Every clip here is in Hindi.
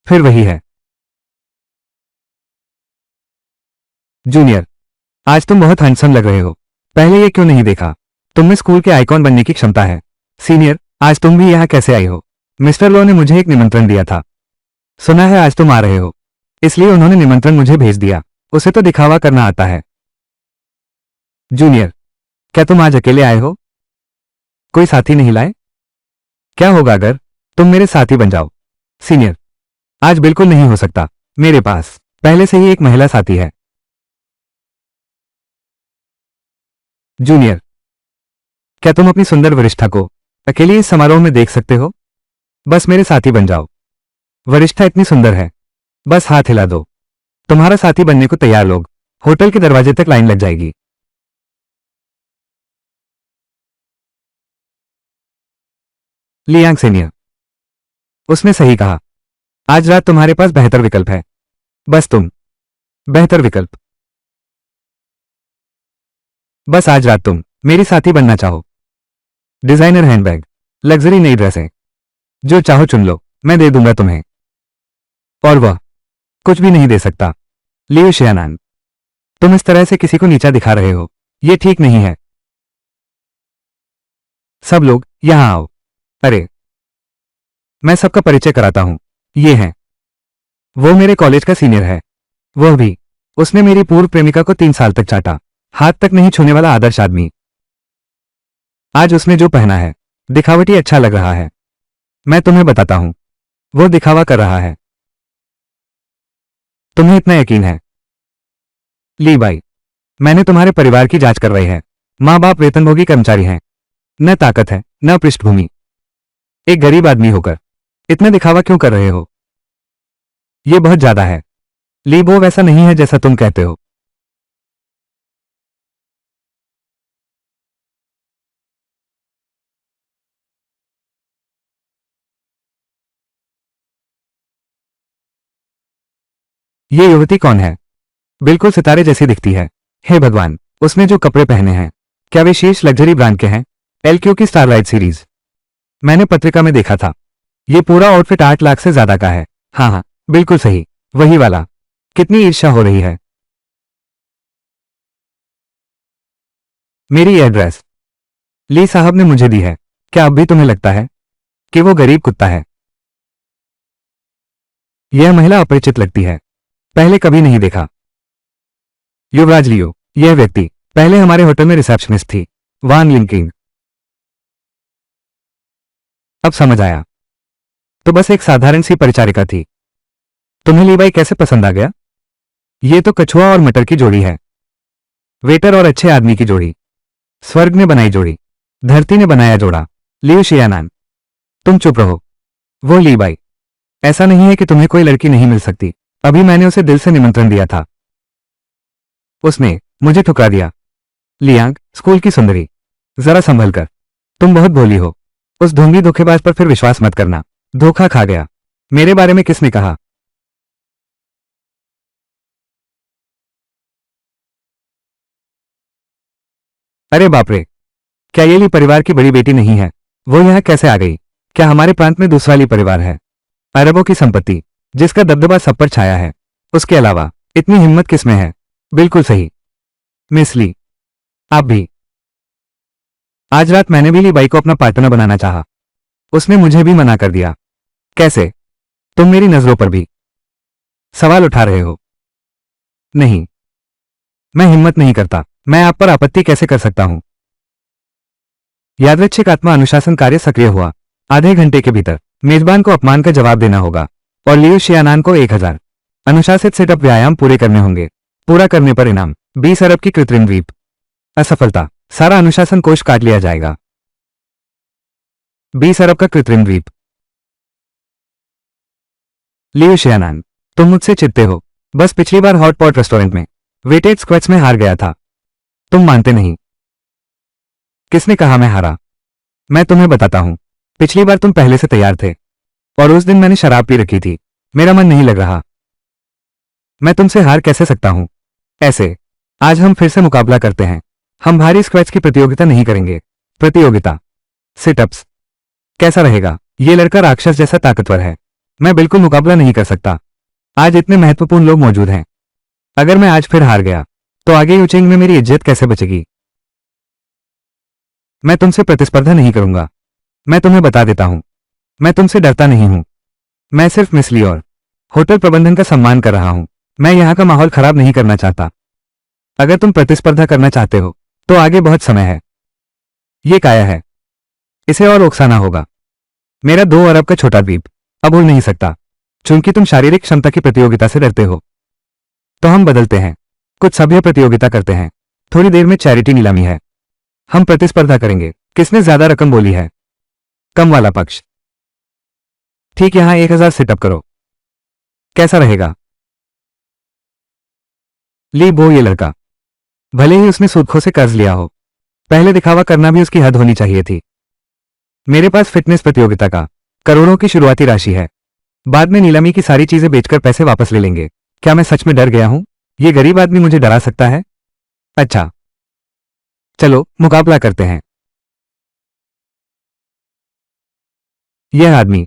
फिर वही है। जूनियर, आज तुम बहुत हैंडसम लग रहे हो। पहले ये क्यों नहीं देखा? तुम में स्कूल के आइकॉन बनने की क्षमता है। सीनियर, आज तुम भी यहाँ कैसे आई हो? मिस्टर लो ने मुझे एक निमंत्रण दिया था। सुना है आज तुम आ रहे हो, इसलिए उन्होंने निमंत्रण मुझे भेज दिया। उसे तो दिखावा करना आता है। जूनियर, क्या तुम आज अकेले आए हो? कोई साथी नहीं लाए? क्या होगा अगर तुम मेरे साथी बन जाओ? सीनियर, आज बिल्कुल नहीं हो सकता। मेरे पास पहले से ही एक महिला साथी है। जूनियर, क्या तुम अपनी सुंदर वरिष्ठा को अकेले इस समारोह में देख सकते हो? बस मेरे साथी बन जाओ। वरिष्ठा इतनी सुंदर है, बस हाथ हिला दो। तुम्हारा साथी बनने को तैयार लोग होटल के दरवाजे तक लाइन लग जाएगी। लियांग सीनियर, उसने सही कहा। आज रात तुम्हारे पास बेहतर विकल्प है। बस तुम बेहतर विकल्प। बस आज रात तुम मेरी साथी बनना चाहो। डिजाइनर हैंडबैग, लग्जरी नई ड्रेसें, जो चाहो चुन लो, मैं दे दूंगा तुम्हें। और वह कुछ भी नहीं दे सकता। लियो शियानान, तुम इस तरह से किसी को नीचा दिखा रहे हो, यह ठीक नहीं है। सब लोग यहां आओ। अरे, मैं सबका परिचय कराता हूं। ये है, वो मेरे कॉलेज का सीनियर है। वह भी, उसने मेरी पूर्व प्रेमिका को 3 साल तक चाटा। हाथ तक नहीं छूने वाला आदर्श आदमी। आज उसने जो पहना है, दिखावटी अच्छा लग रहा है। मैं तुम्हें बताता हूं, वो दिखावा कर रहा है। तुम्हें इतना यकीन है? ली बाई, मैंने तुम्हारे परिवार की जांच करवाई है। माँ बाप वेतनभोगी कर्मचारी हैं। न ताकत है, न पृष्ठभूमि। एक गरीब आदमी होकर इतना दिखावा क्यों कर रहे हो? यह बहुत ज्यादा है। ली, वो वैसा नहीं है जैसा तुम कहते हो। ये युवती कौन है? बिल्कुल सितारे जैसी दिखती है। हे भगवान, उसने जो कपड़े पहने हैं, क्या वे शीर्ष लग्जरी ब्रांड के हैं? एलक्यू की स्टारलाइट सीरीज। मैंने पत्रिका में देखा था। ये पूरा आउटफिट 8 लाख से ज्यादा का है। हाँ हाँ, बिल्कुल सही, वही वाला। कितनी ईर्ष्या हो रही है। मेरी यह ड्रेस ली साहब ने मुझे दी है। क्या अब भी तुम्हें लगता है कि वो गरीब कुत्ता है? यह महिला अपरिचित लगती है। पहले कभी नहीं देखा। युवराज लियो, यह व्यक्ति पहले हमारे होटल में रिसेप्शनिस्ट थी। वान लिंकिंग। अब समझ आया। तो बस एक साधारण सी परिचारिका थी। तुम्हें लीबाई कैसे पसंद आ गया? ये तो कछुआ और मटर की जोड़ी है। वेटर और अच्छे आदमी की जोड़ी। स्वर्ग ने बनाई जोड़ी, धरती ने बनाया जोड़ा। लियो शियानान, तुम चुप रहो। वो लीबाई, ऐसा नहीं है कि तुम्हें कोई लड़की नहीं मिल सकती। अभी मैंने उसे दिल से निमंत्रण दिया था, उसने मुझे ठुकरा दिया। लियांग, स्कूल की सुंदरी, जरा संभल कर। तुम बहुत भोली हो। उस ढोंगी धोखेबाज पर फिर विश्वास मत करना। धोखा खा गया। मेरे बारे में किसने कहा? अरे बाप रे, क्या ये ली परिवार की बड़ी बेटी नहीं है? वो यहाँ कैसे आ गई? क्या हमारे प्रांत में दूसरा ली परिवार है? अरबों की संपत्ति, जिसका दबदबा सब पर छाया है। उसके अलावा इतनी हिम्मत किसमें है? बिल्कुल सही, मिस ली, आप भी। आज रात मैंने भी ली बाई को अपना पार्टनर बनाना चाहा। उसने मुझे भी मना कर दिया। कैसे? तुम मेरी नजरों पर भी सवाल उठा रहे हो? नहीं, मैं हिम्मत नहीं करता। मैं आप पर आपत्ति कैसे कर सकता हूं? यादृच्छिक आत्मा अनुशासन कार्य सक्रिय हुआ। आधे घंटे के भीतर मेजबान को अपमान का जवाब देना होगा और लियो शियानान को 1000 अनुशासित सेटअप व्यायाम पूरे करने होंगे। पूरा करने पर इनाम 20 अरब की कृत्रिम द्वीप। असफलता, सारा अनुशासन कोष काट लिया जाएगा। 20 अरब का कृत्रिम द्वीप। लियो शियानान, तुम मुझसे चिढ़ते हो। बस पिछली बार हॉट पॉट रेस्टोरेंट में वेटेड स्क्वैट्स में हार गया था। तुम मानते नहीं। किसने कहा मैं हारा? मैं तुम्हें बताता हूं। पिछली बार तुम पहले से तैयार थे और उस दिन मैंने शराब पी रखी थी। मेरा मन नहीं लग रहा। मैं तुमसे हार कैसे सकता हूं? ऐसे, आज हम फिर से मुकाबला करते हैं। हम भारी स्क्वैट्स की प्रतियोगिता नहीं करेंगे। प्रतियोगिता सिटअप्स। कैसा रहेगा? ये लड़का राक्षस जैसा ताकतवर है। मैं बिल्कुल मुकाबला नहीं कर सकता। आज इतने महत्वपूर्ण लोग मौजूद हैं। अगर मैं आज फिर हार गया तो आगे यूचिंग में मेरी इज्जत कैसे बचेगी? मैं तुमसे प्रतिस्पर्धा नहीं करूंगा। मैं तुम्हें बता देता हूं, मैं तुमसे डरता नहीं हूं। मैं सिर्फ मिसली और होटल प्रबंधन का सम्मान कर रहा हूं। मैं यहां का माहौल खराब नहीं करना चाहता। अगर तुम प्रतिस्पर्धा करना चाहते हो तो आगे बहुत समय है। ये काया है, इसे और उकसाना होगा। मेरा 2 अरब का छोटा द्वीप अब उड़ नहीं सकता। चूंकि तुम शारीरिक क्षमता की प्रतियोगिता से डरते हो तो हम बदलते हैं, कुछ सभ्य प्रतियोगिता करते हैं। थोड़ी देर में चैरिटी नीलामी है। हम प्रतिस्पर्धा करेंगे, किसने ज्यादा रकम बोली है। कम वाला पक्ष। ठीक, यहां 1000 सेटअप करो। कैसा रहेगा? ली बो, ये लड़का, भले ही उसने सूदखों से कर्ज लिया हो, पहले दिखावा करना भी उसकी हद होनी चाहिए थी। मेरे पास फिटनेस प्रतियोगिता का करोड़ों की शुरुआती राशि है। बाद में नीलामी की सारी चीजें बेचकर पैसे वापस ले लेंगे। क्या मैं सच में डर गया हूं? ये गरीब आदमी मुझे डरा सकता है? अच्छा, चलो मुकाबला करते हैं। यह आदमी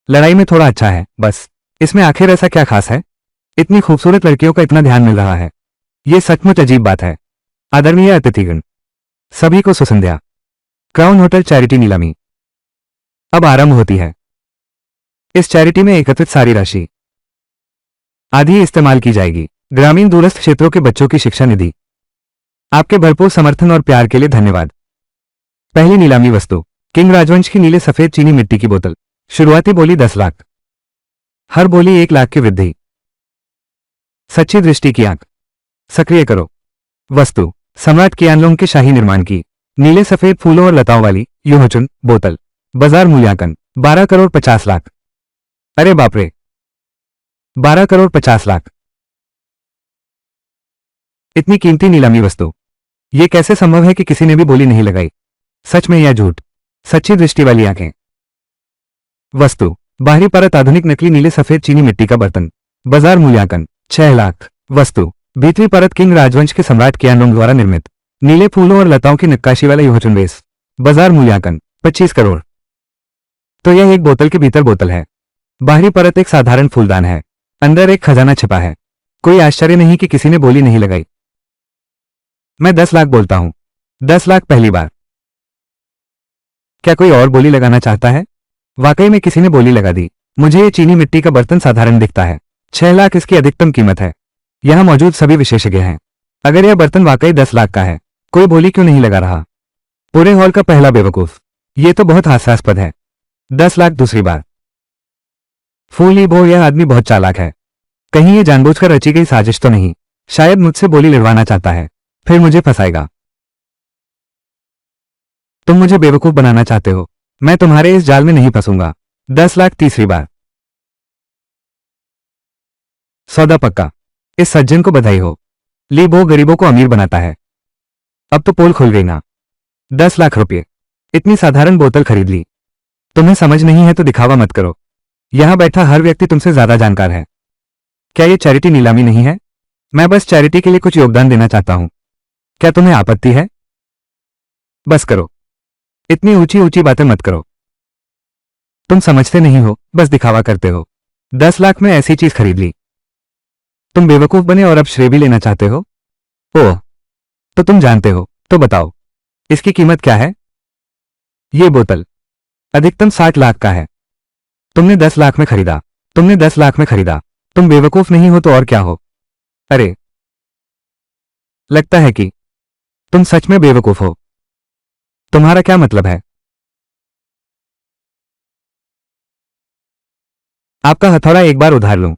लड़ाई में थोड़ा अच्छा है, बस। इसमें आखिर ऐसा क्या खास है? इतनी खूबसूरत लड़कियों का इतना ध्यान मिल रहा है। यह सचमुच अजीब बात है। आदरणीय अतिथिगण, सभी को सुसंध्या। क्राउन होटल चैरिटी नीलामी अब आरंभ होती है। इस चैरिटी में एकत्रित सारी राशि आधी इस्तेमाल की जाएगी ग्रामीण दूरस्थ क्षेत्रों के बच्चों की शिक्षा निधि। आपके भरपूर समर्थन और प्यार के लिए धन्यवाद। पहली नीलामी वस्तु, किंग राजवंश की नीले सफेद चीनी मिट्टी की बोतल। शुरुआती बोली 10 लाख, हर बोली 1 लाख की वृद्धि। सच्ची दृष्टि की आंख सक्रिय करो। वस्तु, सम्राट कियानलोंग के शाही निर्माण की नीले सफेद फूलों और लताओं वाली युहोचुन बोतल। बाजार मूल्यांकन 12 करोड़ 50 लाख। अरे बाप रे, 12 करोड़ 50 लाख। इतनी कीमती नीलामी वस्तु, यह कैसे संभव है कि किसी ने भी बोली नहीं लगाई? सच में या झूठ? सच्ची दृष्टि वाली आंखें। वस्तु, बाहरी परत आधुनिक नकली नीले सफेद चीनी मिट्टी का बर्तन। बाजार मूल्यांकन 6 लाख। वस्तु, भीतरी परत किंग राजवंश के सम्राट कियानलोंग द्वारा निर्मित नीले फूलों और लताओं की नक्काशी वाला युहोचुन वेस। बाजार मूल्यांकन 25 करोड़। तो यह एक बोतल के भीतर बोतल है। बाहरी परत एक साधारण फूलदान है, अंदर एक खजाना छिपा है। कोई आश्चर्य नहीं कि किसी ने बोली नहीं लगाई। मैं 10 लाख बोलता हूं। 10 लाख पहली बार। क्या कोई और बोली लगाना चाहता है? वाकई में किसी ने बोली लगा दी। मुझे ये चीनी मिट्टी का बर्तन साधारण दिखता है। 6 लाख इसकी अधिकतम कीमत है। यहां मौजूद सभी विशेषज्ञ हैं। अगर यह बर्तन वाकई 10 लाख का है, कोई बोली क्यों नहीं लगा रहा? पूरे हॉल का पहला बेवकूफ। यह तो बहुत हास्यास्पद है। 10 लाख दूसरी बार। फूली बो, यह आदमी बहुत चालाक है। कहीं ये जानबूझकर रची गई साजिश तो नहीं? शायद मुझसे बोली लड़वाना चाहता है, फिर मुझे फंसाएगा। तुम मुझे बेवकूफ बनाना चाहते हो। मैं तुम्हारे इस जाल में नहीं फंसूंगा। 10 लाख तीसरी बार। सौदा पक्का। इस सज्जन को बधाई हो। ली बो गरीबों को अमीर बनाता है। अब तो पोल खुल गई ना। 10 लाख रुपये। इतनी साधारण बोतल खरीद ली। तुम्हें समझ नहीं है तो दिखावा मत करो। यहां बैठा हर व्यक्ति तुमसे ज्यादा जानकार है। क्या यह चैरिटी नीलामी नहीं है? मैं बस चैरिटी के लिए कुछ योगदान देना चाहता हूं। क्या तुम्हें आपत्ति है? बस करो। इतनी ऊंची ऊंची बातें मत करो। तुम समझते नहीं हो, बस दिखावा करते हो। 10 लाख में ऐसी चीज खरीद ली। तुम बेवकूफ बने और अब श्रेय भी लेना चाहते हो? ओह, तो तुम जानते हो, तो बताओ इसकी कीमत क्या है? ये बोतल अधिकतम 60 लाख का है। तुमने 10 लाख में खरीदा। तुमने 10 लाख में खरीदा। तुम बेवकूफ नहीं हो तो और क्या हो? अरे, लगता है कि तुम सच में बेवकूफ हो। तुम्हारा क्या मतलब है? आपका हथौड़ा एक बार उधार लूं।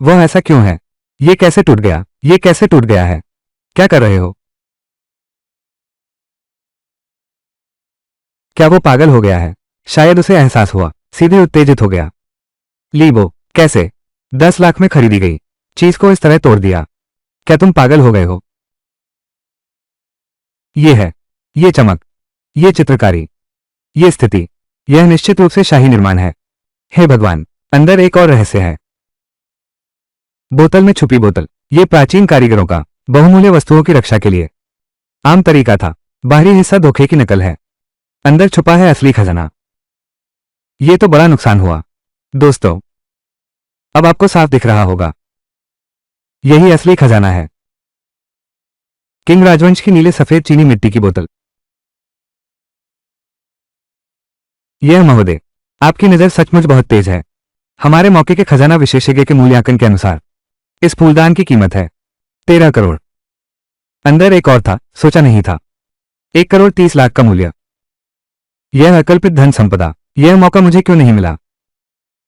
वह ऐसा क्यों है? ये कैसे टूट गया? ये कैसे टूट गया है? क्या कर रहे हो? क्या वो पागल हो गया है? शायद उसे एहसास हुआ, सीधे उत्तेजित हो गया। लीबो, कैसे? 10 लाख में खरीदी गई चीज को इस तरह तोड़ दिया। क्या तुम पागल हो गए हो? ये है, ये चमक, ये चित्रकारी, ये स्थिति, यह निश्चित रूप से शाही निर्माण है। हे भगवान, अंदर एक और रहस्य है। बोतल में छुपी बोतल। ये प्राचीन कारीगरों का बहुमूल्य वस्तुओं की रक्षा के लिए। आम तरीका था। बाहरी हिस्सा धोखे की नकल है, अंदर छुपा है असली खजाना। ये तो बड़ा नुकसान हुआ। दोस्तों, अब आपको साफ दिख रहा होगा, यही असली खजाना है। किंग राजवंश की नीले सफेद चीनी मिट्टी की बोतल। यह महोदय, आपकी नजर सचमुच बहुत तेज है। हमारे मौके के खजाना विशेषज्ञ के मूल्यांकन के अनुसार इस फूलदान की कीमत है 13 करोड़। अंदर एक और था, सोचा नहीं था। 1 करोड़ 30 लाख का मूल्य। यह अकल्पित धन संपदा। यह मौका मुझे क्यों नहीं मिला?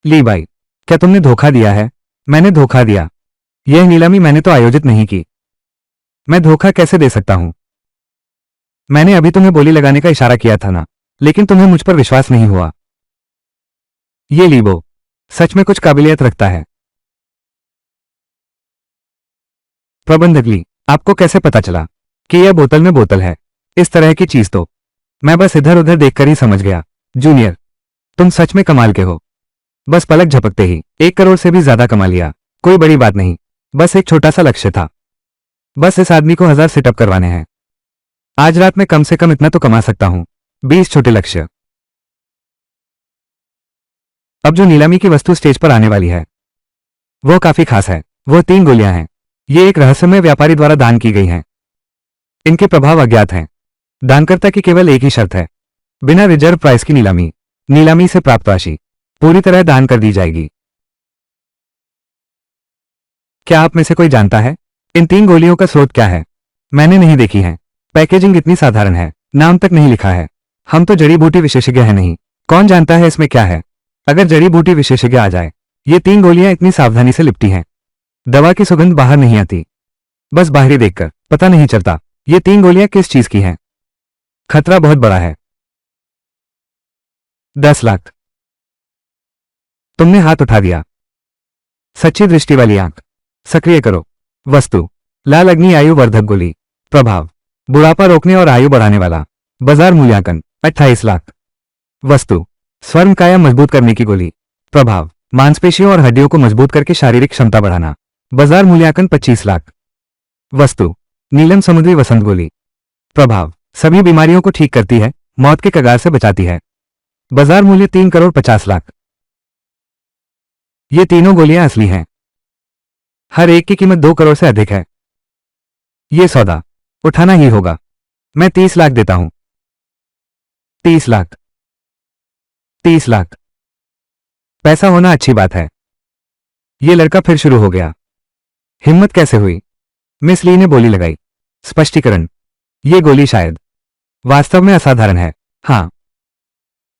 ली बाई, क्या तुमने धोखा दिया है? मैंने धोखा दिया? यह नीलामी मैंने तो आयोजित नहीं की। मैं धोखा कैसे दे सकता हूं? मैंने अभी तुम्हें बोली लगाने का इशारा किया था ना, लेकिन तुम्हें मुझ पर विश्वास नहीं हुआ। ये लीबो सच में कुछ काबिलियत रखता है। प्रबंधक ली, आपको कैसे पता चला कि यह बोतल में बोतल है? इस तरह की चीज तो मैं बस इधर उधर देखकर ही समझ गया। जूनियर, तुम सच में कमाल के हो। बस पलक झपकते ही 1 करोड़ से भी ज्यादा कमा लिया। कोई बड़ी बात नहीं, बस एक छोटा सा लक्ष्य था। बस इस आदमी को 1000 सिटअप करवाने हैं। आज रात में कम से कम इतना तो कमा सकता हूं। 20 छोटे लक्ष्य। अब जो नीलामी की वस्तु स्टेज पर आने वाली है वो काफी खास है। वो 3 गोलियां हैं। ये एक रहस्यमय व्यापारी द्वारा दान की गई हैं। इनके प्रभाव अज्ञात हैं। दानकर्ता की केवल एक ही शर्त है, बिना रिजर्व प्राइस की नीलामी। नीलामी से प्राप्त राशि पूरी तरह दान कर दी जाएगी। क्या आप में से कोई जानता है इन 3 गोलियों का स्रोत क्या है? मैंने नहीं देखी है। पैकेजिंग इतनी साधारण है, नाम तक नहीं लिखा है। हम तो जड़ी बूटी विशेषज्ञ हैं नहीं। कौन जानता है इसमें क्या है? अगर जड़ी बूटी विशेषज्ञ आ जाए। ये 3 गोलियां इतनी सावधानी से लिपटी हैं, दवा की सुगंध बाहर नहीं आती। बस बाहरी देखकर पता नहीं चलता ये 3 गोलियां किस चीज की हैं। खतरा बहुत बड़ा है। 10 लाख। तुमने हाथ उठा दिया। सच्ची दृष्टि वाली आंख। सक्रिय करो। वस्तु लाल अग्नि आयु वर्धक गोली। प्रभाव बुढ़ापा रोकने और आयु बढ़ाने वाला। बाजार मूल्यांकन 28 लाख। वस्तु स्वर्ण काया मजबूत करने की गोली। प्रभाव मांसपेशियों और हड्डियों को मजबूत करके शारीरिक क्षमता बढ़ाना। बाजार मूल्यांकन 25 लाख। वस्तु नीलम समुद्री वसंत गोली। प्रभाव सभी बीमारियों को ठीक करती है, मौत के कगार से बचाती है। बाजार मूल्य 3 करोड़ 50 लाख। ये तीनों गोलियां असली हैं। हर एक की कीमत 2 करोड़ से अधिक है। ये सौदा उठाना ही होगा। मैं 30 लाख देता हूं। 30 लाख। 30 लाख। पैसा होना अच्छी बात है। ये लड़का फिर शुरू हो गया। हिम्मत कैसे हुई? मिस ली ने बोली लगाई। स्पष्टीकरण, ये गोली शायद वास्तव में असाधारण है। हाँ,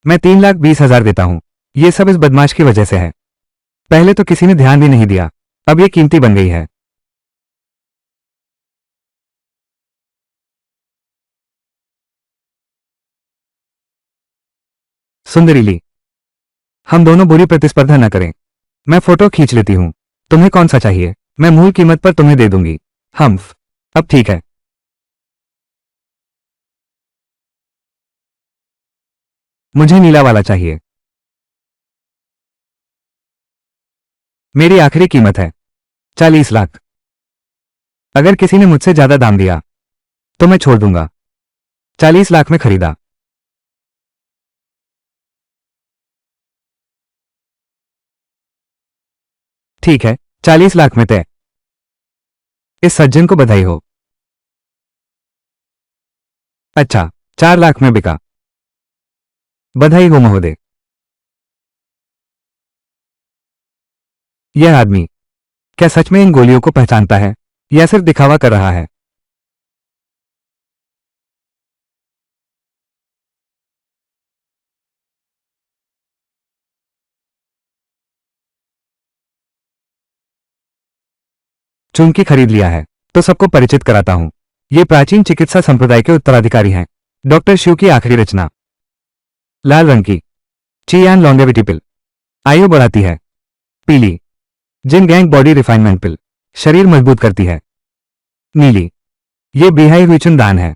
मैं 3,20,000 देता हूं। ये सब इस बदमाश की वजह से है। पहले तो किसी ने ध्यान भी नहीं दिया, अब ये कीमती बन गई है। सुंदरी ली, हम दोनों बुरी प्रतिस्पर्धा न करें। मैं फोटो खींच लेती हूं। तुम्हें कौन सा चाहिए? मैं मूल कीमत पर तुम्हें दे दूंगी। हम्फ, अब ठीक है। मुझे नीला वाला चाहिए। मेरी आखिरी कीमत है 40 लाख। अगर किसी ने मुझसे ज्यादा दाम दिया तो मैं छोड़ दूंगा। 40 लाख में खरीदा। ठीक है, 40 लाख में तय। इस सज्जन को बधाई हो। अच्छा, 4 लाख में बिका। बधाई हो महोदय। यह आदमी क्या सच में इन गोलियों को पहचानता है या सिर्फ दिखावा कर रहा है? चूंकि खरीद लिया है तो सबको परिचित कराता हूं। ये प्राचीन चिकित्सा संप्रदाय के उत्तराधिकारी हैं। डॉक्टर शिव की आखिरी रचना। लाल रंग की चियान लॉन्गेविटी पिल, आयु बढ़ाती है। पीली जिन गैंग बॉडी रिफाइनमेंट पिल, शरीर मजबूत करती है। नीली ये बिहाई हुई चुनदान है।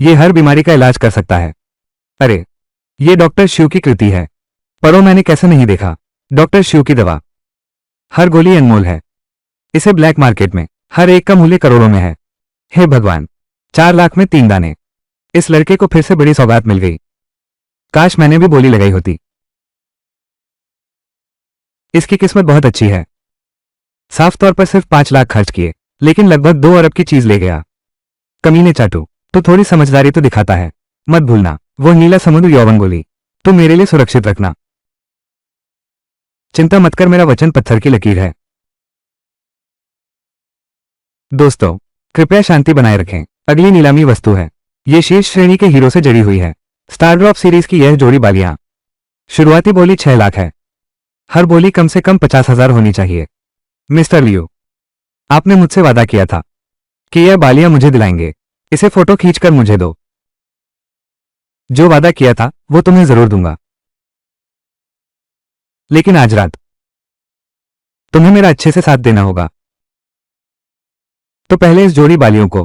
ये हर बीमारी का इलाज कर सकता है। अरे, ये डॉक्टर शिव की कृति है। पढ़ो, मैंने कैसे नहीं देखा। डॉक्टर शिव की दवा। हर गोली अनमोल है। इसे ब्लैक मार्केट में हर एक का मूल्य करोड़ों में है। हे भगवान, 4 लाख में 3 दाने। इस लड़के को फिर से बड़ी सौगात मिल गई। काश मैंने भी बोली लगाई होती। इसकी किस्मत बहुत अच्छी है। साफ तौर पर सिर्फ 5 लाख खर्च किए, लेकिन लगभग 2 अरब की चीज ले गया। कमीने चाटू, तो थोड़ी समझदारी तो दिखाता है। मत भूलना, वो नीला समुद्र यौवन गोली तो मेरे लिए सुरक्षित रखना। चिंता मत कर, मेरा वचन पत्थर की लकीर है। दोस्तों, कृपया शांति बनाए रखें। अगली नीलामी वस्तु है। ये शीर्ष श्रेणी के हीरो से जड़ी हुई है। स्टार ड्रॉप सीरीज की यह जोड़ी बालियां। शुरुआती बोली 6 लाख है। हर बोली कम से कम 50,000 होनी चाहिए। मिस्टर लियो, आपने मुझसे वादा किया था कि यह बालियां मुझे दिलाएंगे। इसे फोटो खींचकर मुझे दो। जो वादा किया था वो तुम्हें जरूर दूंगा, लेकिन आज रात तुम्हें मेरा अच्छे से साथ देना होगा। तो पहले इस जोड़ी बालियों को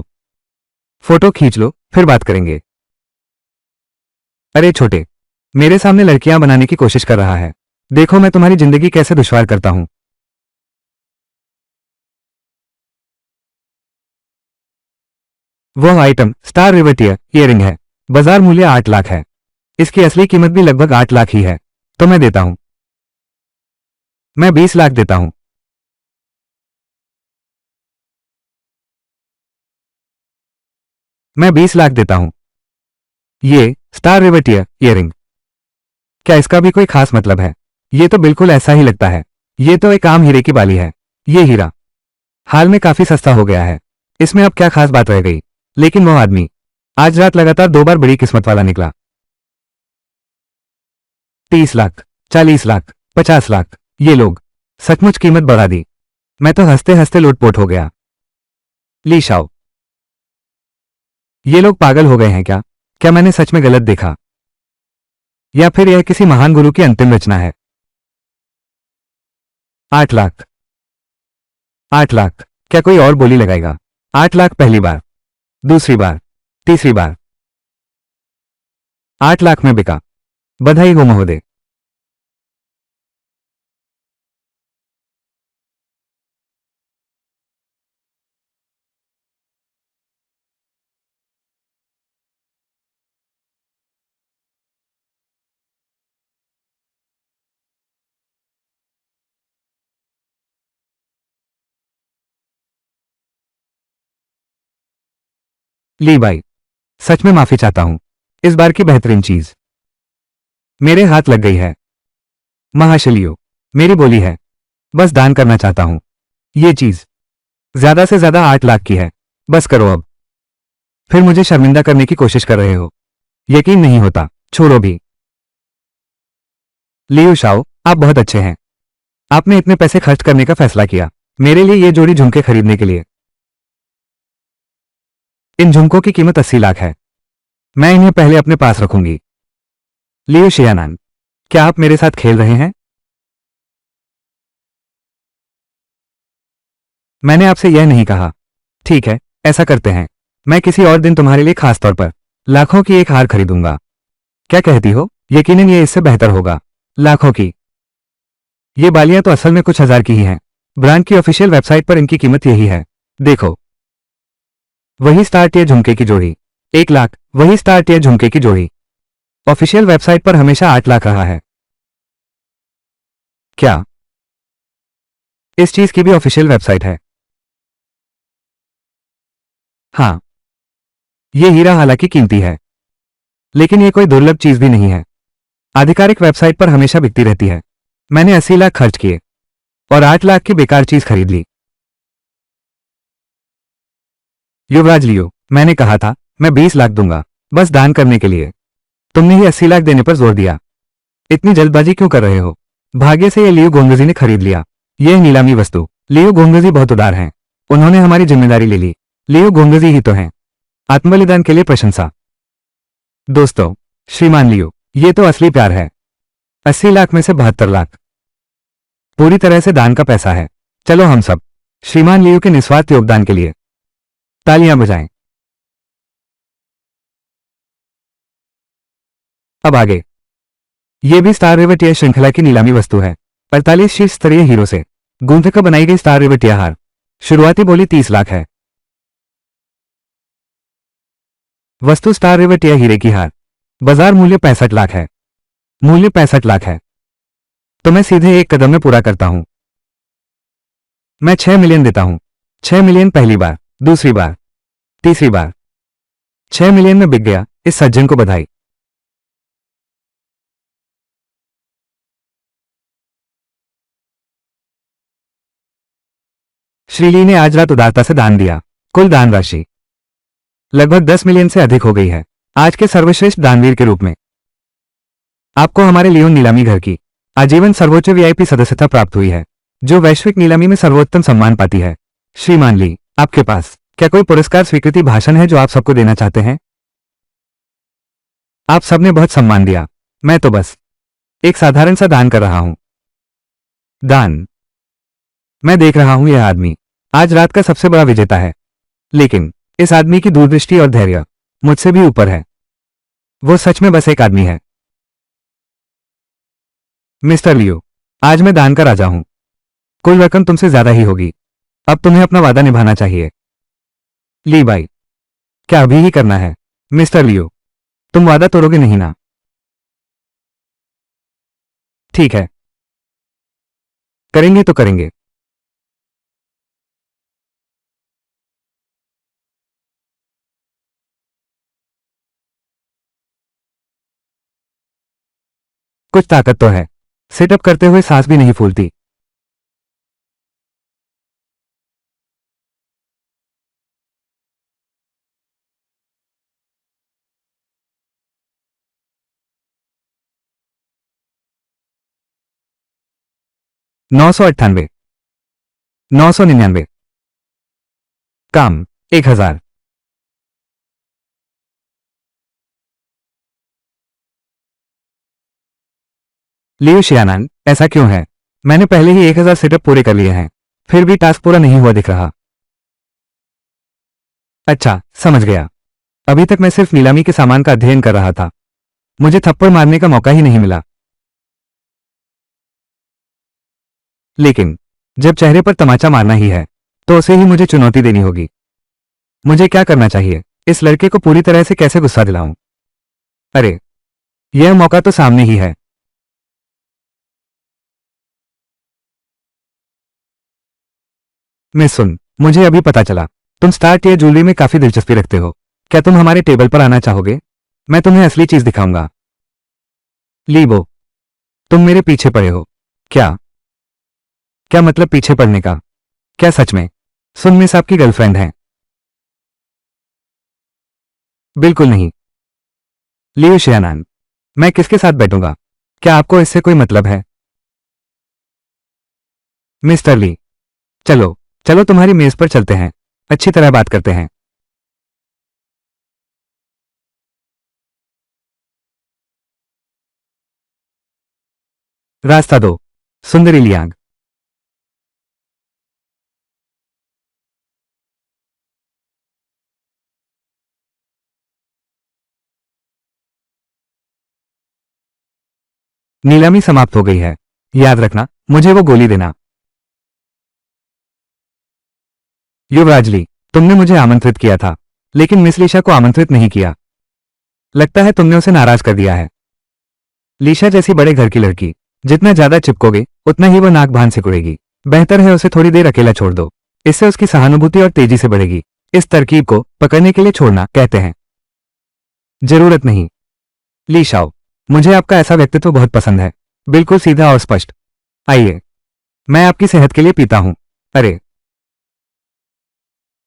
फोटो खींच लो, फिर बात करेंगे। अरे छोटे, मेरे सामने लड़कियां बनाने की कोशिश कर रहा है। देखो मैं तुम्हारी जिंदगी कैसे दुश्वार करता हूं। वह आइटम स्टार रिवर्टियर ईयरिंग है। बाजार मूल्य 8 लाख है। इसकी असली कीमत भी लगभग 8 लाख ही है। तो मैं देता हूं, मैं 20 लाख देता हूं। मैं 20 लाख देता हूं। ये स्टार रिवर्टियर ईयरिंग, क्या इसका भी कोई खास मतलब है? ये तो बिल्कुल ऐसा ही लगता है। ये तो एक आम हीरे की बाली है। ये हीरा हाल में काफी सस्ता हो गया है। इसमें अब क्या खास बात रह गई? लेकिन वो आदमी आज रात लगातार 2 बार बड़ी किस्मत वाला निकला। 30 लाख, 40 लाख, 50 लाख। ये लोग सचमुच कीमत बढ़ा दी। मैं तो हंसते हंसते लोटपोट हो गया। ली शाओ, ये लोग पागल हो गए हैं क्या? क्या मैंने सच में गलत देखा, या फिर यह किसी महान गुरु की अंतिम रचना है? 8 लाख, 8 लाख। क्या कोई और बोली लगाएगा? 8 लाख पहली बार, दूसरी बार, तीसरी बार। 8 लाख में बिका। बधाई हो महोदय। ली बाई, सच में माफी चाहता हूं। इस बार की बेहतरीन चीज मेरे हाथ लग गई है। महाशलियो, मेरी बोली है, बस दान करना चाहता हूं। ये चीज ज्यादा से ज्यादा 8 लाख की है। बस करो अब। फिर मुझे शर्मिंदा करने की कोशिश कर रहे हो। यकीन नहीं होता, छोड़ो भी। लियो शाओ, आप बहुत अच्छे हैं। आपने इतने पैसे खर्च करने का फैसला किया मेरे लिए ये जोड़ी झुमके खरीदने के लिए। इन झुमकों की कीमत 80 लाख है। मैं इन्हें पहले अपने पास रखूंगी। लियो शियानान, क्या आप मेरे साथ खेल रहे हैं? मैंने आपसे यह नहीं कहा। ठीक है, ऐसा करते हैं। मैं किसी और दिन तुम्हारे लिए खास तौर पर लाखों की एक हार खरीदूंगा। क्या कहती हो? यकीनन ये इससे बेहतर होगा। लाखों की ये बालियां तो असल में कुछ हजार की ही हैं। ब्रांड की ऑफिशियल वेबसाइट पर इनकी कीमत यही है। देखो, वही स्टार टियर झुमके की जोड़ी 1 लाख, वही स्टार टियर झुमके की जोड़ी ऑफिशियल वेबसाइट पर हमेशा 8 लाख रहा है। क्या इस चीज की भी ऑफिशियल वेबसाइट है? हाँ, ये हीरा हालांकि कीमती है, लेकिन ये कोई दुर्लभ चीज भी नहीं है। आधिकारिक वेबसाइट पर हमेशा बिकती रहती है। मैंने 80 लाख खर्च किए और 8 लाख की बेकार चीज खरीद ली। युवराज लियो, मैंने कहा था मैं 20 लाख दूंगा, बस दान करने के लिए। तुमने ही 80 लाख देने पर जोर दिया। इतनी जल्दबाजी क्यों कर रहे हो? भाग्य से यह लियो गोंगजी ने खरीद लिया। यह नीलामी वस्तु। लियो गोंगजी बहुत उदार हैं। उन्होंने हमारी जिम्मेदारी ले ली। लियो गोंगजी ही तो हैं। आत्मबलिदान के लिए प्रशंसा। दोस्तों, श्रीमान लियो, ये तो असली प्यार है। 80 लाख में से 72 लाख पूरी तरह से दान का पैसा है। चलो हम सब श्रीमान लियो के निस्वार्थ योगदान के लिए तालियां बजाएं। अब आगे, यह भी स्टार रिवर्टियर श्रृंखला की नीलामी वस्तु है। 48 शीर्ष स्तरीय हीरो से गूंथकर बनाई गई स्टार रिवर्टियर हार। शुरुआती बोली 30 लाख है। वस्तु स्टार रिवट या हीरे की हार। बाजार मूल्य 65 लाख है। मूल्य 65 लाख है। तो मैं सीधे एक कदम में पूरा करता हूं। मैं 6 मिलियन देता हूं। 6 मिलियन पहली बार, दूसरी बार, तीसरी बार। 6 मिलियन में बिक गया। इस सज्जन को बधाई। श्रीली ने आज रात उदारता से दान दिया। कुल दान राशि लगभग 10 मिलियन से अधिक हो गई है। आज के सर्वश्रेष्ठ दानवीर के रूप में आपको हमारे लियोन नीलामी घर की आजीवन सर्वोच्च वीआईपी सदस्यता प्राप्त हुई है, जो वैश्विक नीलामी में सर्वोत्तम सम्मान पाती है। श्रीमान ली, आपके पास क्या कोई पुरस्कार स्वीकृति भाषण है जो आप सबको देना चाहते हैं? आप सबने बहुत सम्मान दिया। मैं तो बस एक साधारण सा दान कर रहा हूं। दान। मैं देख रहा हूं यह आदमी आज रात का सबसे बड़ा विजेता है, लेकिन इस आदमी की दूरदृष्टि और धैर्य मुझसे भी ऊपर है। वो सच में बस एक आदमी है। मिस्टर लियो, आज मैं दान का राजा हूं। कुल रकम तुमसे ज्यादा ही होगी। अब तुम्हें अपना वादा निभाना चाहिए। ली बाई, क्या अभी ही करना है? मिस्टर लियो, तुम वादा तोड़ोगे नहीं ना? ठीक है, करेंगे तो करेंगे। कुछ ताकत तो है। सिटअप करते हुए सांस भी नहीं फूलती। 998, 999। काम 1000। लियो शियानान, ऐसा क्यों है? मैंने पहले ही 1000 सेटअप पूरे कर लिए हैं, फिर भी टास्क पूरा नहीं हुआ दिख रहा। अच्छा, समझ गया। अभी तक मैं सिर्फ नीलामी के सामान का अध्ययन कर रहा था। मुझे थप्पड़ मारने का मौका ही नहीं मिला। लेकिन जब चेहरे पर तमाचा मारना ही है, तो उसे ही मुझे चुनौती देनी होगी। मुझे क्या करना चाहिए? इस लड़के को पूरी तरह से कैसे गुस्सा दिलाऊं? अरे, यह मौका तो सामने ही है। मिस सुन, मुझे अभी पता चला तुम स्टार टियर ज्वेलरी में काफी दिलचस्पी रखते हो। क्या तुम हमारे टेबल पर आना चाहोगे? मैं तुम्हें असली चीज दिखाऊंगा। लीबो, तुम मेरे पीछे पड़े हो क्या? क्या मतलब पीछे पड़ने का? क्या सच में सुन मिस आपकी गर्लफ्रेंड है? बिल्कुल नहीं। लियो शियानान, मैं किसके साथ बैठूंगा? क्या आपको इससे कोई मतलब है? मिस्टर ली, चलो चलो तुम्हारी मेज पर चलते हैं, अच्छी तरह बात करते हैं। रास्ता दो, सुंदरी लियांग। नीलामी समाप्त हो गई है। याद रखना, मुझे वो गोली देना। युवराज ली, तुमने मुझे आमंत्रित किया था, लेकिन मिस लीशा को आमंत्रित नहीं किया। लगता है तुमने उसे नाराज कर दिया है। लीशा जैसी बड़े घर की लड़की, जितना ज्यादा चिपकोगे उतना ही वो नाक भान सिकुड़ेगी। बेहतर है उसे थोड़ी देर अकेला छोड़ दो। इससे उसकी सहानुभूति और तेजी से बढ़ेगी। इस तरकीब को पकड़ने के लिए छोड़ना कहते हैं। जरूरत नहीं। लीशाओ, मुझे आपका ऐसा व्यक्तित्व बहुत पसंद है। बिल्कुल सीधा और स्पष्ट। आइए, मैं आपकी सेहत के लिए पीता हूं। अरे,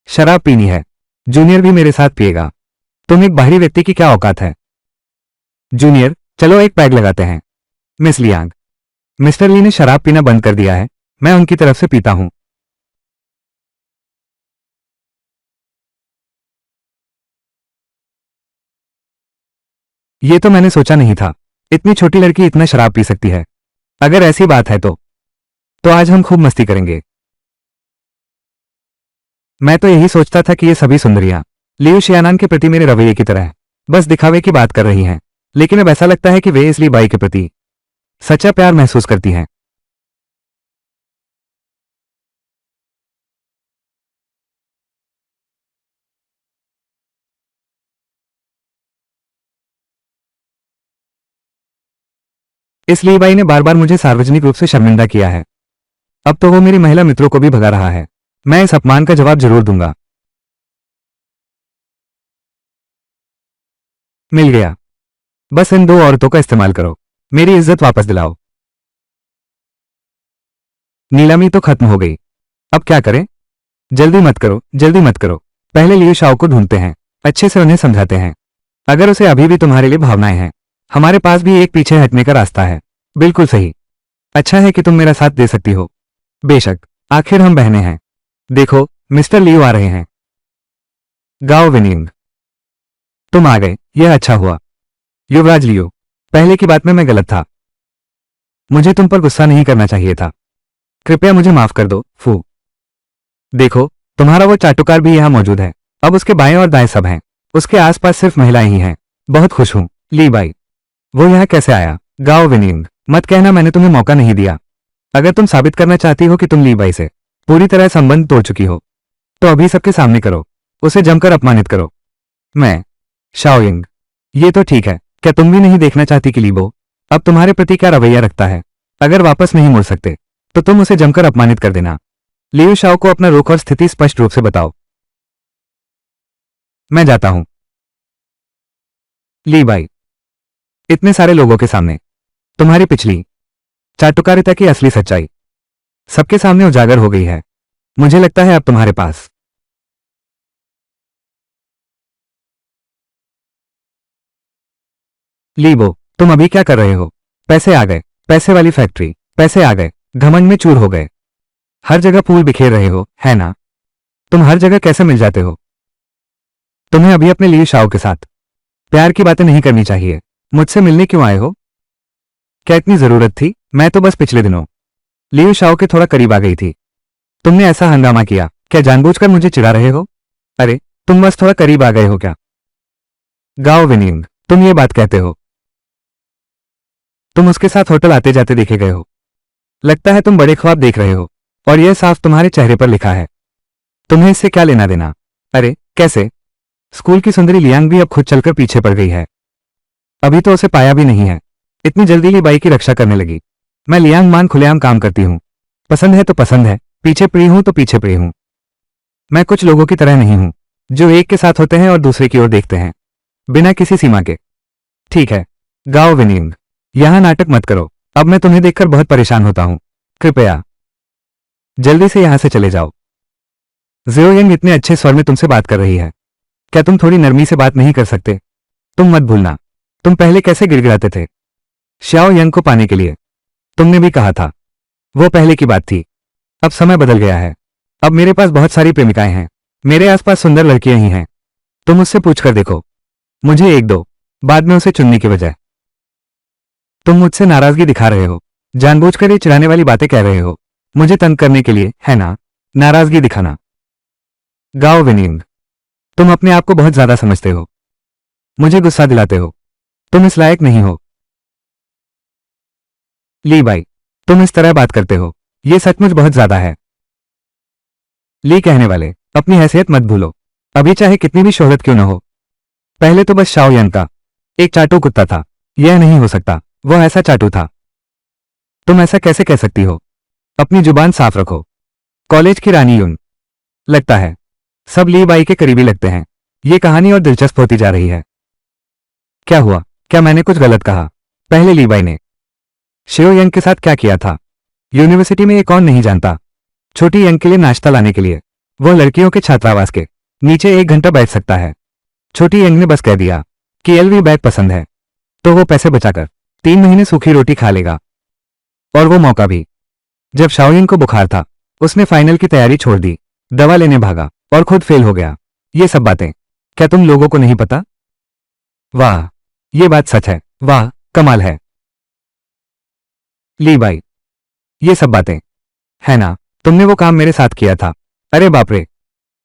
शराब पीनी है। जूनियर भी मेरे साथ पिएगा। तुम एक बाहरी व्यक्ति की क्या औकात है? जूनियर, चलो एक पैग लगाते हैं। मिस लियांग, मिस्टर ली ने शराब पीना बंद कर दिया है। मैं उनकी तरफ से पीता हूं। ये तो मैंने सोचा नहीं था। इतनी छोटी लड़की इतना शराब पी सकती है। अगर ऐसी बात है तो आज हम खूब मस्ती करेंगे। मैं तो यही सोचता था कि ये सभी सुंदरियां लियो शियानान के प्रति मेरे रवैये की तरह है, बस दिखावे की बात कर रही हैं। लेकिन अब ऐसा लगता है कि वे इसलिए बाई के प्रति सच्चा प्यार महसूस करती हैं। इस ली बाई ने बार बार मुझे सार्वजनिक रूप से शर्मिंदा किया है। अब तो वो मेरी महिला मित्रों को भी भगा रहा है। मैं इस अपमान का जवाब जरूर दूंगा। मिल गया। बस इन दो औरतों का इस्तेमाल करो, मेरी इज्जत वापस दिलाओ। नीलामी तो खत्म हो गई, अब क्या करें? जल्दी मत करो, जल्दी मत करो। पहले लियू शाओ को ढूंढते हैं, अच्छे से उन्हें समझाते हैं। अगर उसे अभी भी तुम्हारे लिए भावनाएं हैं, हमारे पास भी एक पीछे हटने का रास्ता है। बिल्कुल सही। अच्छा है कि तुम मेरा साथ दे सकती हो। बेशक, आखिर हम बहनें हैं। देखो, मिस्टर लियू आ रहे हैं। गाओ विनिंग, तुम आ गए, यह अच्छा हुआ। युवराज लियू, पहले की बात में मैं गलत था। मुझे तुम पर गुस्सा नहीं करना चाहिए था। कृपया मुझे माफ कर दो, फू। देखो, तुम्हारा वो चाटुकार भी यहां मौजूद है। अब उसके बाएं और दाएं सब हैं। उसके आसपास सिर्फ महिलाएं ही हैं। बहुत खुश हूं, ली बाई। वो यहां कैसे आया? गाओ विनिंग, मत कहना मैंने तुम्हें मौका नहीं दिया। अगर तुम साबित करना चाहती हो कि तुम ली बाई से पूरी तरह संबंध तोड़ चुकी हो, तो अभी सबके सामने करो, उसे जमकर अपमानित करो। मैं शाओयिंग, ये तो ठीक है। क्या तुम भी नहीं देखना चाहती कि लीबो अब तुम्हारे प्रति क्या रवैया रखता है? अगर वापस नहीं मुड़ सकते, तो तुम उसे जमकर अपमानित कर देना। लियू शाओ को अपना रुख और स्थिति स्पष्ट रूप से बताओ। मैं जाता हूं। ली बाई, इतने सारे लोगों के सामने तुम्हारी पिछली चाटुकारिता की असली सच्चाई सबके सामने उजागर हो गई है। मुझे लगता है अब तुम्हारे पास लीबो, तुम अभी क्या कर रहे हो? पैसे आ गए, पैसे वाली फैक्ट्री, पैसे आ गए, घमंड में चूर हो गए। हर जगह फूल बिखेर रहे हो, है ना? तुम हर जगह कैसे मिल जाते हो? तुम्हें अभी अपने लिए शाओ के साथ प्यार की बातें नहीं करनी चाहिए। मुझसे मिलने क्यों आए हो? क्या इतनी जरूरत थी? मैं तो बस पिछले दिनों लियू शाओ के थोड़ा करीब आ गई थी। तुमने ऐसा हंगामा किया, क्या जानबूझकर मुझे चिढ़ा रहे हो? अरे, तुम बस थोड़ा करीब आ गए हो क्या? गाओ विनिंग, तुम ये बात कहते हो? तुम उसके साथ होटल आते जाते देखे गए हो। लगता है तुम बड़े ख्वाब देख रहे हो, और यह साफ तुम्हारे चेहरे पर लिखा है। तुम्हें इससे क्या लेना देना? अरे, कैसे? स्कूल की सुंदरी लियांग भी अब खुद चलकर पीछे पड़ गई है। अभी तो उसे पाया भी नहीं है, इतनी जल्दी ली बाई की रक्षा करने लगी। मैं लियांग मान खुलेआम काम करती हूँ। पसंद है तो पसंद है, पीछे पड़ी हूं तो पीछे पड़ी हूं। मैं कुछ लोगों की तरह नहीं हूं, जो एक के साथ होते हैं और दूसरे की ओर देखते हैं, बिना किसी सीमा के। ठीक है, गाओ विनिंग, यहां नाटक मत करो। अब मैं तुम्हें देखकर बहुत परेशान होता हूं। कृपया जल्दी से यहां से चले जाओ। ज़ियोयंग इतने अच्छे स्वर में तुमसे बात कर रही है, क्या तुम थोड़ी नरमी से बात नहीं कर सकते? तुम मत भूलना, तुम पहले कैसे गिड़गिड़ाते थे श्याओ यंग को पाने के लिए। तुमने भी कहा था। वो पहले की बात थी, अब समय बदल गया है। अब मेरे पास बहुत सारी प्रेमिकाएं हैं, मेरे आसपास सुंदर लड़कियां ही हैं। तुम उससे पूछकर देखो, मुझे एक दो बाद में उसे चुनने की बजाय। तुम मुझसे नाराजगी दिखा रहे हो, जानबूझकर ये चिढ़ाने वाली बातें कह रहे हो, मुझे तंग करने के लिए, है ना? नाराजगी दिखाना। गाओ विनिंग, तुम अपने आप को बहुत ज्यादा समझते हो, मुझे गुस्सा दिलाते हो। तुम इस लायक नहीं हो। ली बाई, तुम इस तरह बात करते हो, ये सचमुच बहुत ज्यादा है। ली कहने वाले, अपनी हैसियत मत भूलो, अभी चाहे कितनी भी शोहरत क्यों न हो। पहले तो बस शाओ यंग का एक चाटू कुत्ता था, यह नहीं हो सकता, वो ऐसा चाटू था। तुम ऐसा कैसे कह सकती हो? अपनी जुबान साफ रखो। कॉलेज की रानी यून, लगता है सब ली बाई के करीबी लगते हैं। ये कहानी और दिलचस्प होती जा रही है। क्या हुआ? क्या मैंने कुछ गलत कहा? पहले ली बाई ने शियो यंग के साथ क्या किया था? यूनिवर्सिटी में ये कौन नहीं जानता? छोटी यंग के लिए नाश्ता लाने के लिए वो लड़कियों के छात्रावास के नीचे 1 घंटा बैठ सकता है। छोटी यंग ने बस कह दिया कि एलवी बैग पसंद है, तो वो पैसे बचाकर 3 महीने सूखी रोटी खा लेगा। और वो मौका भी, जब शाओयिंग को बुखार था, उसने फाइनल की तैयारी छोड़ दी, दवा लेने भागा और खुद फेल हो गया। ये सब बातें क्या तुम लोगों को नहीं पता? वाह, ये बात सच है, वाह, कमाल है। ली बाई, ये सब बातें, है ना? तुमने वो काम मेरे साथ किया था। अरे बाप रे,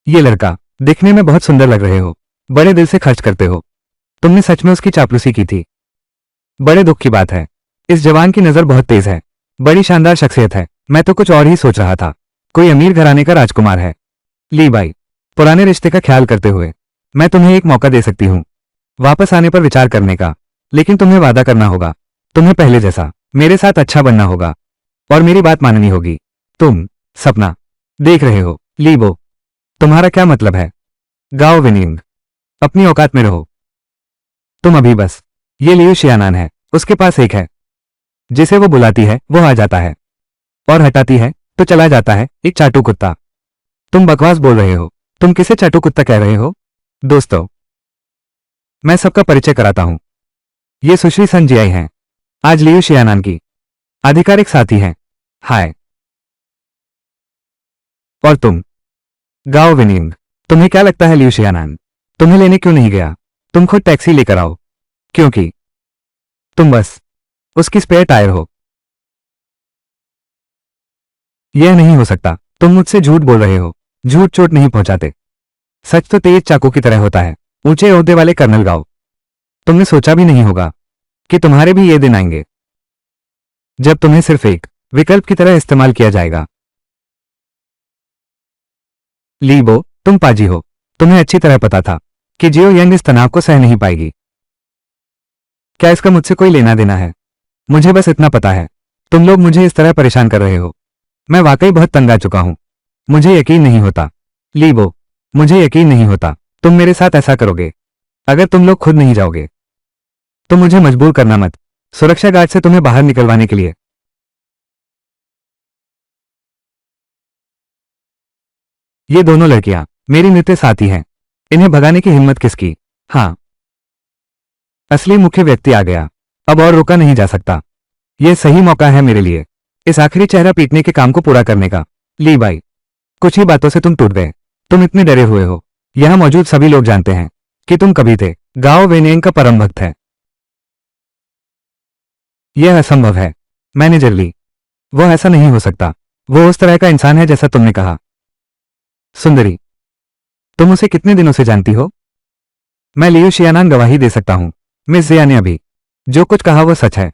ये लड़का, दिखने में बहुत सुंदर लग रहे हो, बड़े दिल से खर्च करते हो। तुमने सच में उसकी चापलूसी की थी? बड़े दुख की बात है, इस जवान की नजर बहुत तेज है, बड़ी शानदार शख्सियत है। मैं तो कुछ और ही सोच रहा था, कोई अमीर घराने का राजकुमार है। ली बाई, पुराने रिश्ते का ख्याल करते हुए मैं तुम्हें एक मौका दे सकती हूँ वापस आने पर विचार करने का, लेकिन तुम्हें वादा करना होगा, तुम्हें पहले जैसा मेरे साथ अच्छा बनना होगा और मेरी बात माननी होगी। तुम सपना देख रहे हो। लीबो, तुम्हारा क्या मतलब है? गाओ विनिंग, अपनी औकात में रहो। तुम अभी बस, ये लियू शियानान है, उसके पास एक है, जिसे वो बुलाती है वो आ जाता है और हटाती है तो चला जाता है, एक चाटू कुत्ता। तुम बकवास बोल रहे हो। तुम किसे चाटू कुत्ता कह रहे हो? दोस्तों, मैं सबका परिचय कराता हूं। ये सुश्री संजियाई हैं, आज लियू शियानान की आधिकारिक साथी हैं। हाय। और तुम गाओ विनिंग, तुम्हें क्या लगता है लियू शियानान तुम्हें लेने क्यों नहीं गया? तुम खुद टैक्सी लेकर आओ, क्योंकि तुम बस उसकी स्पेयर टायर हो। यह नहीं हो सकता। तुम मुझसे झूठ बोल रहे हो। झूठ चोट नहीं पहुंचाते, सच तो तेज चाकू की तरह होता है। ऊंचे ओहदे वाले कर्नल गाओ, तुमने सोचा भी नहीं होगा कि तुम्हारे भी ये दिन आएंगे जब तुम्हें सिर्फ एक विकल्प की तरह इस्तेमाल किया जाएगा। लीबो, तुम पाजी हो। तुम्हें अच्छी तरह पता था कि जियो यंग इस तनाव को सह नहीं पाएगी। क्या इसका मुझसे कोई लेना देना है? मुझे बस इतना पता है, तुम लोग मुझे इस तरह परेशान कर रहे हो। मैं वाकई बहुत तंग आ चुका हूं। मुझे यकीन नहीं होता। लीबो, मुझे यकीन नहीं होता तुम मेरे साथ ऐसा करोगे। अगर तुम लोग खुद नहीं जाओगे तो मुझे मजबूर करना मत, सुरक्षा गार्ड से तुम्हें बाहर निकलवाने के लिए। ये दोनों लड़कियां मेरी नृत्य साथी हैं, इन्हें भगाने की हिम्मत किसकी? हाँ, असली मुख्य व्यक्ति आ गया, अब और रोका नहीं जा सकता। यह सही मौका है मेरे लिए, इस आखिरी चेहरा पीटने के काम को पूरा करने का। ली बाई, कुछ ही बातों से तुम टूट गए। तुम इतने डरे हुए हो, यहां मौजूद सभी लोग जानते हैं कि तुम कभी थे गाओ वेनियंग का परम भक्त है। यह असंभव है मैनेजर ली, वो ऐसा नहीं हो सकता। वो उस तरह का इंसान है जैसा तुमने कहा। सुंदरी, तुम उसे कितने दिनों से जानती हो? मैं लियू शियानान गवाही दे सकता हूं। मिस जिया ने अभी जो कुछ कहा वो सच है।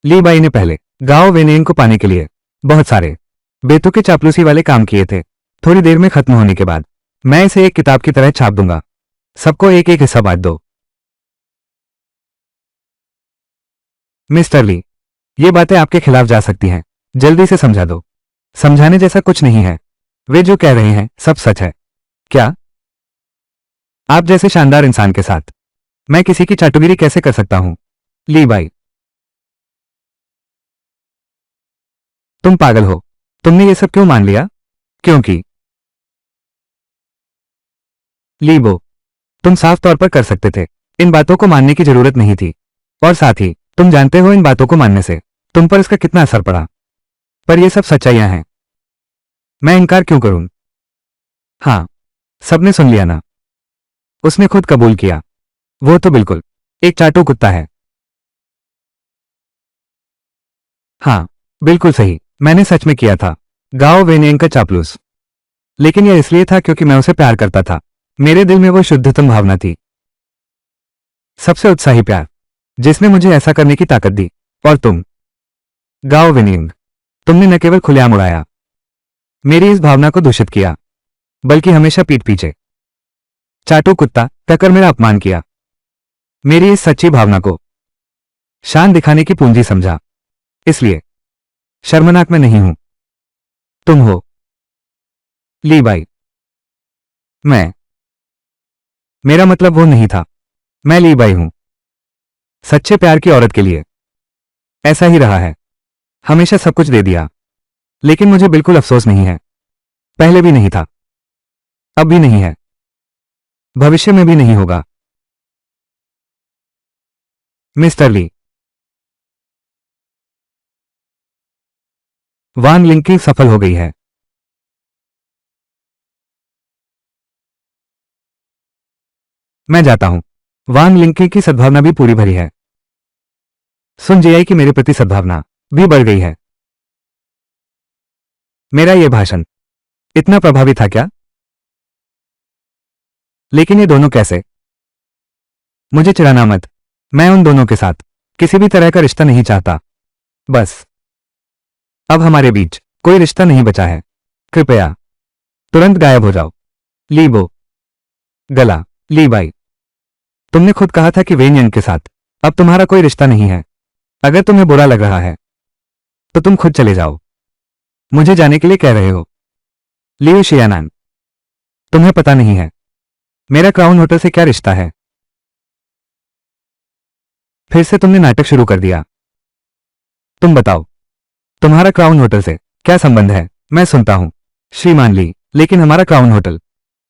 ली बाई ने पहले गाओ वेनियंग को पाने के लिए बहुत सारे बेतुके चापलूसी वाले काम किए थे। थोड़ी देर में खत्म होने के बाद मैं इसे एक किताब की तरह छाप दूंगा। सबको एक एक हिस्सा बांट दो। मिस्टर ली, ये बातें आपके खिलाफ जा सकती हैं, जल्दी से समझा दो। समझाने जैसा कुछ नहीं है, वे जो कह रहे हैं सब सच है। क्या? आप जैसे शानदार इंसान के साथ मैं किसी की चाटुगिरी कैसे कर सकता हूं? ली बाई, तुम पागल हो। तुमने ये सब क्यों मान लिया? क्योंकि लीबो, तुम साफ तौर पर कर सकते थे। इन बातों को मानने की जरूरत नहीं थी। और साथ ही तुम जानते हो इन बातों को मानने से तुम पर इसका कितना असर पड़ा। पर ये सब सच्चाइयां हैं, मैं इनकार क्यों करूं? हाँ, सबने सुन लिया ना। उसने खुद कबूल किया, वो तो बिल्कुल एक चाटू कुत्ता है। हाँ, बिल्कुल सही, मैंने सच में किया था गाओ वेनियंग का चापलूस। लेकिन यह इसलिए था क्योंकि मैं उसे प्यार करता था। मेरे दिल में वो शुद्धतम भावना थी, सबसे उत्साही प्यार, जिसने मुझे ऐसा करने की ताकत दी। और तुम गाओ विनिंग, तुमने न केवल खुलेआम उड़ाया मेरी इस भावना को दूषित किया, बल्कि हमेशा पीठ पीछे चाटू कुत्ता कहकर मेरा अपमान किया। मेरी इस सच्ची भावना को शान दिखाने की पूंजी समझा। इसलिए शर्मनाक मैं नहीं हूं, तुम हो। ली बाई, मैं, मेरा मतलब वो नहीं था। मैं ली बाई हूं, सच्चे प्यार की औरत के लिए। ऐसा ही रहा है, हमेशा सब कुछ दे दिया। लेकिन मुझे बिल्कुल अफसोस नहीं है, पहले भी नहीं था, अब भी नहीं है, भविष्य में भी नहीं होगा। मिस्टर ली, वान लिंकिंग सफल हो गई है। मैं जाता हूं। वान लिंकिंग की सद्भावना भी पूरी भरी है। सुन जेआई की मेरे प्रति सद्भावना भी बढ़ गई है। मेरा यह भाषण इतना प्रभावी था क्या? लेकिन ये दोनों कैसे? मुझे चिढ़ाना मत, मैं उन दोनों के साथ किसी भी तरह का रिश्ता नहीं चाहता। बस अब हमारे बीच कोई रिश्ता नहीं बचा है। कृपया तुरंत गायब हो जाओ। लीबो, गला। ली बाई, तुमने खुद कहा था कि वेन यंग के साथ अब तुम्हारा कोई रिश्ता नहीं है। अगर तुम्हें बुरा लग रहा है तो तुम खुद चले जाओ। मुझे जाने के लिए कह रहे हो? लियो शियानान, तुम्हें पता नहीं है मेरा क्राउन होटल से क्या रिश्ता है। फिर से तुमने नाटक शुरू कर दिया। तुम बताओ, तुम्हारा क्राउन होटल से क्या संबंध है? मैं सुनता हूं। श्रीमान ली, लेकिन हमारा क्राउन होटल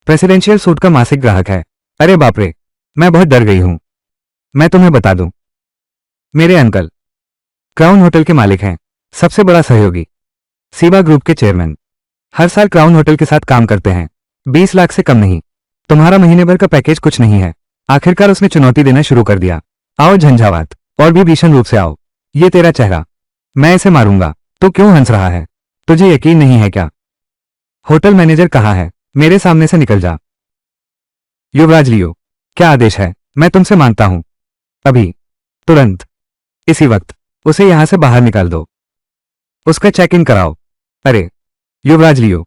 प्रेसिडेंशियल सूट का मासिक ग्राहक है। अरे बाप रे, मैं बहुत डर गई हूं। मैं तुम्हें बता दूं, मेरे अंकल क्राउन होटल के मालिक हैं, सबसे बड़ा सहयोगी, सीबा ग्रुप के चेयरमैन। हर साल क्राउन होटल के साथ काम करते हैं। 20 लाख से कम नहीं। तुम्हारा महीने भर का पैकेज कुछ नहीं है। आखिरकार उसने चुनौती देना शुरू कर दिया। आओ झंझावात, और भी भीषण रूप से आओ। ये तेरा चेहरा, मैं इसे मारूंगा। तू क्यों हंस रहा है? तुझे यकीन नहीं है क्या? होटल मैनेजर कहाँ है? मेरे सामने से निकल जा। युवराज लियो, क्या आदेश है? मैं तुमसे मांगता हूं, अभी, तुरंत, इसी वक्त उसे यहां से बाहर निकाल दो। उसका चेक इन कराओ। अरे युवराज लियो,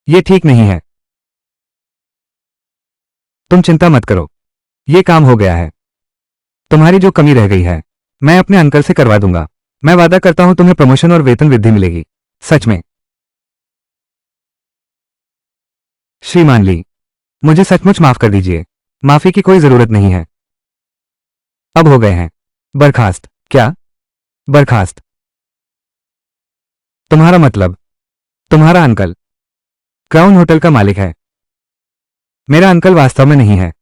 ये ठीक नहीं है। तुम चिंता मत करो, ये काम हो गया है। तुम्हारी जो कमी रह गई है मैं अपने अंकल से करवा दूंगा। मैं वादा करता हूं तुम्हें प्रमोशन और वेतन वृद्धि मिलेगी। सच में। श्रीमान ली, मुझे सचमुच माफ कर दीजिए। माफी की कोई जरूरत नहीं है। अब हो गए हैं बर्खास्त। क्या? बर्खास्त? तुम्हारा मतलब तुम्हारा अंकल क्राउन होटल का मालिक है? मेरा अंकल वास्तव में नहीं है।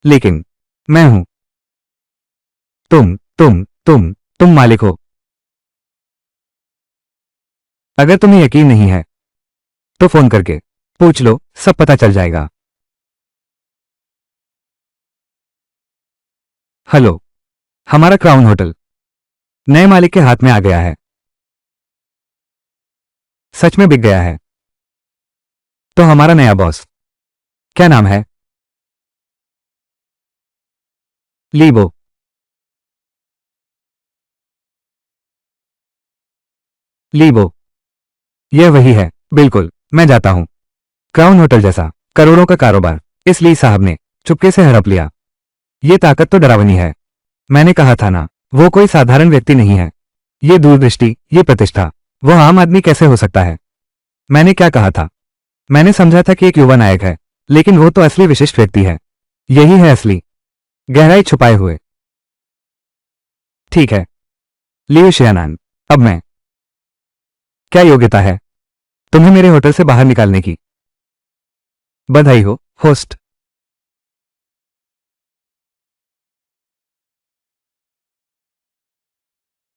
लेकिन मैं हूं। तुम मालिक हो। अगर तुम्हें यकीन नहीं है तो फोन करके पूछ लो, सब पता चल जाएगा। हेलो, हमारा क्राउन होटल नए मालिक के हाथ में आ गया है। सच में बिक गया है। तो हमारा नया बॉस क्या नाम है? लीबो। लीबो, यह वही है। बिल्कुल, मैं जाता हूं। क्राउन होटल जैसा करोड़ों का कारोबार इस ली साहब ने चुपके से हड़प लिया। ये ताकत तो डरावनी है। मैंने कहा था ना, वो कोई साधारण व्यक्ति नहीं है। ये दूरदृष्टि, ये प्रतिष्ठा, वो आम आदमी कैसे हो सकता है? मैंने क्या कहा था? मैंने समझा था कि एक युवा नायक है, लेकिन वो तो असली विशिष्ट व्यक्ति है। यही है असली गहराई छुपाए हुए। ठीक है लियो शियानान, अब मैं, क्या योग्यता है तुम्हें मेरे होटल से बाहर निकालने की? बधाई हो होस्ट।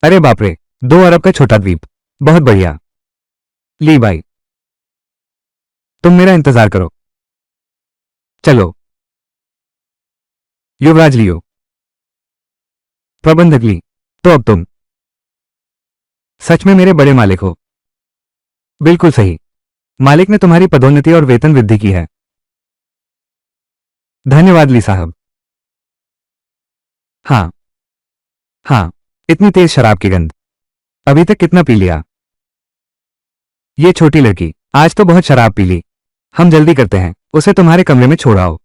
अरे बाप रे, 2 अरब का छोटा द्वीप, बहुत बढ़िया। ली बाई, तुम मेरा इंतजार करो। चलो। युवराज लियो, प्रबंधक ली, तो अब तुम सच में मेरे बड़े मालिक हो। बिल्कुल सही, मालिक ने तुम्हारी पदोन्नति और वेतन वृद्धि की है। धन्यवाद ली साहब। हाँ, हाँ, इतनी तेज शराब की गंध, अभी तक कितना पी लिया? ये छोटी लड़की आज तो बहुत शराब पी ली। हम जल्दी करते हैं, उसे तुम्हारे कमरे में छोड़ आओ।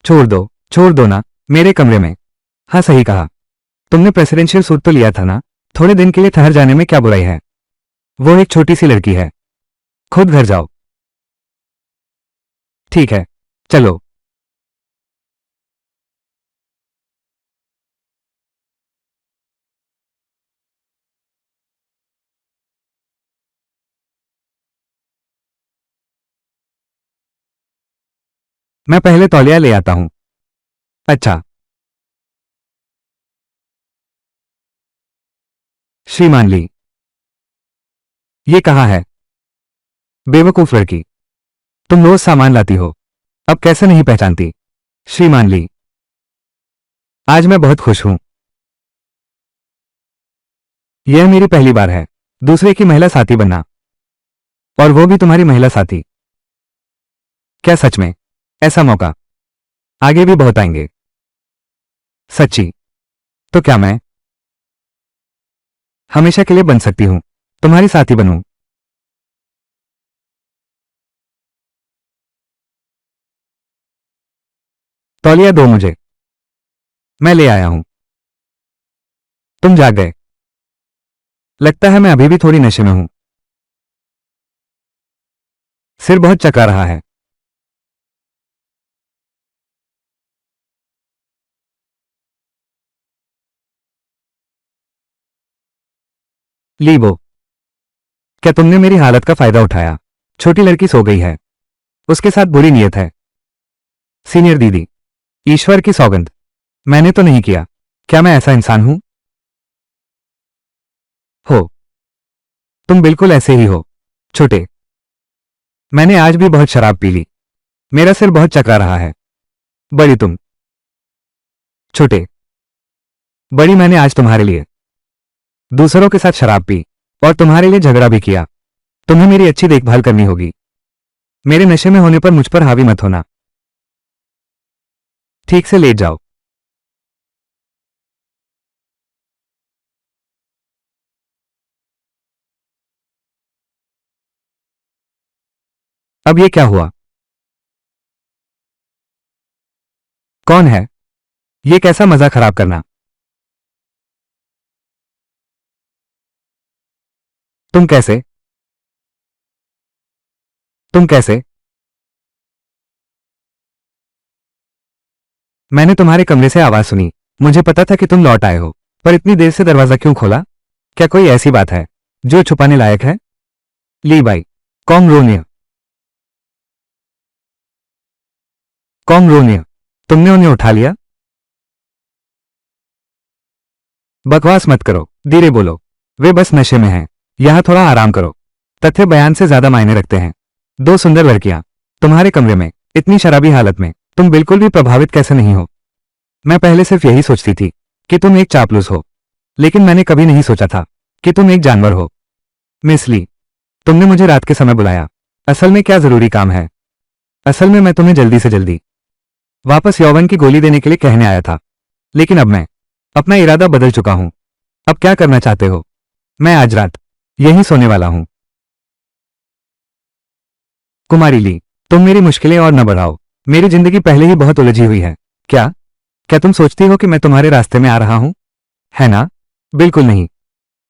छोड़ दो ना, मेरे कमरे में। हाँ सही कहा। तुमने प्रेसिडेंशियल सूट तो लिया था ना, थोड़े दिन के लिए ठहर जाने में क्या बुराई है? वो एक छोटी सी लड़की है, खुद घर जाओ। ठीक है, चलो। मैं पहले तौलिया ले आता हूं। अच्छा। श्रीमान ली, ये कहाँ है? बेवकूफ लड़की, तुम रोज सामान लाती हो, अब कैसे नहीं पहचानती? श्रीमान ली, आज मैं बहुत खुश हूं। यह मेरी पहली बार है दूसरे की महिला साथी बनना, और वो भी तुम्हारी महिला साथी। क्या सच में? ऐसा मौका आगे भी बहुत आएंगे। सच्ची? तो क्या मैं हमेशा के लिए बन सकती हूं, तुम्हारी साथी बनूं? तौलिया दो मुझे, मैं ले आया हूं। तुम जाग गए। लगता है मैं अभी भी थोड़ी नशे में हूं। सिर बहुत चकरा रहा है। लीबो, क्या तुमने मेरी हालत का फायदा उठाया? छोटी लड़की सो गई है। उसके साथ बुरी नीयत है। सीनियर दीदी, ईश्वर की सौगंध, मैंने तो नहीं किया। क्या मैं ऐसा इंसान हूं? हो, तुम बिल्कुल ऐसे ही हो। छोटे, मैंने आज भी बहुत शराब पी ली। मेरा सिर बहुत चकरा रहा है। बड़ी तुम। छोटे, बड़ी मैंने आज तुम्हारे लिए दूसरों के साथ शराब पी और तुम्हारे लिए झगड़ा भी किया। तुम्हें मेरी अच्छी देखभाल करनी होगी। मेरे नशे में होने पर मुझ पर हावी मत होना। ठीक से लेट जाओ। अब ये क्या हुआ? कौन है? ये कैसा मजा खराब करना? तुम कैसे? तुम कैसे? मैंने तुम्हारे कमरे से आवाज सुनी। मुझे पता था कि तुम लौट आए हो, पर इतनी देर से दरवाजा क्यों खोला? क्या कोई ऐसी बात है जो छुपाने लायक है? ली बाई, कॉमरोनिया, कॉमरोनिया, तुमने उन्हें उठा लिया? बकवास मत करो, धीरे बोलो। वे बस नशे में हैं। यहां थोड़ा आराम करो। तथ्य बयान से ज्यादा मायने रखते हैं। दो सुंदर लड़कियां तुम्हारे कमरे में, इतनी शराबी हालत में तुम बिल्कुल भी प्रभावित कैसे नहीं हो? मैं पहले सिर्फ यही सोचती थी कि तुम एक चापलूस हो, लेकिन मैंने कभी नहीं सोचा था कि तुम एक जानवर हो। मिस ली, तुमने मुझे रात के समय बुलाया। असल में क्या जरूरी काम है? असल में मैं तुम्हें जल्दी से जल्दी वापस यौवन की गोली देने के लिए कहने आया था, लेकिन अब मैं अपना इरादा बदल चुका हूं। अब क्या करना चाहते हो? मैं आज रात यहीं सोने वाला हूं। कुमारी ली, तुम मेरी मुश्किलें और न बढ़ाओ। मेरी जिंदगी पहले ही बहुत उलझी हुई है। क्या क्या तुम सोचती हो कि मैं तुम्हारे रास्ते में आ रहा हूं? है ना? बिल्कुल नहीं।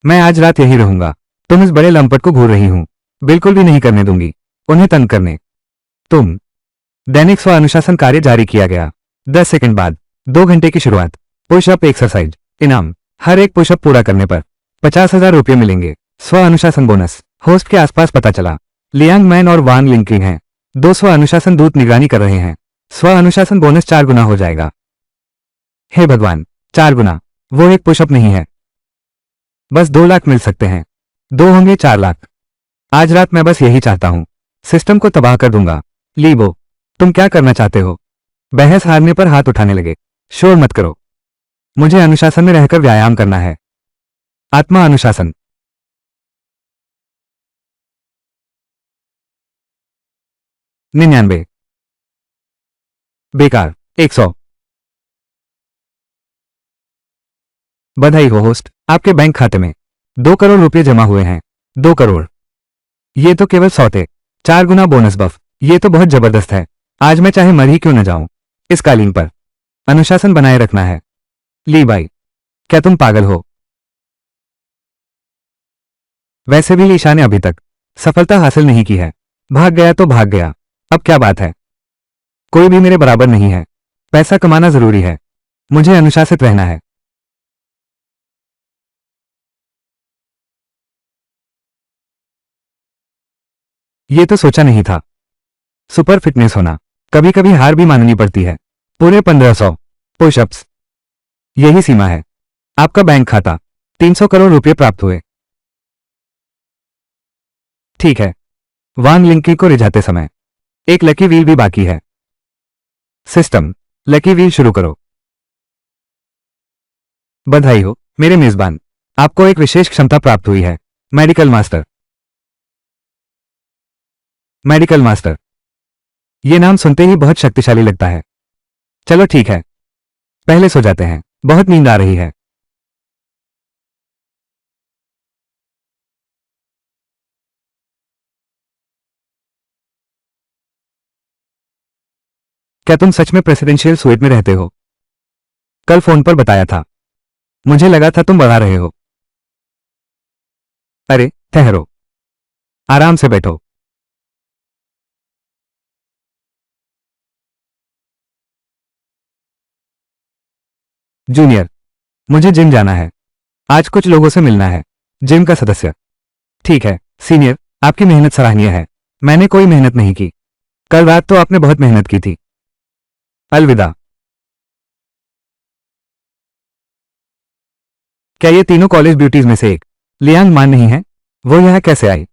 मैं आज रात यहीं रहूंगा। तुम इस बड़े लंपट को घूर रही हूं। बिल्कुल भी नहीं करने दूंगी उन्हें तंग करने। तुम दैनिक स्व अनुशासन कार्य जारी किया गया। 10 सेकंड बाद 2 घंटे की शुरुआत। Pushup exercise. इनाम, हर एक पुशअप पूरा करने पर 50,000 रुपये मिलेंगे। स्व अनुशासन बोनस। होस्ट के आसपास पता चला लियांग मैन और वान लिंकिंग हैं। दो स्व अनुशासन दूत निगरानी कर रहे हैं। स्व अनुशासन बोनस 4 गुना हो जाएगा। हे भगवान, 4 गुना! वो एक पुशअप नहीं है। बस 2 लाख मिल सकते हैं। दो होंगे 4 लाख। आज रात मैं बस यही चाहता हूं। सिस्टम को तबाह कर दूंगा। लीबो, तुम क्या करना चाहते हो? बहस हारने पर हाथ उठाने लगे। शोर मत करो। मुझे अनुशासन में रहकर व्यायाम करना है। आत्मा अनुशासन। 99। बेकार। 100। बधाई हो होस्ट, आपके बैंक खाते में 2 करोड़ रुपए जमा हुए हैं। 2 करोड़! ये तो केवल 100 थे। 4 गुना बोनस बफ। ये तो बहुत जबरदस्त है। आज मैं चाहे मर ही क्यों न जाऊं। इस कालीन पर अनुशासन बनाए रखना है। ली बाई, क्या तुम पागल हो? वैसे भी लीशा ने अभी तक सफलता हासिल नहीं की है। भाग गया तो भाग गया। अब क्या बात है? कोई भी मेरे बराबर नहीं है। पैसा कमाना जरूरी है। मुझे अनुशासित रहना है। ये तो सोचा नहीं था। सुपर फिटनेस होना, कभी कभी हार भी माननी पड़ती है। पूरे 1500 पुशअप्स, यही सीमा है। आपका बैंक खाता 300 करोड़ रुपए प्राप्त हुए। ठीक है। वांग लिंकी को रिझाते समय एक लकी व्हील भी बाकी है। सिस्टम, लकी व्हील शुरू करो। बधाई हो मेरे मेजबान, आपको एक विशेष क्षमता प्राप्त हुई है। Medical master. मेडिकल मास्टर, ये नाम सुनते ही बहुत शक्तिशाली लगता है। चलो ठीक है, पहले सो जाते हैं। बहुत नींद आ रही है। क्या तुम सच में प्रेसिडेंशियल स्वीट में रहते हो? कल फोन पर बताया था। मुझे लगा था तुम बढ़ा रहे हो। अरे ठहरो, आराम से बैठो। जूनियर, मुझे जिम जाना है। आज कुछ लोगों से मिलना है। जिम का सदस्य। ठीक है सीनियर, आपकी मेहनत सराहनीय है। मैंने कोई मेहनत नहीं की। कल रात तो आपने बहुत मेहनत की थी। अलविदा। क्या ये तीनों कॉलेज ब्यूटीज में से एक लियांग मान नहीं है? वो यहाँ कैसे आई?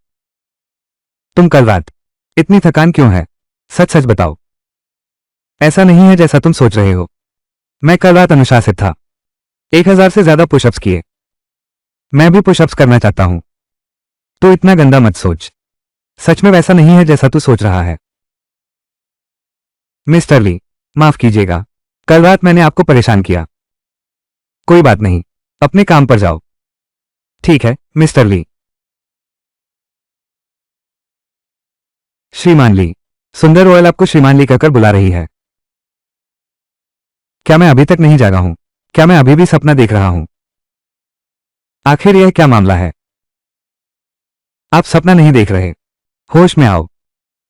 तुम कल रात इतनी थकान क्यों है? सच सच बताओ। ऐसा नहीं है जैसा तुम सोच रहे हो। मैं कल रात अनुशासित था। 1000 से ज्यादा पुशअप्स किए। मैं भी पुशअप्स करना चाहता हूं। तो इतना गंदा मत सोच। सच में वैसा नहीं है जैसा तू सोच रहा है। मिस्टर ली, माफ कीजिएगा। कल रात मैंने आपको परेशान किया। कोई बात नहीं, अपने काम पर जाओ। ठीक है मिस्टर ली। श्रीमान ली, सुंदर रॉयल आपको श्रीमान ली कहकर बुला रही है। क्या मैं अभी तक नहीं जागा हूं? क्या मैं अभी भी सपना देख रहा हूं? आखिर यह क्या मामला है? आप सपना नहीं देख रहे। होश में आओ।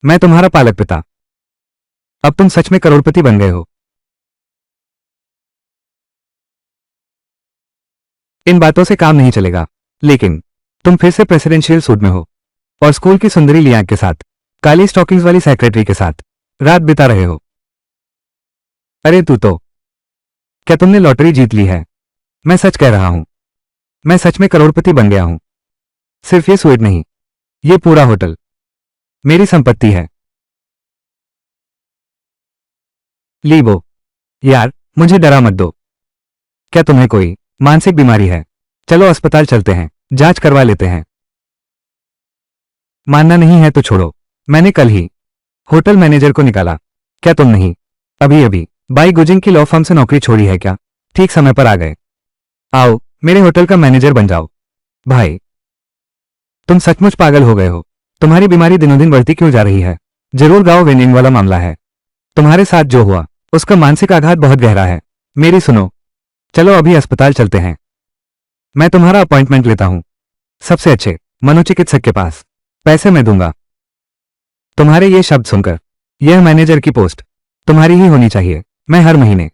मैं तुम्हारा पालक पिता। अब तुम सच में करोड़पति बन गए हो। इन बातों से काम नहीं चलेगा। लेकिन तुम फिर से प्रेसिडेंशियल सूट में हो और स्कूल की सुंदरी लियांग के साथ, काली स्टॉकिंग्स वाली सेक्रेटरी के साथ रात बिता रहे हो। अरे तू तो, क्या तुमने लॉटरी जीत ली है? मैं सच कह रहा हूं, मैं सच में करोड़पति बन गया हूं। सिर्फ ये स्वीट नहीं, ये पूरा होटल मेरी संपत्ति है। लीबो, यार मुझे डरा मत दो। क्या तुम्हें कोई मानसिक बीमारी है? चलो अस्पताल चलते हैं, जांच करवा लेते हैं। मानना नहीं है तो छोड़ो। मैंने कल ही होटल मैनेजर को निकाला। क्या तुम नहीं अभी अभी बाई गुजिंग की लॉ फर्म से नौकरी छोड़ी है क्या? ठीक समय पर आ गए। आओ मेरे होटल का मैनेजर बन जाओ। भाई, तुम सचमुच पागल हो गए हो। तुम्हारी बीमारी दिनों दिन बढ़ती क्यों जा रही है? जरूर गांव वेनिंग वाला मामला है। तुम्हारे साथ जो हुआ उसका मानसिक आघात बहुत गहरा है। मेरी सुनो, चलो अभी अस्पताल चलते हैं। मैं तुम्हारा अपॉइंटमेंट लेता हूं सबसे अच्छे मनोचिकित्सक के पास। पैसे मैं दूंगा। तुम्हारे ये शब्द सुनकर यह मैनेजर की पोस्ट तुम्हारी ही होनी चाहिए। मैं हर महीने।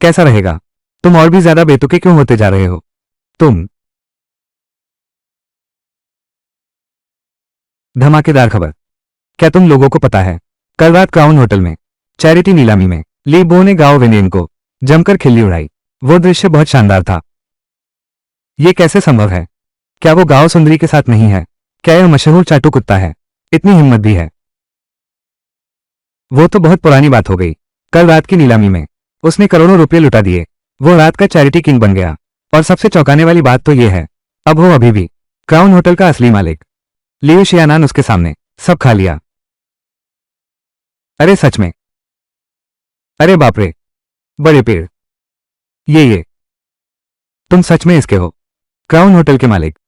कैसा रहेगा? तुम और भी ज्यादा बेतुके क्यों होते जा रहे हो? तुम। धमाकेदार खबर। क्या तुम लोगों को पता है, कल रात क्राउन होटल में चैरिटी नीलामी में ली बो ने गाओ वेनियन को जमकर खिल्ली उड़ाई। वो दृश्य बहुत शानदार था। ये कैसे संभव है? क्या वो गाओ सुंदरी के साथ नहीं है? क्या यह मशहूर चाटू कुत्ता है? इतनी हिम्मत भी है? वो तो बहुत पुरानी बात हो गई। कल रात की नीलामी में उसने करोड़ों रुपए लुटा दिए। वो रात का चैरिटी किंग बन गया। और सबसे चौंकाने वाली बात तो ये है, अब वो अभी भी क्राउन होटल का असली मालिक। लियू शियानान उसके सामने सब खा लिया। अरे सच में? अरे बाप रे, बड़े पेड़। ये तुम सच में इसके हो? क्राउन होटल के मालिक?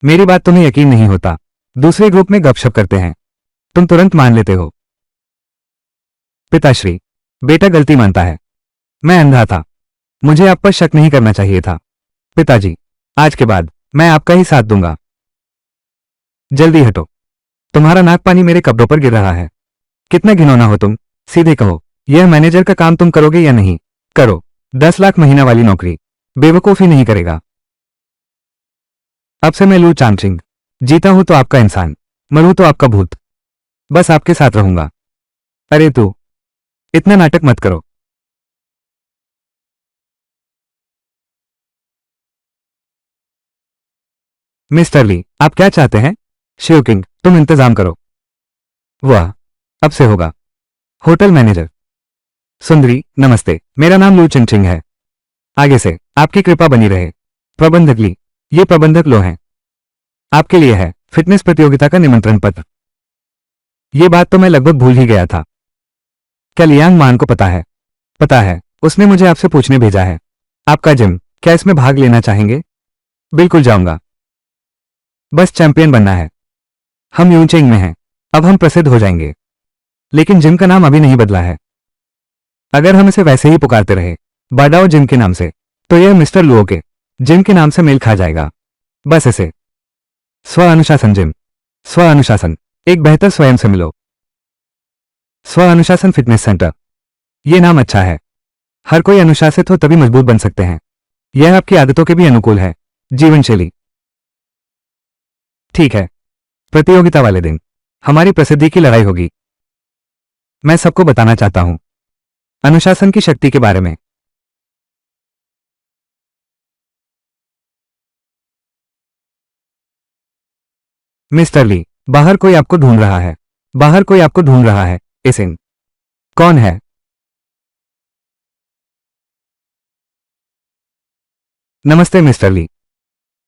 मेरी बात तुम्हें यकीन नहीं होता। दूसरे ग्रुप में गपशप करते हैं, तुम तुरंत मान लेते हो। पिताश्री, बेटा गलती मानता है। मैं अंधा था। मुझे आप पर शक नहीं करना चाहिए था। पिताजी, आज के बाद मैं आपका ही साथ दूंगा। जल्दी हटो। तुम्हारा नाक पानी मेरे कपड़ों पर गिर रहा है। कितना घिनौना हो तुम। सीधे कहो, यह मैनेजर का काम तुम करोगे या नहीं? करो। 10 लाख महीना वाली नौकरी बेवकूफी नहीं करेगा। अब से मैं लू चांगचिंग। जीता हूं तो आपका इंसान, मरूं तो आपका भूत। बस आपके साथ रहूंगा। अरे तू, इतना नाटक मत करो। मिस्टर ली, आप क्या चाहते हैं? शिव किंग, तुम इंतजाम करो। वाह, अब से होगा। Hotel manager. सुंदरी नमस्ते, मेरा नाम लू चिंगचिंग है। आगे से आपकी कृपा बनी रहे। प्रबंधक ली, ये प्रबंधक लो हैं। आपके लिए है फिटनेस प्रतियोगिता का निमंत्रण पत्र। ये बात तो मैं लगभग भूल ही गया था। क्या लियांग मान को पता है? पता है, उसने मुझे आपसे पूछने भेजा है। आपका जिम, क्या इसमें भाग लेना चाहेंगे? बिल्कुल जाऊंगा। बस चैंपियन बनना है। हम यूनचेंग में हैं, अब हम प्रसिद्ध हो जाएंगे। लेकिन जिम का नाम अभी नहीं बदला है। अगर हम इसे वैसे ही पुकारते रहे, बाडाओ जिम के नाम से, तो यह मिस्टर लुओ के जिम के नाम से मेल खा जाएगा। बस इसे स्व अनुशासन जिम, स्व अनुशासन, एक बेहतर स्वयं से मिलो। स्व अनुशासन फिटनेस सेंटर, यह नाम अच्छा है। हर कोई अनुशासित हो तभी मजबूत बन सकते हैं। यह आपकी आदतों के भी अनुकूल है। जीवन शैली, ठीक है। प्रतियोगिता वाले दिन हमारी प्रसिद्धि की लड़ाई होगी। मैं सबको बताना चाहता हूं अनुशासन की शक्ति के बारे में। मिस्टर ली, बाहर कोई आपको ढूंढ रहा है। बाहर कोई आपको ढूंढ रहा है। इसिन कौन है? नमस्ते मिस्टर ली।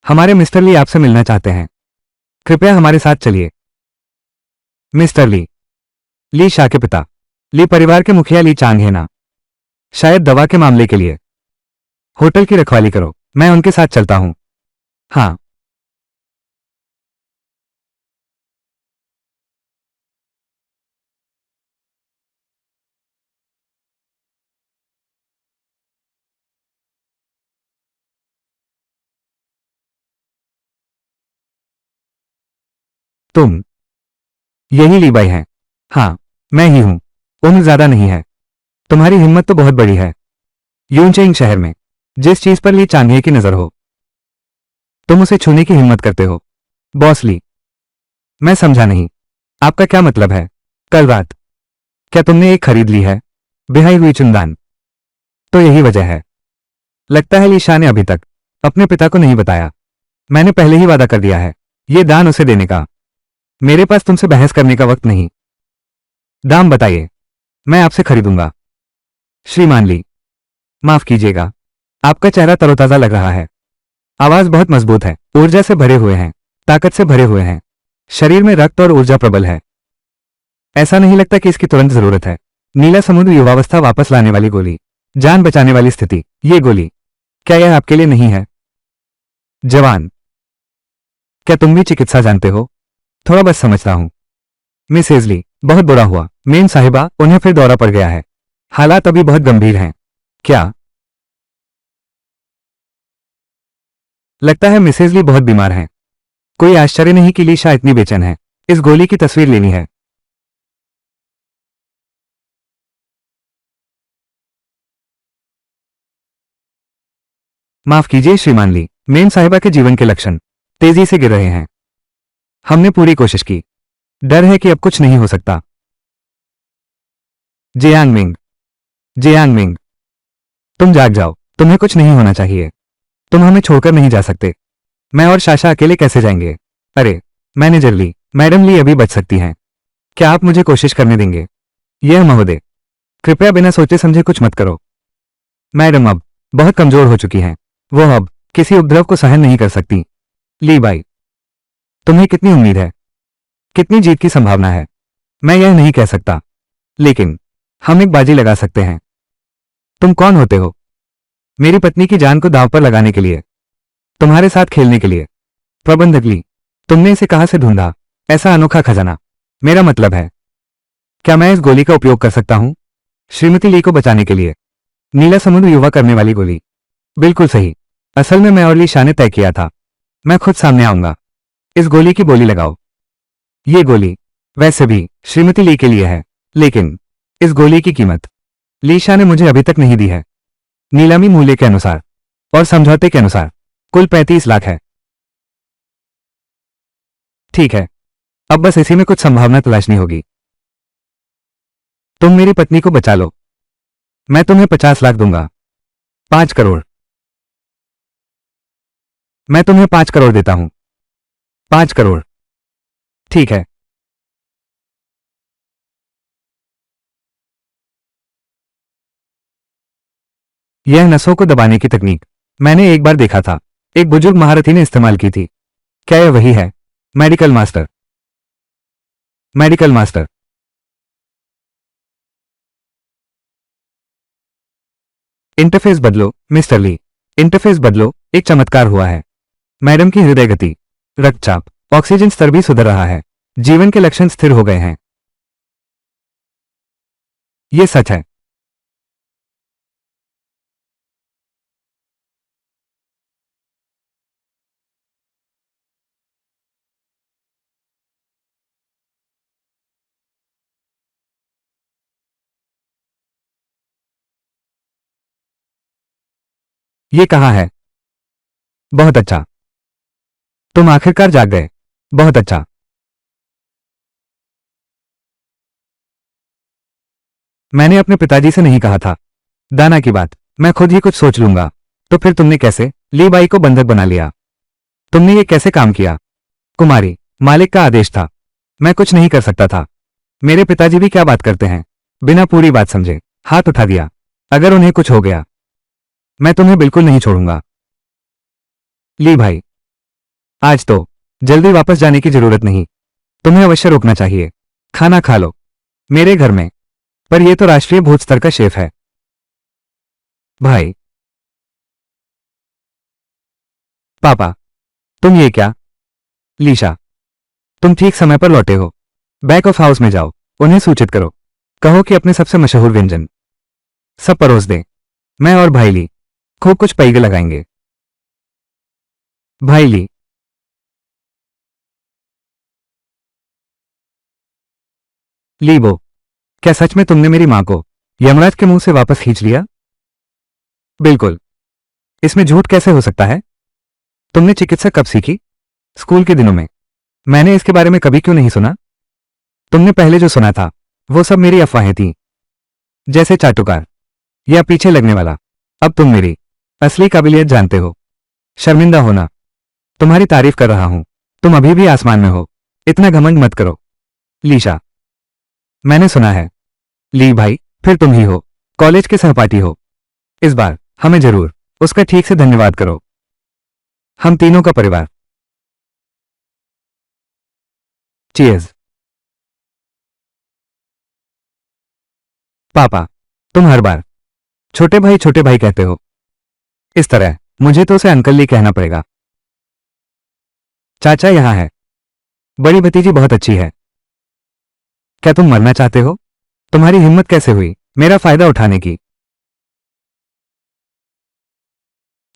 हमारे मिस्टर ली आपसे मिलना चाहते हैं। कृपया हमारे साथ चलिए। मिस्टर ली, ली शाह के पिता, ली परिवार के मुखिया ली चांग है ना? शायद दवा के मामले के लिए। होटल की रखवाली करो, मैं उनके साथ चलता हूं। हाँ। तुम यही ली बाई हैं? हाँ, मैं ही हूं। उम्र ज्यादा नहीं है। तुम्हारी हिम्मत तो बहुत बड़ी है। यूनचेंग शहर में जिस चीज पर ली चांगे की नजर हो, तुम उसे छूने की हिम्मत करते हो। बॉस ली, मैं समझा नहीं। आपका क्या मतलब है? कल रात क्या तुमने एक खरीद ली है? बिहाई हुई चुनदान। तो यही वजह है। लगता है ली शाह ने अभी तक अपने पिता को नहीं बताया। मैंने पहले ही वादा कर दिया है ये दान उसे देने का। मेरे पास तुमसे बहस करने का वक्त नहीं। दाम बताइए, मैं आपसे खरीदूंगा। श्रीमान ली, माफ कीजिएगा। आपका चेहरा तरोताजा लग रहा है। आवाज बहुत मजबूत है, ऊर्जा से भरे हुए हैं, ताकत से भरे हुए हैं। शरीर में रक्त और ऊर्जा प्रबल है। ऐसा नहीं लगता कि इसकी तुरंत जरूरत है। नीला समुद्र युवावस्था वापस लाने वाली गोली, जान बचाने वाली स्थिति। ये गोली, क्या यह आपके लिए नहीं है? जवान, क्या तुम भी चिकित्सा जानते हो? थोड़ा बस समझता हूं। मिस हेजली, बहुत बुरा हुआ मेम साहिबा, उन्हें फिर दौरा पड़ गया है। हालात अभी बहुत गंभीर हैं। क्या? लगता है मिसेज ली बहुत बीमार हैं। कोई आश्चर्य नहीं कि लीशा इतनी बेचैन है। इस गोली की तस्वीर लेनी है। माफ कीजिए श्रीमान ली, मेम साहिबा के जीवन के लक्षण तेजी से गिर रहे हैं। हमने पूरी कोशिश की। डर है कि अब कुछ नहीं हो सकता। जियांग मिंग, जियांग मिंग, तुम जाग जाओ। तुम्हें कुछ नहीं होना चाहिए। तुम हमें छोड़कर नहीं जा सकते। मैं और शाशा अकेले कैसे जाएंगे? अरे, मैनेजर ली, मैडम ली अभी बच सकती हैं। क्या आप मुझे कोशिश करने देंगे? यह महोदय, कृपया बिना सोचे समझे कुछ मत करो। मैडम अब बहुत कमजोर हो चुकी हैं। वो अब किसी उपद्रव को सहन नहीं कर सकती। ली बाई, तुम्हें कितनी उम्मीद है? कितनी जीत की संभावना है? मैं यह नहीं कह सकता, लेकिन हम एक बाजी लगा सकते हैं। तुम कौन होते हो? मेरी पत्नी की जान को दांव पर लगाने के लिए, तुम्हारे साथ खेलने के लिए। प्रबंधक ली, तुमने इसे कहां से ढूंढा? ऐसा अनोखा खजाना। मेरा मतलब है, क्या मैं इस गोली का उपयोग कर सकता हूं? श्रीमती ली को बचाने के लिए। नीला समुद्र युवा करने वाली गोली। बिल्कुल सही। असल में मैं और ली शाह ने तय किया था। मैं खुद सामने आऊंगा। इस गोली की बोली लगाओ। ये गोली वैसे भी श्रीमती ली के लिए है, लेकिन इस गोली की कीमत ली शाह ने मुझे अभी तक नहीं दी है। नीलामी मूल्य के अनुसार और समझौते के अनुसार कुल 35 लाख है। ठीक है, अब बस इसी में कुछ संभावना तलाशनी होगी। तुम मेरी पत्नी को बचा लो। मैं तुम्हें 50 लाख दूंगा। 5 करोड़। मैं तुम्हें 5 करोड़ देता हूं। 5 करोड़। ठीक है। यह नसों को दबाने की तकनीक मैंने एक बार देखा था। एक बुजुर्ग महारथी ने इस्तेमाल की थी। क्या यह वही है? Medical master, medical master. Interface बदलो मिस्टर ली, इंटरफेस बदलो। एक चमत्कार हुआ है। मैडम की हृदय गति, रक्तचाप, ऑक्सीजन स्तर भी सुधर रहा है। जीवन के लक्षण स्थिर हो गए हैं। यह सच है। ये कहाँ है? बहुत अच्छा, तुम आखिरकार जाग गए। बहुत अच्छा। मैंने अपने पिताजी से नहीं कहा था दाना की बात। मैं खुद ही कुछ सोच लूंगा। तो फिर तुमने कैसे ली बाई को बंधक बना लिया? तुमने ये कैसे काम किया? कुमारी, मालिक का आदेश था। मैं कुछ नहीं कर सकता था। मेरे पिताजी भी क्या बात करते हैं, बिना पूरी बात समझे हाथ उठा दिया। अगर उन्हें कुछ हो गया, मैं तुम्हें बिल्कुल नहीं छोड़ूंगा। ली भाई, आज तो जल्दी वापस जाने की जरूरत नहीं। तुम्हें अवश्य रुकना चाहिए। खाना खा लो मेरे घर में। पर यह तो राष्ट्रीय भोज स्तर का शेफ है। भाई, पापा, तुम ये क्या? लीशा, तुम ठीक समय पर लौटे हो। बैक ऑफ हाउस में जाओ, उन्हें सूचित करो। कहो कि अपने सबसे मशहूर व्यंजन सब परोस दें। मैं और भाई ली खूब कुछ पैगे लगाएंगे। भाई ली, लीबो, क्या सच में तुमने मेरी मां को यमराज के मुंह से वापस खींच लिया? बिल्कुल। इसमें झूठ कैसे हो सकता है? तुमने चिकित्सा कब सीखी? स्कूल के दिनों में। मैंने इसके बारे में कभी क्यों नहीं सुना? तुमने पहले जो सुना था वो सब मेरी अफवाहें थीं, जैसे चाटुकार या पीछे लगने वाला। अब तुम मेरी असली काबिलियत जानते हो। शर्मिंदा होना। तुम्हारी तारीफ कर रहा हूं। तुम अभी भी आसमान में हो। इतना घमंड मत करो। लीशा, मैंने सुना है। ली भाई, फिर तुम ही हो। कॉलेज के सहपाठी हो। इस बार हमें जरूर उसका ठीक से धन्यवाद करो। हम तीनों का परिवार। चीयर्स। पापा, तुम हर बार छोटे भाई कहते हो। इस तरह मुझे तो उसे अंकल ली कहना पड़ेगा। चाचा यहां है। बड़ी भतीजी बहुत अच्छी है। क्या तुम मरना चाहते हो? तुम्हारी हिम्मत कैसे हुई मेरा फायदा उठाने की?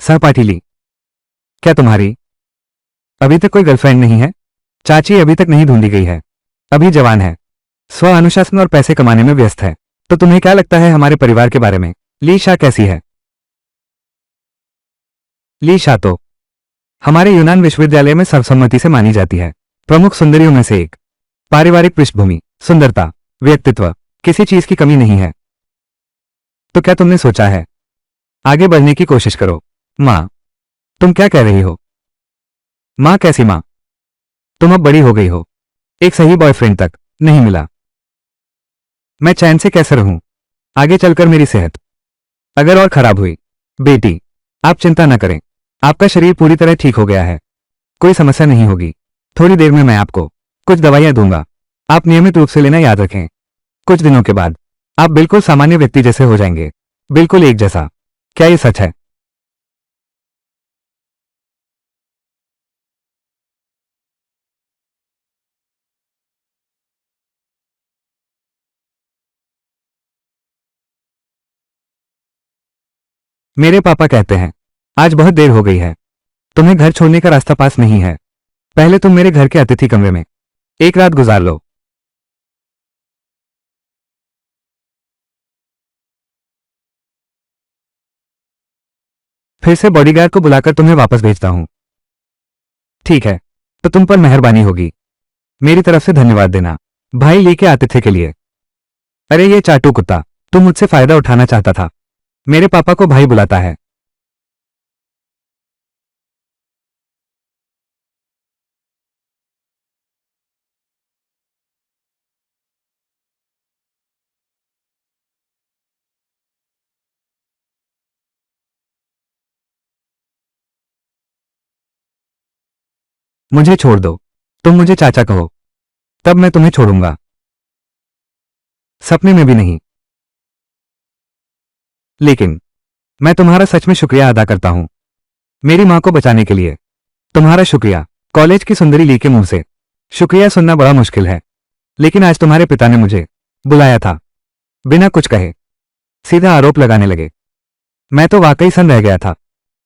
सहपाठी ली, क्या तुम्हारी अभी तक कोई गर्लफ्रेंड नहीं है? चाची अभी तक नहीं ढूंढी गई है। अभी जवान है, स्व अनुशासन और पैसे कमाने में व्यस्त है। तो तुम्हें क्या लगता है हमारे परिवार के बारे में? ली शा कैसी है? ली शा तो हमारे यूनान विश्वविद्यालय में सर्वसम्मति से मानी जाती है प्रमुख सुंदरियों में से एक। पारिवारिक पृष्ठभूमि, सुंदरता, व्यक्तित्व, किसी चीज की कमी नहीं है। तो क्या तुमने सोचा है? आगे बढ़ने की कोशिश करो। मां, तुम क्या कह रही हो? मां कैसी मां? तुम अब बड़ी हो गई हो। एक सही बॉयफ्रेंड तक नहीं मिला। मैं चैन से कैसे रहूं? आगे चलकर मेरी सेहत अगर और खराब हुई। बेटी, आप चिंता न करें। आपका शरीर पूरी तरह ठीक हो गया है। कोई समस्या नहीं होगी। थोड़ी देर में मैं आपको कुछ दवाइयां दूंगा। आप नियमित रूप से लेना याद रखें। कुछ दिनों के बाद आप बिल्कुल सामान्य व्यक्ति जैसे हो जाएंगे। बिल्कुल एक जैसा। क्या ये सच है? मेरे पापा कहते हैं आज बहुत देर हो गई है। तुम्हें घर छोड़ने का रास्ता पास नहीं है। पहले तुम मेरे घर के अतिथि कमरे में एक रात गुजार लो। फिर से बॉडीगार्ड को बुलाकर तुम्हें वापस भेजता हूं। ठीक है, तो तुम पर मेहरबानी होगी। मेरी तरफ से धन्यवाद देना भाई ली के आतिथ्य के लिए। अरे ये चाटू कुत्ता, तुम मुझसे फायदा उठाना चाहता था। मेरे पापा को भाई बुलाता है। मुझे छोड़ दो। तुम मुझे चाचा कहो, तब मैं तुम्हें छोड़ूंगा। सपने में भी नहीं। लेकिन मैं तुम्हारा सच में शुक्रिया अदा करता हूं मेरी मां को बचाने के लिए। तुम्हारा शुक्रिया कॉलेज की सुंदरी ली के मुंह से शुक्रिया सुनना बड़ा मुश्किल है। लेकिन आज तुम्हारे पिता ने मुझे बुलाया था, बिना कुछ कहे सीधा आरोप लगाने लगे। मैं तो वाकई सन रह गया था,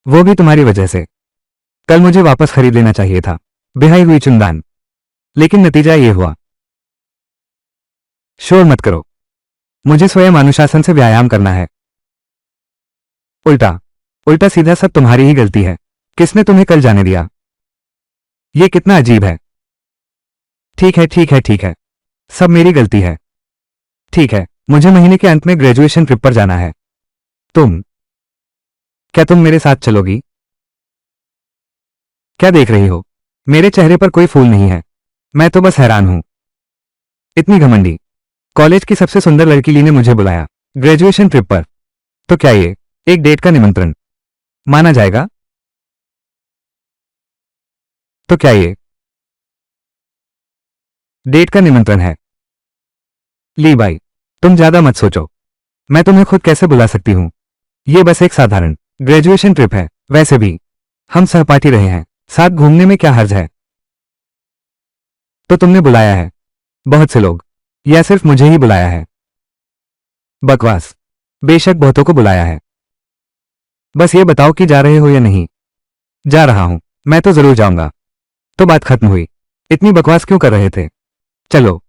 वो भी तुम्हारी वजह से। कल मुझे वापस खरीद लेना चाहिए था बिहाई हुई चुनदान। लेकिन नतीजा ये हुआ। शोर मत करो। मुझे स्वयं अनुशासन से व्यायाम करना है। उल्टा उल्टा सीधा सब तुम्हारी ही गलती है। किसने तुम्हें कल जाने दिया? ये कितना अजीब है। ठीक है ठीक है ठीक है, सब मेरी गलती है। ठीक है, मुझे महीने के अंत में ग्रेजुएशन ट्रिप पर जाना है। क्या तुम मेरे साथ चलोगी? क्या देख रही हो? मेरे चेहरे पर कोई फूल नहीं है। मैं तो बस हैरान हूं। इतनी घमंडी। कॉलेज की सबसे सुंदर लड़की ने मुझे बुलाया ग्रेजुएशन ट्रिप पर। तो क्या ये एक डेट का निमंत्रण माना जाएगा? तो क्या ये डेट का निमंत्रण है? ली बाई, तुम ज्यादा मत सोचो। मैं तुम्हें खुद कैसे बुला सकती हूं? ये बस एक साधारण ग्रेजुएशन ट्रिप है। वैसे भी हम सहपाठी रहे हैं, साथ घूमने में क्या हर्ज है? तो तुमने बुलाया है बहुत से लोग, या सिर्फ मुझे ही बुलाया है? बकवास। बेशक बहुतों को बुलाया है। बस ये बताओ कि जा रहे हो या नहीं? जा रहा हूं। मैं तो जरूर जाऊंगा। तो बात खत्म हुई। इतनी बकवास क्यों कर रहे थे? चलो।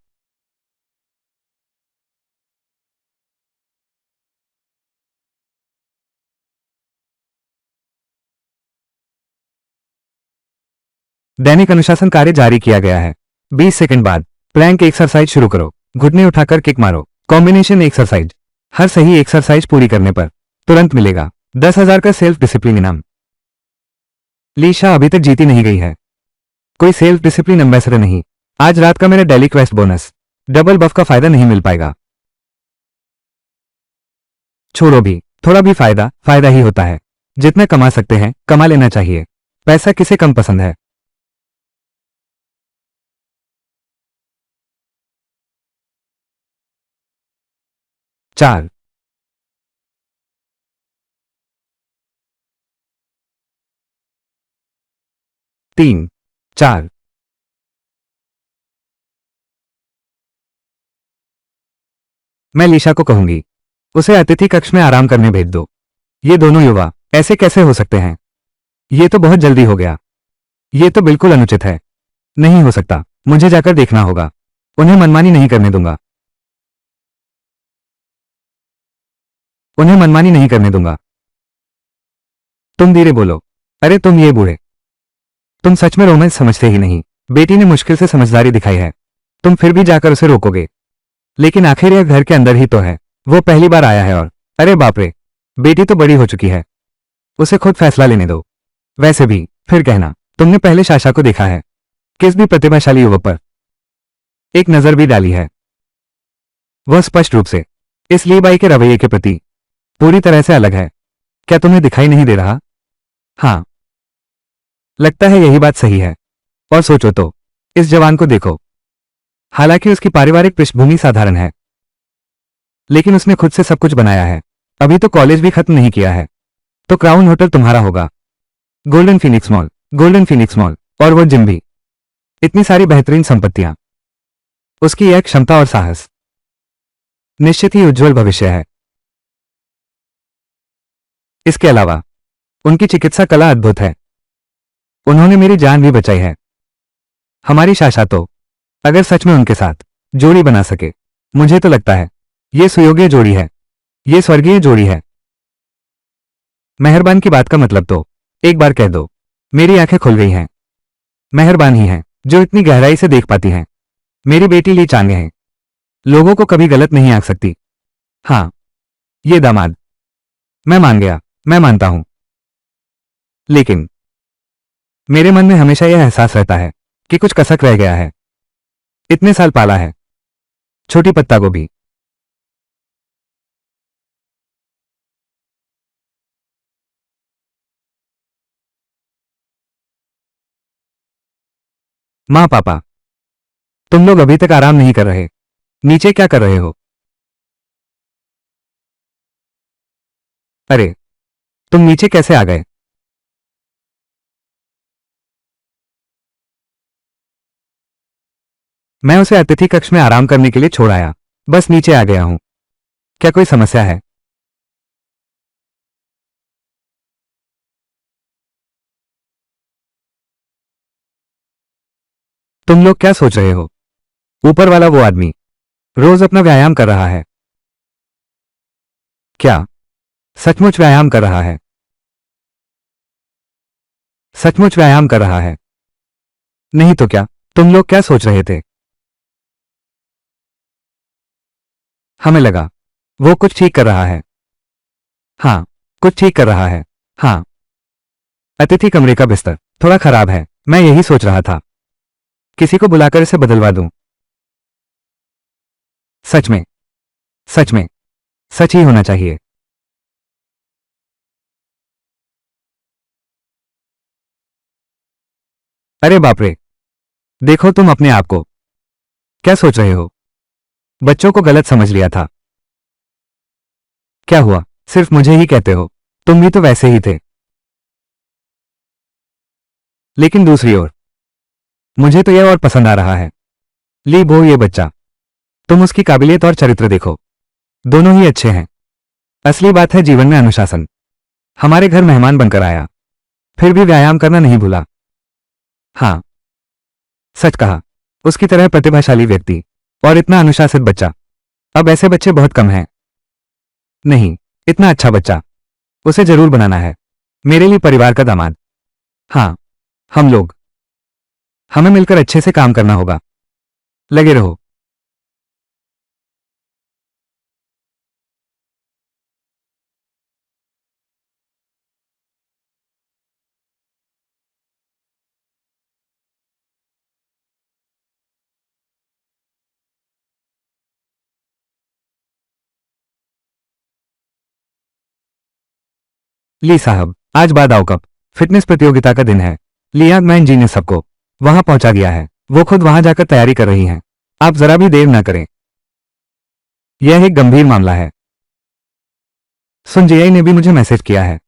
दैनिक अनुशासन कार्य जारी किया गया है। 20 सेकंड बाद प्लैंक एक्सरसाइज शुरू करो। घुटने उठाकर किक मारो। Combination exercise. हर सही एक्सरसाइज पूरी करने पर तुरंत मिलेगा 10,000 का सेल्फ डिसिप्लिन इनाम। लीशा अभी तक जीती नहीं गई है। कोई सेल्फ डिसिप्लिन एम्बेसडर नहीं। आज रात का मेरा डेली क्वेस्ट बोनस डबल बफ का फायदा नहीं मिल पाएगा। छोड़ो भी, थोड़ा भी फायदा फायदा ही होता है। जितना कमा सकते हैं कमा लेना चाहिए। पैसा किसे कम पसंद है? चार, 3, 4। मैं लीशा को कहूंगी उसे अतिथि कक्ष में आराम करने भेज दो। ये दोनों युवा ऐसे कैसे हो सकते हैं? ये तो बहुत जल्दी हो गया। ये तो बिल्कुल अनुचित है। नहीं हो सकता, मुझे जाकर देखना होगा। उन्हें मनमानी नहीं करने दूंगा। उन्हें मनमानी नहीं करने दूंगा। तुम धीरे बोलो। अरे तुम ये बूढ़े, तुम सच में रोमांस समझते ही नहीं। बेटी ने मुश्किल से समझदारी दिखाई है, तुम फिर भी जाकर उसे रोकोगे? लेकिन आखिर यह घर के अंदर ही तो है। वो पहली बार आया है और अरे बाप रे, बेटी तो बड़ी हो चुकी है। उसे खुद फैसला लेने दो। वैसे भी फिर कहना तुमने पहले शाशा को देखा है। किस भी प्रतिभाशाली युवक पर एक नजर भी डाली है? वह स्पष्ट रूप से इस लीबाई के रवैये के प्रति पूरी तरह से अलग है। क्या तुम्हें दिखाई नहीं दे रहा? हाँ, लगता है यही बात सही है। और सोचो तो, इस जवान को देखो। हालांकि उसकी पारिवारिक पृष्ठभूमि साधारण है, लेकिन उसने खुद से सब कुछ बनाया है। अभी तो कॉलेज भी खत्म नहीं किया है। तो क्राउन होटल तुम्हारा होगा, golden Phoenix mall, golden Phoenix mall, और वो जिम भी। इतनी सारी बेहतरीन संपत्तियां, उसकी यह क्षमता और साहस, निश्चित ही उज्जवल भविष्य है। इसके अलावा उनकी चिकित्सा कला अद्भुत है। उन्होंने मेरी जान भी बचाई है। हमारी शाशा तो अगर सच में उनके साथ जोड़ी बना सके, मुझे तो लगता है ये सुयोग्य जोड़ी है, ये स्वर्गीय जोड़ी है। मेहरबान की बात का मतलब तो एक बार कह दो। मेरी आंखें खुल गई हैं। मेहरबान ही हैं जो इतनी गहराई से देख पाती हैं। मेरी बेटी ली चांगे हैं, लोगों को कभी गलत नहीं आंक सकती। हाँ, ये दामाद, मैं मान गया, मैं मानता हूं। लेकिन मेरे मन में हमेशा यह एहसास रहता है कि कुछ कसक रह गया है। इतने साल पाला है, छोटी पत्ता गोभी। माँ पापा, तुम लोग अभी तक आराम नहीं कर रहे। नीचे क्या कर रहे हो? अरे, तुम नीचे कैसे आ गए? मैं उसे अतिथि कक्ष में आराम करने के लिए छोड़ आया, बस नीचे आ गया हूं। क्या कोई समस्या है? तुम लोग क्या सोच रहे हो? ऊपर वाला वो आदमी रोज अपना व्यायाम कर रहा है। क्या सचमुच व्यायाम कर रहा है? सचमुच व्यायाम कर रहा है। नहीं तो क्या, तुम लोग क्या सोच रहे थे? हमें लगा वो कुछ ठीक कर रहा है। हाँ, कुछ ठीक कर रहा है। हाँ, अतिथि कमरे का बिस्तर थोड़ा खराब है, मैं यही सोच रहा था किसी को बुलाकर इसे बदलवा दूं। सच में, सच में, सच ही होना चाहिए। अरे बाप रे, देखो तुम अपने आप को क्या सोच रहे हो? बच्चों को गलत समझ लिया था। क्या हुआ, सिर्फ मुझे ही कहते हो? तुम भी तो वैसे ही थे। लेकिन दूसरी ओर मुझे तो यह और पसंद आ रहा है। ली बो, ये बच्चा, तुम उसकी काबिलियत और चरित्र देखो, दोनों ही अच्छे हैं। असली बात है जीवन में अनुशासन। हमारे घर मेहमान बनकर आया, फिर भी व्यायाम करना नहीं भूला। हाँ, सच कहा, उसकी तरह प्रतिभाशाली व्यक्ति और इतना अनुशासित बच्चा, अब ऐसे बच्चे बहुत कम हैं। नहीं, इतना अच्छा बच्चा, उसे जरूर बनाना है, मेरे लिए परिवार का दामाद। हाँ, हम लोग, हमें मिलकर अच्छे से काम करना होगा। लगे रहो। ली साहब, आज बाद आओ कप फिटनेस प्रतियोगिता का दिन है। लिया मैन जी ने सबको वहां पहुंचा दिया है, वो खुद वहां जाकर तैयारी कर रही हैं। आप जरा भी देर ना करें, यह एक गंभीर मामला है। सुनजियाई ने भी मुझे मैसेज किया है।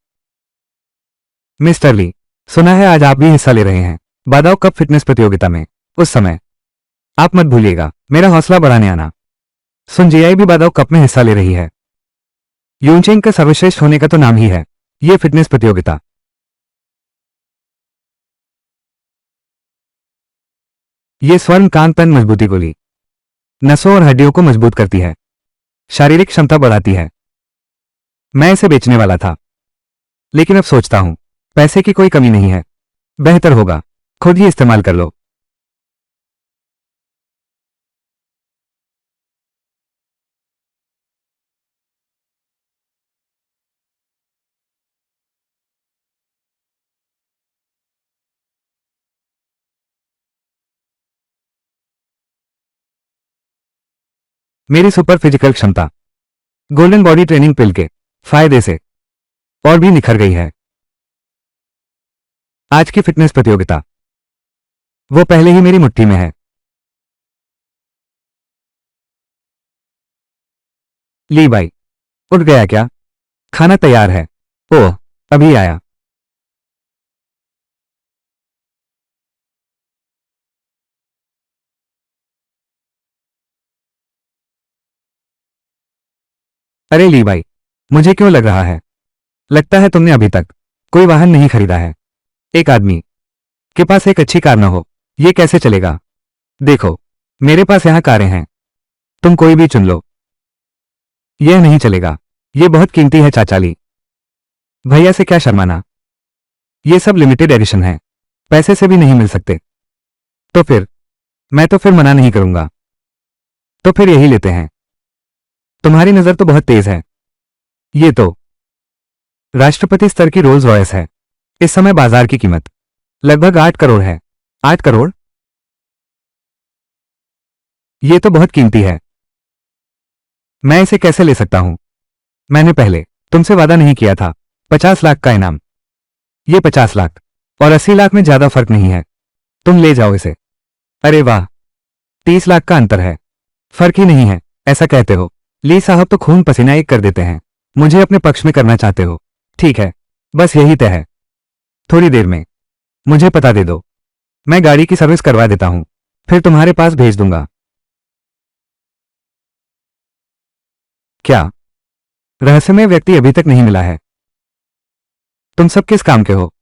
मिस्टर ली, सुना है आज आप भी हिस्सा ले रहे हैं बादाओ कप फिटनेस प्रतियोगिता में। उस समय आप मत भूलिएगा मेरा हौसला बढ़ाने आना। सुनजियाई भी बादाओ कप में हिस्सा ले रही है। यूनचेंग का सर्वश्रेष्ठ होने का तो नाम ही है ये फिटनेस प्रतियोगिता। ये स्वर्ण कांत तन मजबूती गोली नसों और हड्डियों को मजबूत करती है, शारीरिक क्षमता बढ़ाती है। मैं इसे बेचने वाला था, लेकिन अब सोचता हूं पैसे की कोई कमी नहीं है, बेहतर होगा खुद ही इस्तेमाल कर लो। मेरी सुपर फिजिकल क्षमता गोल्डन बॉडी ट्रेनिंग पिल के फायदे से और भी निखर गई है। आज की फिटनेस प्रतियोगिता वो पहले ही मेरी मुट्ठी में है। ली बाई, उठ गया क्या? खाना तैयार है। ओह, अभी आया। अरे ली बाई, मुझे क्यों लग रहा है, लगता है तुमने अभी तक कोई वाहन नहीं खरीदा है। एक आदमी के पास एक अच्छी कार न हो, ये कैसे चलेगा? देखो, मेरे पास यहां कारें हैं, तुम कोई भी चुन लो। यह नहीं चलेगा, ये बहुत कीमती है चाचा ली। भैया से क्या शर्माना, ये सब लिमिटेड एडिशन है, पैसे से भी नहीं मिल सकते। तो फिर मैं तो फिर मना नहीं करूंगा। तो फिर यही लेते हैं। तुम्हारी नजर तो बहुत तेज है। ये तो राष्ट्रपति स्तर की रोल्स रॉयस है। इस समय बाजार की कीमत लगभग 8 करोड़ है। 8 करोड़? ये तो बहुत कीमती है, मैं इसे कैसे ले सकता हूं? मैंने पहले तुमसे वादा नहीं किया था 50 लाख का इनाम। ये 50 लाख और 80 लाख में ज्यादा फर्क नहीं है, तुम ले जाओ इसे। अरे वाह, 30 लाख का अंतर है, फर्क ही नहीं है ऐसा कहते हो? ली साहब तो खून पसीना एक कर देते हैं। मुझे अपने पक्ष में करना चाहते हो? ठीक है, बस यही तय है। थोड़ी देर में मुझे पता दे दो, मैं गाड़ी की सर्विस करवा देता हूं, फिर तुम्हारे पास भेज दूंगा। क्या रहस्यमय व्यक्ति अभी तक नहीं मिला है? तुम सब किस काम के हो?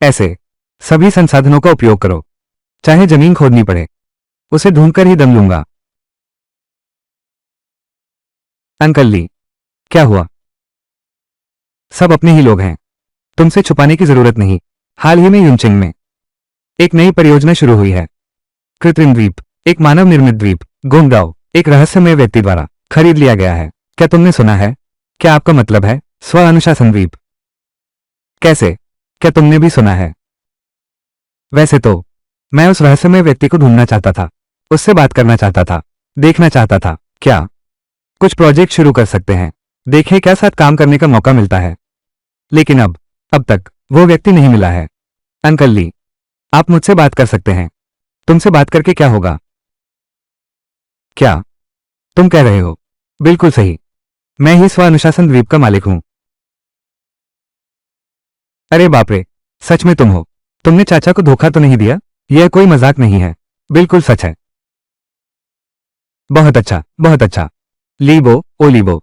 ऐसे सभी संसाधनों का उपयोग करो, चाहे जमीन खोदनी पड़े, उसे ढूंढकर ही दम लूंगा। अंकल ली, क्या हुआ? सब अपने ही लोग हैं, तुमसे छुपाने की जरूरत नहीं। हाल ही में यूनचेंग में एक नई परियोजना शुरू हुई है। कृत्रिम द्वीप, एक मानव निर्मित द्वीप गोंगडाओ एक रहस्यमय व्यक्ति द्वारा खरीद लिया गया है। क्या तुमने सुना है? क्या आपका मतलब है स्व अनुशासन द्वीप? कैसे? क्या तुमने भी सुना है? वैसे तो मैं उस रहस्यमय व्यक्ति को ढूंढना चाहता था, उससे बात करना चाहता था, देखना चाहता था क्या कुछ प्रोजेक्ट शुरू कर सकते हैं, देखें क्या साथ काम करने का मौका मिलता है। लेकिन अब तक वो व्यक्ति नहीं मिला है। अंकल ली, आप मुझसे बात कर सकते हैं। तुमसे बात करके क्या होगा? क्या तुम कह रहे हो? बिल्कुल सही, मैं ही स्व अनुशासन द्वीप का मालिक हूं। अरे बाप रे, सच में तुम हो? तुमने चाचा को धोखा तो नहीं दिया? यह कोई मजाक नहीं है, बिल्कुल सच है। बहुत अच्छा, बहुत अच्छा। लीबो ओ लीबो,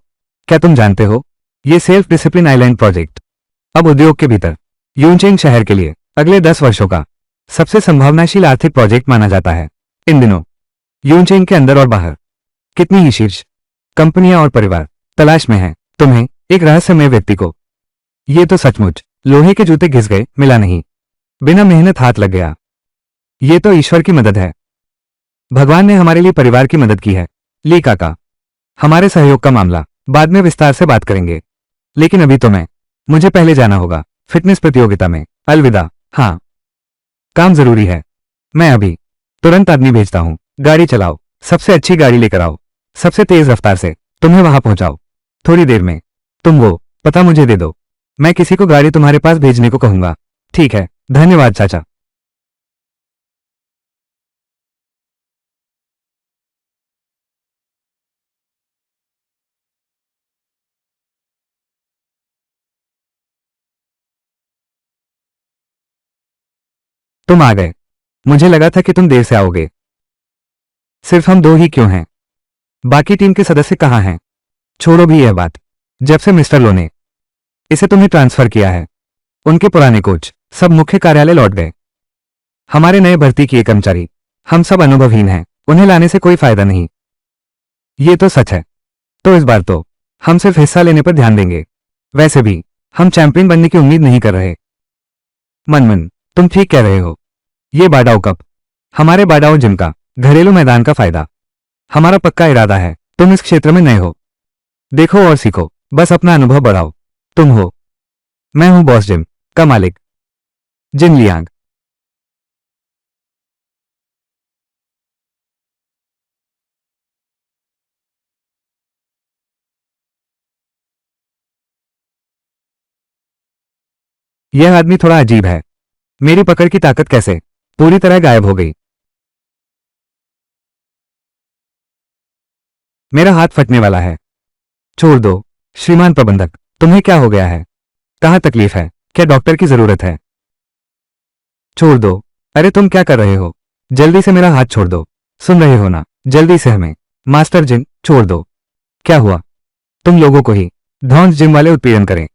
क्या तुम जानते हो ये सेल्फ डिसिप्लिन आइलैंड प्रोजेक्ट अब उद्योग के भीतर यूनचेंग शहर के लिए अगले 10 वर्षों का सबसे संभावनाशील आर्थिक प्रोजेक्ट माना जाता है। इन दिनों यूनचेंग के अंदर और बाहर कितनी ही शीर्ष कंपनियां और परिवार तलाश में हैं तुम्हें, एक रहस्यमय व्यक्ति को। ये तो सचमुच लोहे के जूते घिस गए, मिला नहीं, बिना मेहनत हाथ लग गया। ये तो ईश्वर की मदद है। भगवान ने हमारे लिए परिवार की मदद की है। ली काका, हमारे सहयोग का मामला बाद में विस्तार से बात करेंगे, लेकिन अभी तो मुझे पहले जाना होगा फिटनेस प्रतियोगिता में। अलविदा। हाँ, काम जरूरी है। मैं अभी तुरंत आदमी भेजता हूँ। गाड़ी चलाओ, सबसे अच्छी गाड़ी लेकर आओ, सबसे तेज रफ्तार से तुम्हें वहां पहुंचाओ। थोड़ी देर में तुम वो पता मुझे दे दो, मैं किसी को गाड़ी तुम्हारे पास भेजने को कहूंगा। ठीक है, धन्यवाद चाचा। तुम आ गए, मुझे लगा था कि तुम देर से आओगे। सिर्फ हम दो ही क्यों हैं? बाकी टीम के सदस्य कहाँ हैं? छोड़ो भी यह बात, जब से मिस्टर लो ने इसे तुम्हें ट्रांसफर किया है, उनके पुराने कोच सब मुख्य कार्यालय लौट गए। हमारे नए भर्ती किए कर्मचारी हम सब अनुभवहीन हैं, उन्हें लाने से कोई फायदा नहीं। ये तो सच है। तो इस बार तो हम सिर्फ हिस्सा लेने पर ध्यान देंगे। वैसे भी हम चैंपियन बनने की उम्मीद नहीं कर रहे। मनमन, तुम ठीक कह रहे हो। ये बाडाओ कप हमारे बाडाओ जिम का घरेलू मैदान का फायदा। हमारा पक्का इरादा है, तुम इस क्षेत्र में नए हो, देखो और सीखो, बस अपना अनुभव बढ़ाओ। तुम हो, मैं हूं बॉस जिम का मालिक, जिन लियांग। यह आदमी थोड़ा अजीब है। मेरी पकड़ की ताकत कैसे पूरी तरह गायब हो गई। मेरा हाथ फटने वाला है। छोड़ दो श्रीमान प्रबंधक, तुम्हें क्या हो गया है? कहाँ तकलीफ है? क्या डॉक्टर की जरूरत है? छोड़ दो। अरे तुम क्या कर रहे हो? जल्दी से मेरा हाथ छोड़ दो। सुन रहे हो ना, जल्दी से हमें। मास्टर जिन, छोड़ दो। क्या हुआ? तुम लोगों को ही ध्वंस जिम वाले उत्पीड़न करें,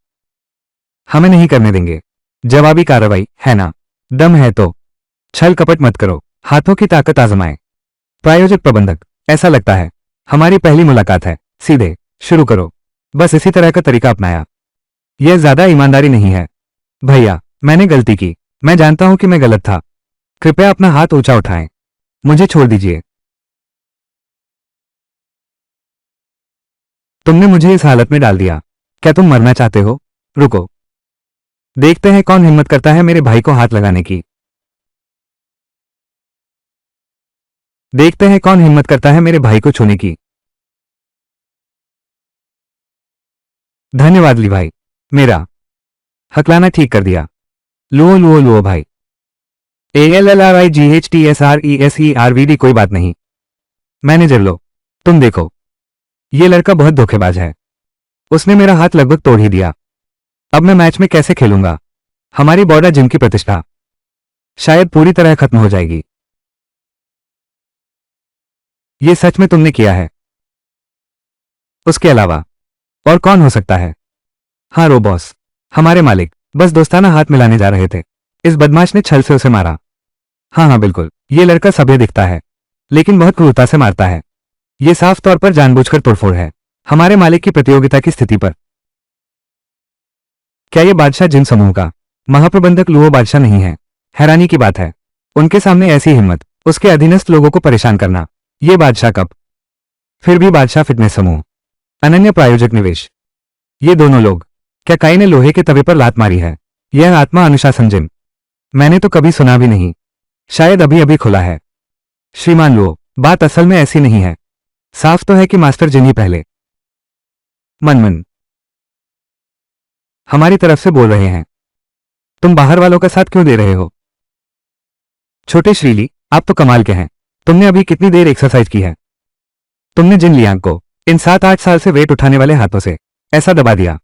हमें नहीं करने देंगे। जवाबी कार्रवाई है ना? दम है तो छल कपट मत करो, हाथों की ताकत आजमाएं। प्रायोजक प्रबंधक, ऐसा लगता है हमारी पहली मुलाकात है, सीधे शुरू करो। बस इसी तरह का तरीका अपनाया, यह ज्यादा ईमानदारी नहीं है। भैया, मैंने गलती की, मैं जानता हूं कि मैं गलत था। कृपया अपना हाथ ऊंचा उठाएं, मुझे छोड़ दीजिए। तुमने मुझे इस हालत में डाल दिया। क्या तुम मरना चाहते हो? रुको, देखते हैं कौन हिम्मत करता है मेरे भाई को हाथ लगाने की। देखते हैं कौन हिम्मत करता है मेरे भाई को छूने की। धन्यवाद ली भाई, मेरा हकलाना ठीक कर दिया। लुओ लुओ लुओ भाई। ALLRIGHTSRESERVD, कोई बात नहीं। मैनेजर लो, तुम देखो, ये लड़का बहुत धोखेबाज है। उसने मेरा हाथ लगभग तोड़ ही दिया। अब मैं मैच में कैसे खेलूंगा? हमारी बॉर्डर जिम की प्रतिष्ठा शायद पूरी तरह खत्म हो जाएगी। ये सच में तुमने किया है? उसके अलावा और कौन हो सकता है? हाँ रो बॉस, हमारे मालिक बस दोस्ताना हाथ मिलाने जा रहे थे, इस बदमाश ने छल से उसे मारा। हाँ हाँ बिल्कुल, ये लड़का सभ्य दिखता है, लेकिन बहुत क्रूरता से मारता है। ये साफ तौर पर जानबूझकर तोड़फोड़ है हमारे मालिक की प्रतियोगिता की स्थिति पर। क्या ये बादशाह जिन समूह का महाप्रबंधक लुओ बादशाह नहीं है। हैरानी की बात है, उनके सामने ऐसी हिम्मत, उसके अधीनस्थ लोगों को परेशान करना। ये बादशाह कब? फिर भी बादशाह फिटनेस समूह, अनन्य प्रायोजक निवेश, ये दोनों लोग। क्या काई ने लोहे के तवे पर लात मारी है? यह आत्मा अनुशासन जिम, मैंने तो कभी सुना भी नहीं, शायद अभी अभी खुला है। श्रीमान लुओ, बात असल में ऐसी नहीं है। साफ तो है कि मास्टर जिन ही पहले मन हमारी तरफ से बोल रहे हैं। तुम बाहर वालों का साथ क्यों दे रहे हो? छोटे श्रीली, आप तो कमाल के हैं। तुमने अभी कितनी देर एक्सरसाइज की है? तुमने जिन लियांग को इन 7-8 साल से वेट उठाने वाले हाथों से ऐसा दबा दिया।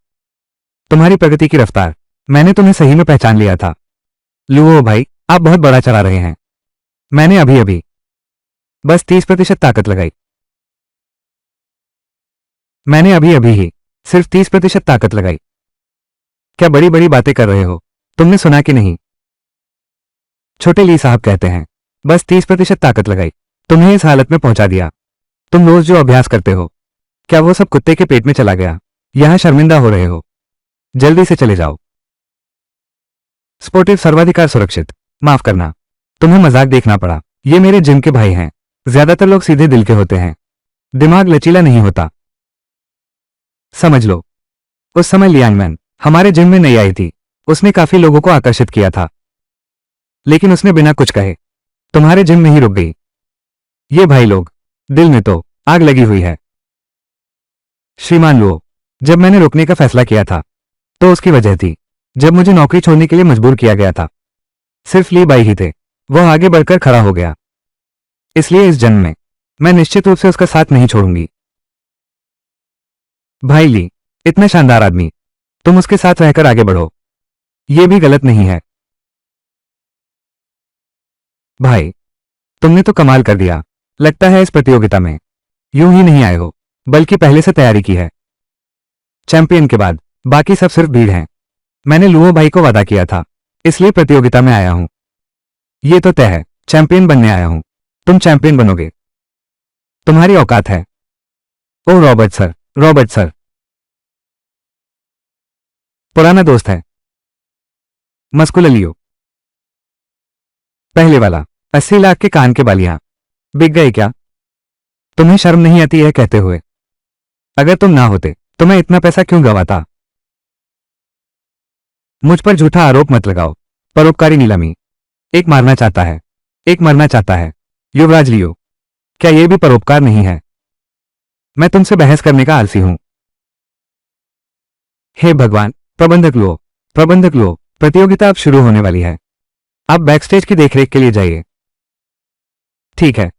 तुम्हारी प्रगति की रफ्तार, मैंने तुम्हें सही में पहचान लिया था। लुओ भाई, आप बहुत बड़ा चला रहे हैं। मैंने अभी अभी बस 30% ताकत लगाई। मैंने अभी अभी ही सिर्फ 30% ताकत लगाई। क्या बड़ी बड़ी बातें कर रहे हो? तुमने सुना कि नहीं? छोटे ली साहब कहते हैं, बस 30% ताकत लगाई, तुम्हें इस हालत में पहुंचा दिया। तुम रोज जो अभ्यास करते हो, क्या वो सब कुत्ते के पेट में चला गया? यहां शर्मिंदा हो रहे हो, जल्दी से चले जाओ। स्पोर्टिव सर्वाधिकार सुरक्षित, माफ करना, तुम्हें मजाक देखना पड़ा। ये मेरे जिम के भाई हैं। ज्यादातर लोग सीधे दिल के होते हैं, दिमाग लचीला नहीं होता। समझ लो, उस समय लियांगमैन हमारे जिम में नहीं आई थी। उसने काफी लोगों को आकर्षित किया था, लेकिन उसने बिना कुछ कहे तुम्हारे जिम में ही रुक गई। ये भाई लोग, दिल में तो आग लगी हुई है। श्रीमान लुओ, जब मैंने रुकने का फैसला किया था तो उसकी वजह थी। जब मुझे नौकरी छोड़ने के लिए मजबूर किया गया था, सिर्फ ली बाई ही थे, वह आगे बढ़कर खड़ा हो गया। इसलिए इस जन्म में मैं निश्चित रूप से उसका साथ नहीं छोड़ूंगी। भाई ली, इतना शानदार आदमी, तुम उसके साथ रहकर आगे बढ़ो, यह भी गलत नहीं है। भाई, तुमने तो कमाल कर दिया। लगता है इस प्रतियोगिता में यूं ही नहीं आए हो, बल्कि पहले से तैयारी की है। चैंपियन के बाद बाकी सब सिर्फ भीड़ हैं। मैंने लुओ भाई को वादा किया था, इसलिए प्रतियोगिता में आया हूं। यह तो तय है, चैंपियन बनने आया हूं। तुम चैंपियन बनोगे, तुम्हारी औकात है। ओह रॉबर्ट सर, रॉबर्ट सर, पुराना दोस्त है। मस्कुललियो, पहले वाला, 80 लाख के कान के बालियां बिक गए क्या? तुम्हें शर्म नहीं आती है कहते हुए? अगर तुम ना होते तो मैं इतना पैसा क्यों गंवाता? मुझ पर झूठा आरोप मत लगाओ। परोपकारी नीलामी, एक मारना चाहता है, एक मरना चाहता है। युवराज लियो, क्या यह भी परोपकार नहीं है? मैं तुमसे बहस करने का आलसी हूं। हे भगवान, प्रबंधक लो, प्रबंधक लो, प्रतियोगिता अब शुरू होने वाली है। आप बैकस्टेज की देखरेख के लिए जाइए। ठीक है।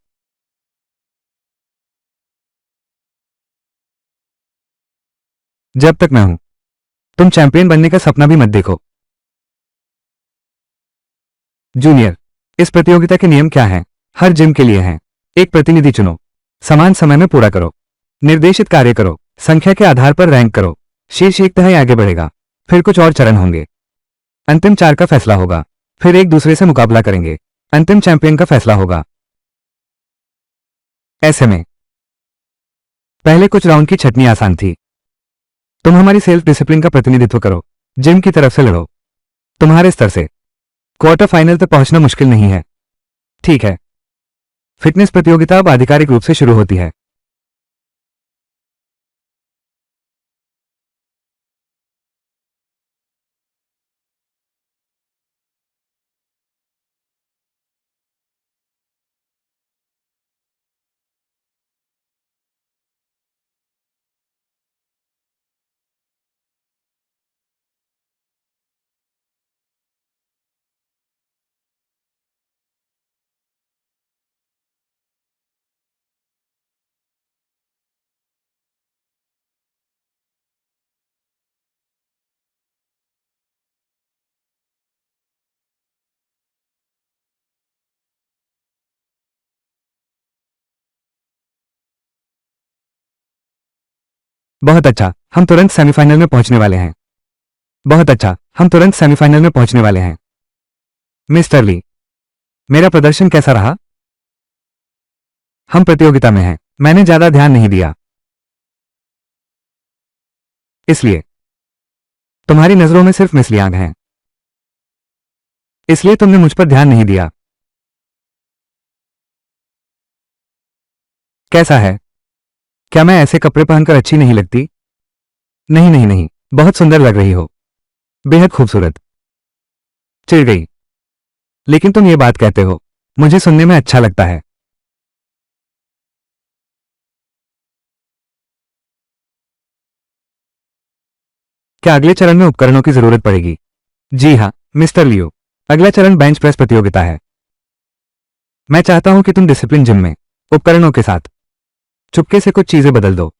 जब तक मैं हूं, तुम चैंपियन बनने का सपना भी मत देखो। जूनियर, इस प्रतियोगिता के नियम क्या हैं? हर जिम के लिए हैं। एक प्रतिनिधि चुनो, समान समय में पूरा करो, निर्देशित कार्य करो, संख्या के आधार पर रैंक करो, शीर्ष एक तिहाई आगे बढ़ेगा। फिर कुछ और चरण होंगे, अंतिम 4 का फैसला होगा, फिर एक दूसरे से मुकाबला करेंगे, अंतिम चैंपियन का फैसला होगा। ऐसे में पहले कुछ राउंड की छटनी आसान थी। तुम हमारी सेल्फ डिसिप्लिन का प्रतिनिधित्व करो, जिम की तरफ से लड़ो। तुम्हारे स्तर से क्वार्टर फाइनल तक पहुंचना मुश्किल नहीं है। ठीक है। फिटनेस प्रतियोगिता अब आधिकारिक रूप से शुरू होती है। बहुत अच्छा, हम तुरंत सेमीफाइनल में पहुंचने वाले हैं। बहुत अच्छा, हम तुरंत सेमीफाइनल में पहुंचने वाले हैं। मिस्टर ली, मेरा प्रदर्शन कैसा रहा? हम प्रतियोगिता में हैं, मैंने ज्यादा ध्यान नहीं दिया, इसलिए तुम्हारी नजरों में सिर्फ मिस लियांग हैं। इसलिए तुमने मुझ पर ध्यान नहीं दिया। कैसा है? क्या मैं ऐसे कपड़े पहनकर अच्छी नहीं लगती? नहीं नहीं नहीं, बहुत सुंदर लग रही हो, बेहद खूबसूरत। चिढ़ गई। लेकिन तुम ये बात कहते हो, मुझे सुनने में अच्छा लगता है। क्या अगले चरण में उपकरणों की जरूरत पड़ेगी? जी हाँ, मिस्टर लियो। अगला चरण बेंच प्रेस प्रतियोगिता है। मैं चाहता हूं कि तुम डिसिप्लिन जिम में उपकरणों के साथ चुपके से कुछ चीजें बदल दो।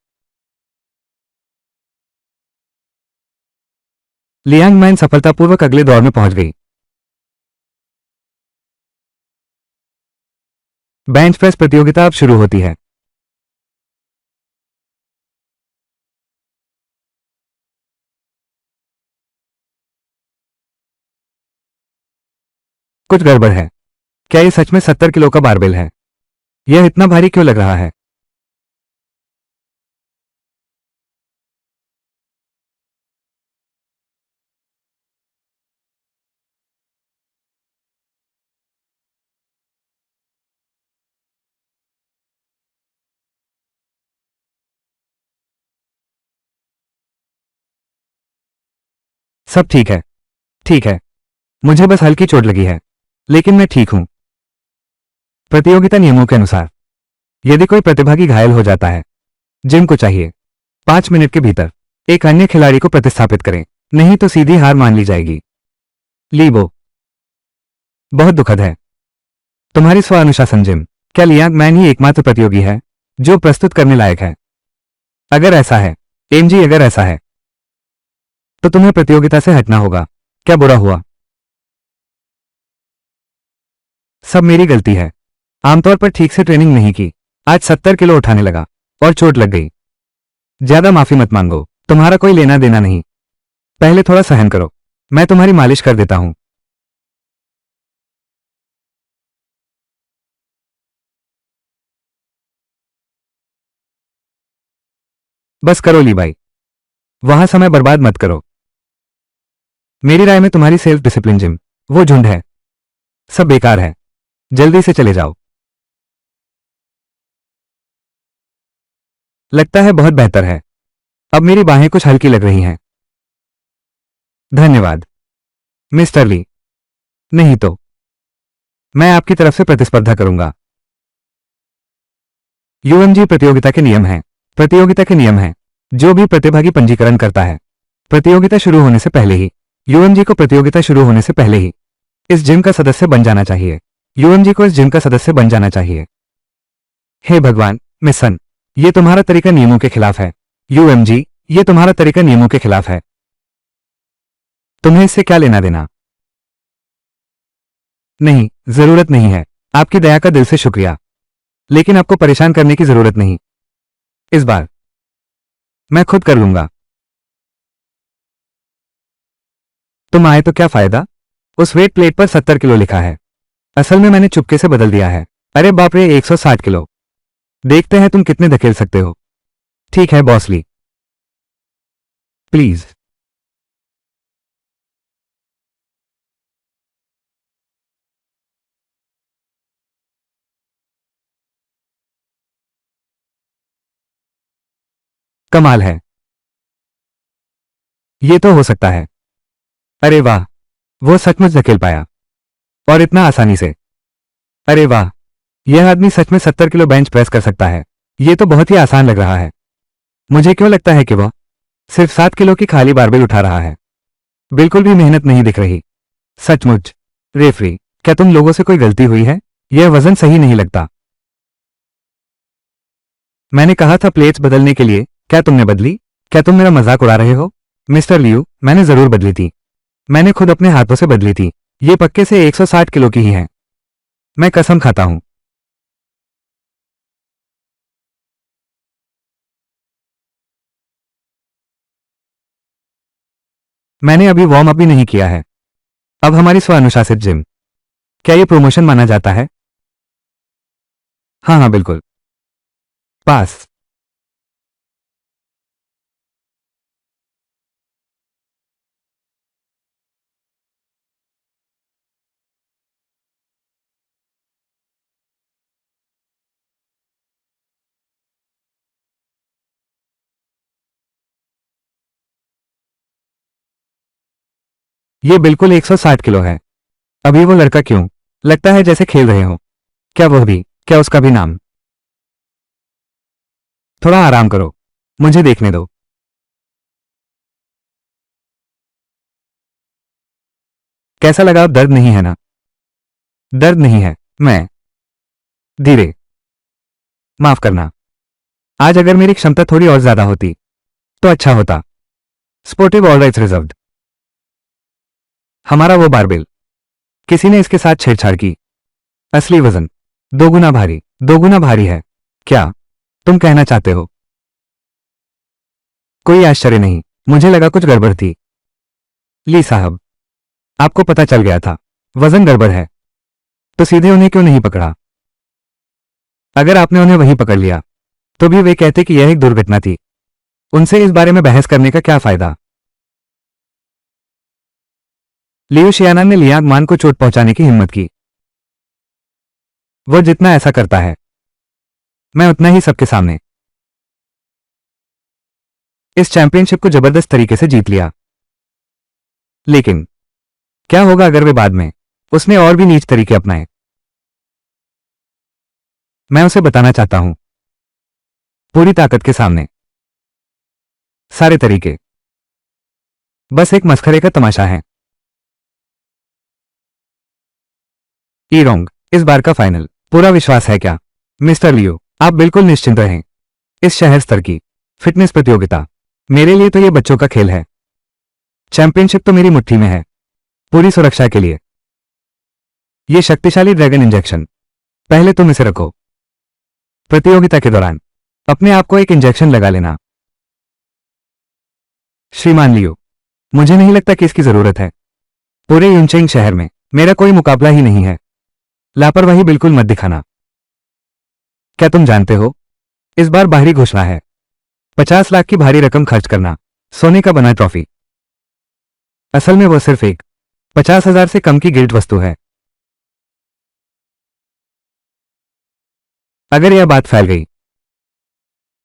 लियांग मैन सफलतापूर्वक अगले दौर में पहुंच गई। बेंच प्रेस प्रतियोगिता अब शुरू होती है। कुछ गड़बड़ है। क्या ये सच में 70 किलो का बारबेल है? यह इतना भारी क्यों लग रहा है? सब ठीक है। ठीक है, मुझे बस हल्की चोट लगी है, लेकिन मैं ठीक हूं। प्रतियोगिता नियमों के अनुसार यदि कोई प्रतिभागी घायल हो जाता है, जिम को चाहिए 5 मिनट के भीतर एक अन्य खिलाड़ी को प्रतिस्थापित करें, नहीं तो सीधी हार मान ली जाएगी। लीबो, बहुत दुखद है। तुम्हारी स्व अनुशासन जिम। क्या लियांग मैन ही एकमात्र प्रतियोगी है जो प्रस्तुत करने लायक है? अगर ऐसा है, एमजी अगर ऐसा है, तो तुम्हें प्रतियोगिता से हटना होगा। क्या बुरा हुआ? सब मेरी गलती है। आमतौर पर ठीक से ट्रेनिंग नहीं की। आज 70 किलो उठाने लगा और चोट लग गई। ज्यादा माफी मत मांगो, तुम्हारा कोई लेना देना नहीं। पहले थोड़ा सहन करो, मैं तुम्हारी मालिश कर देता हूं। बस करो ली भाई, वहां समय बर्बाद मत करो। मेरी राय में तुम्हारी सेल्फ डिसिप्लिन जिम वो झुंड है, सब बेकार है। जल्दी से चले जाओ। लगता है बहुत बेहतर है। अब मेरी बाहें कुछ हल्की लग रही हैं। धन्यवाद मिस्टर ली। नहीं तो मैं आपकी तरफ से प्रतिस्पर्धा करूंगा। यूएमजी प्रतियोगिता के नियम हैं। प्रतियोगिता के नियम हैं। जो भी प्रतिभागी पंजीकरण करता है, प्रतियोगिता शुरू होने से पहले ही, यूएमजी को प्रतियोगिता शुरू होने से पहले ही इस जिम का सदस्य बन जाना चाहिए। यूएमजी को इस जिम का सदस्य बन जाना चाहिए। हे भगवान, मिसन, ये तुम्हारा तरीका नियमों के खिलाफ है। यूएमजी, ये तुम्हारा तरीका नियमों के खिलाफ है। तुम्हें इससे क्या लेना देना? नहीं, जरूरत नहीं है। आपकी दया का दिल से शुक्रिया, लेकिन आपको परेशान करने की जरूरत नहीं। इस बार मैं खुद कर लूंगा। तुम आए तो क्या फायदा? उस वेट प्लेट पर 70 किलो लिखा है। असल में मैंने चुपके से बदल दिया है। अरे बाप रे, 160 किलो। देखते हैं तुम कितने धकेल सकते हो। ठीक है बॉसली, प्लीज। कमाल है। ये तो हो सकता है। अरे वाह, वो सचमुच धकेल पाया, और इतना आसानी से। अरे वाह, यह आदमी सच में 70 किलो बेंच प्रेस कर सकता है। ये तो बहुत ही आसान लग रहा है। मुझे क्यों लगता है कि वह सिर्फ 7 किलो की खाली बारबेल उठा रहा है? बिल्कुल भी मेहनत नहीं दिख रही। सचमुच। रेफरी, क्या तुम लोगों से कोई गलती हुई है? यह वजन सही नहीं लगता। मैंने कहा था प्लेट्स बदलने के लिए, क्या तुमने बदली? क्या तुम मेरा मजाक उड़ा रहे हो? मिस्टर लियू, मैंने जरूर बदली थी। मैंने खुद अपने हाथों से बदली थी। ये पक्के से 160 किलो की ही है। मैं कसम खाता हूं। मैंने अभी वार्म अप भी नहीं किया है। अब हमारी स्व अनुशासित जिम, क्या ये प्रमोशन माना जाता है? हाँ हाँ बिल्कुल। पास। ये बिल्कुल 160 किलो है। अभी वो लड़का क्यों लगता है जैसे खेल रहे हो? क्या वह भी? क्या उसका भी नाम? थोड़ा आराम करो, मुझे देखने दो। कैसा लगा? अब दर्द नहीं है ना? दर्द नहीं है। मैं धीरे। माफ करना। आज अगर मेरी क्षमता थोड़ी और ज्यादा होती तो अच्छा होता। Sportive all rights reserved. हमारा वो बारबेल, किसी ने इसके साथ छेड़छाड़ की। असली वजन दोगुना भारी है। क्या तुम कहना चाहते हो? कोई आश्चर्य नहीं, मुझे लगा कुछ गड़बड़ थी। ली साहब, आपको पता चल गया था वजन गड़बड़ है, तो सीधे उन्हें क्यों नहीं पकड़ा? अगर आपने उन्हें वहीं पकड़ लिया तो भी वे कहते कि यह एक दुर्घटना थी। उनसे इस बारे में बहस करने का क्या फायदा? लियो शियानान ने लियांग मान को चोट पहुंचाने की हिम्मत की। वो जितना ऐसा करता है, मैं उतना ही सबके सामने इस चैंपियनशिप को जबरदस्त तरीके से जीत लिया। लेकिन क्या होगा अगर वे बाद में उसने और भी नीच तरीके अपनाए? मैं उसे बताना चाहता हूं, पूरी ताकत के सामने सारे तरीके बस एक मस्खरे का तमाशा है। ईरोंग, इस बार का फाइनल पूरा विश्वास है क्या? मिस्टर लियो, आप बिल्कुल निश्चिंत रहें। इस शहर स्तर की फिटनेस प्रतियोगिता मेरे लिए तो ये बच्चों का खेल है। चैंपियनशिप तो मेरी मुट्ठी में है, पूरी सुरक्षा के लिए। ये शक्तिशाली ड्रैगन इंजेक्शन, पहले तुम इसे रखो। प्रतियोगिता के दौरान अपने आप को एक इंजेक्शन लगा लेना। श्रीमान लियो, मुझे नहीं लगता कि इसकी जरूरत है। पूरे यूनचेंग शहर में मेरा कोई मुकाबला ही नहीं है। लापरवाही बिल्कुल मत दिखाना। क्या तुम जानते हो, इस बार बाहरी घोषणा है 50 लाख की भारी रकम खर्च करना, सोने का बना ट्रॉफी। असल में वो सिर्फ एक 50,000 से कम की गिल्ट वस्तु है। अगर यह बात फैल गई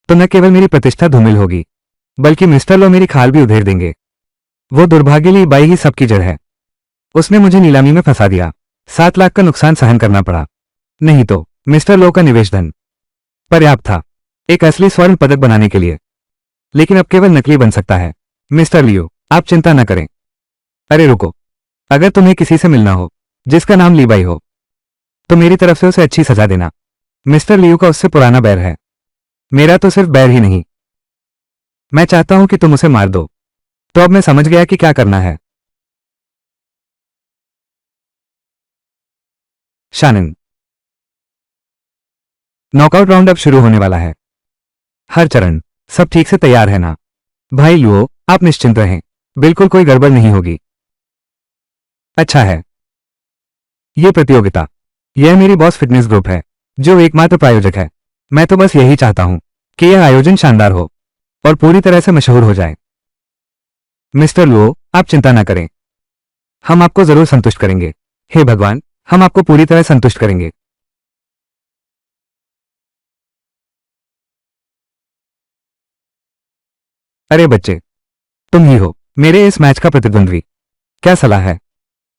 तो न केवल मेरी प्रतिष्ठा धूमिल होगी, बल्कि मिस्टर लो मेरी खाल भी उधेड़ देंगे। वो दुर्भाग्यली बाई ही सबकी जड़ है। उसने मुझे नीलामी में फंसा दिया, 7 लाख का नुकसान सहन करना पड़ा। नहीं तो मिस्टर लो का निवेश धन पर्याप्त था एक असली स्वर्ण पदक बनाने के लिए, लेकिन अब केवल नकली बन सकता है। मिस्टर लियो, आप चिंता न करें। अरे रुको, अगर तुम्हें किसी से मिलना हो जिसका नाम लीबाई हो, तो मेरी तरफ से उसे अच्छी सजा देना। मिस्टर लियो का उससे पुराना बैर है। मेरा तो सिर्फ बैर ही नहीं, मैं चाहता हूं कि तुम उसे मार दो। तो अब मैं समझ गया कि क्या करना है। शानन, नॉकआउट राउंड अब शुरू होने वाला है। हर चरण सब ठीक से तैयार है ना? भाई लुओ, आप निश्चिंत रहें, बिल्कुल कोई गड़बड़ नहीं होगी। अच्छा है। ये प्रतियोगिता, यह मेरी बॉस फिटनेस ग्रुप है जो एकमात्र प्रायोजक है। मैं तो बस यही चाहता हूं कि यह आयोजन शानदार हो और पूरी तरह से मशहूर हो जाए। मिस्टर लुओ, आप चिंता ना करें, हम आपको जरूर संतुष्ट करेंगे। हे भगवान, हम आपको पूरी तरह संतुष्ट करेंगे। अरे बच्चे, तुम ही हो मेरे इस मैच का प्रतिद्वंद्वी। क्या सलाह है?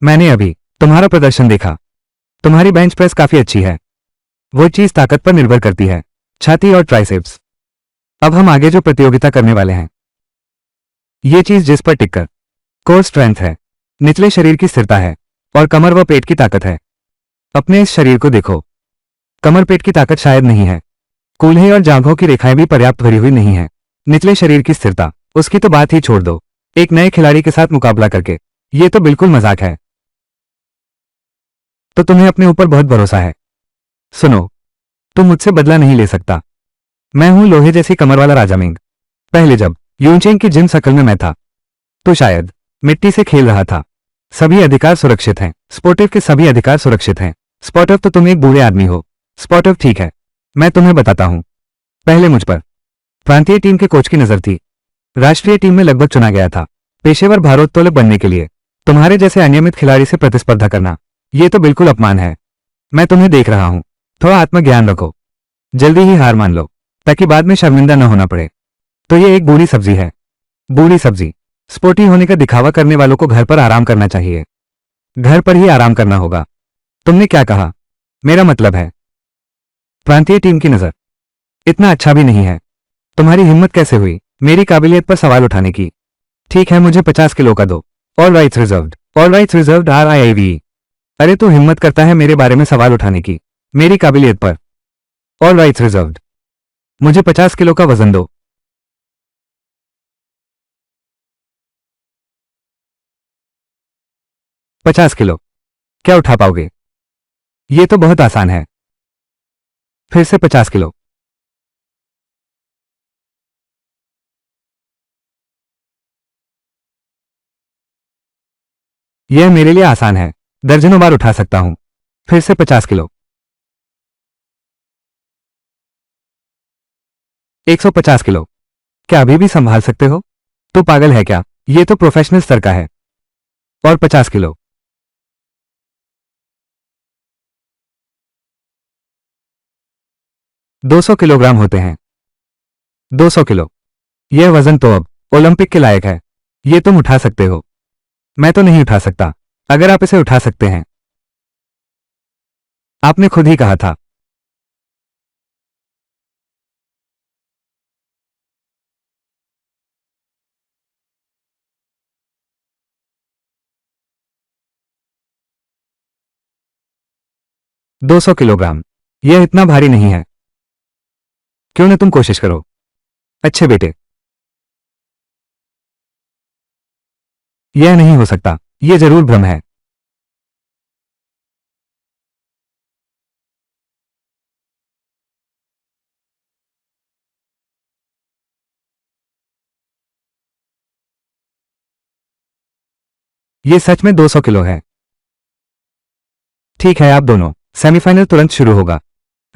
मैंने अभी तुम्हारा प्रदर्शन देखा। तुम्हारी बेंच प्रेस काफी अच्छी है। वो चीज ताकत पर निर्भर करती है, छाती और ट्राइसेप्स। अब हम आगे जो प्रतियोगिता करने वाले हैं, ये चीज जिस पर टिककर कोर स्ट्रेंथ है, निचले शरीर की स्थिरता है और कमर व पेट की ताकत है। अपने इस शरीर को देखो, कमर पेट की ताकत शायद नहीं है, कूल्हे और जांघों की रेखाएं भी पर्याप्त भरी हुई नहीं है। निचले शरीर की स्थिरता, उसकी तो बात ही छोड़ दो। एक नए खिलाड़ी के साथ मुकाबला करके ये तो बिल्कुल मजाक है। तो तुम्हें अपने ऊपर बहुत भरोसा है। सुनो, तुम मुझसे बदला नहीं ले सकता। मैं हूं लोहे जैसी कमर वाला राजा मिंग। पहले जब यूनचेंग की जिम सर्कल में मैं था, तो शायद मिट्टी से खेल रहा था। सभी अधिकार सुरक्षित हैं। स्पोर्टिव के सभी अधिकार सुरक्षित हैं। स्पोर्टिव, तो तुम एक बूढ़े आदमी हो। स्पोर्टिव, ठीक है, मैं तुम्हें बताता हूं। पहले मुझ पर प्रांतीय टीम के कोच की नजर थी। राष्ट्रीय टीम में लगभग चुना गया था। पेशेवर भारोत्तोलक बनने के लिए तुम्हारे जैसे अनियमित खिलाड़ी से प्रतिस्पर्धा करना, यह तो बिल्कुल अपमान है। मैं तुम्हें देख रहा हूं, थोड़ा आत्मज्ञान रखो। जल्दी ही हार मान लो ताकि बाद में शर्मिंदा न होना पड़े। तो ये एक बूढ़ी सब्जी है। बूढ़ी सब्जी, स्पोर्टी होने का दिखावा करने वालों को घर पर आराम करना चाहिए। घर पर ही आराम करना होगा। तुमने क्या कहा? मेरा मतलब है प्रांतीय टीम की नजर इतना अच्छा भी नहीं है। तुम्हारी हिम्मत कैसे हुई मेरी काबिलियत पर सवाल उठाने की? ठीक है, मुझे 50 किलो का दो। All rights reserved. All rights reserved RIIV। अरे तू हिम्मत करता है मेरे बारे में सवाल उठाने की मेरी काबिलियत पर? All rights reserved. मुझे 50 किलो का वजन दो। 50 किलो क्या उठा पाओगे? ये तो बहुत आसान है। फिर से 50 किलो। यह मेरे लिए आसान है, दर्जनों बार उठा सकता हूं। फिर से 50 किलो। 150 किलो। क्या अभी भी संभाल सकते हो? तू पागल है क्या? ये तो प्रोफेशनल स्तर का है। और 50 किलो। 200 किलोग्राम होते हैं। 200 किलो। यह वजन तो अब ओलंपिक के लायक है। ये तुम उठा सकते हो। मैं तो नहीं उठा सकता। अगर आप इसे उठा सकते हैं। आपने खुद ही कहा था। दो सौ किलोग्राम। यह इतना भारी नहीं है। क्यों न तुम कोशिश करो। अच्छे बेटे। यह नहीं हो सकता। यह जरूर भ्रम है। यह सच में 200 किलो है। ठीक है, आप दोनों सेमीफाइनल तुरंत शुरू होगा।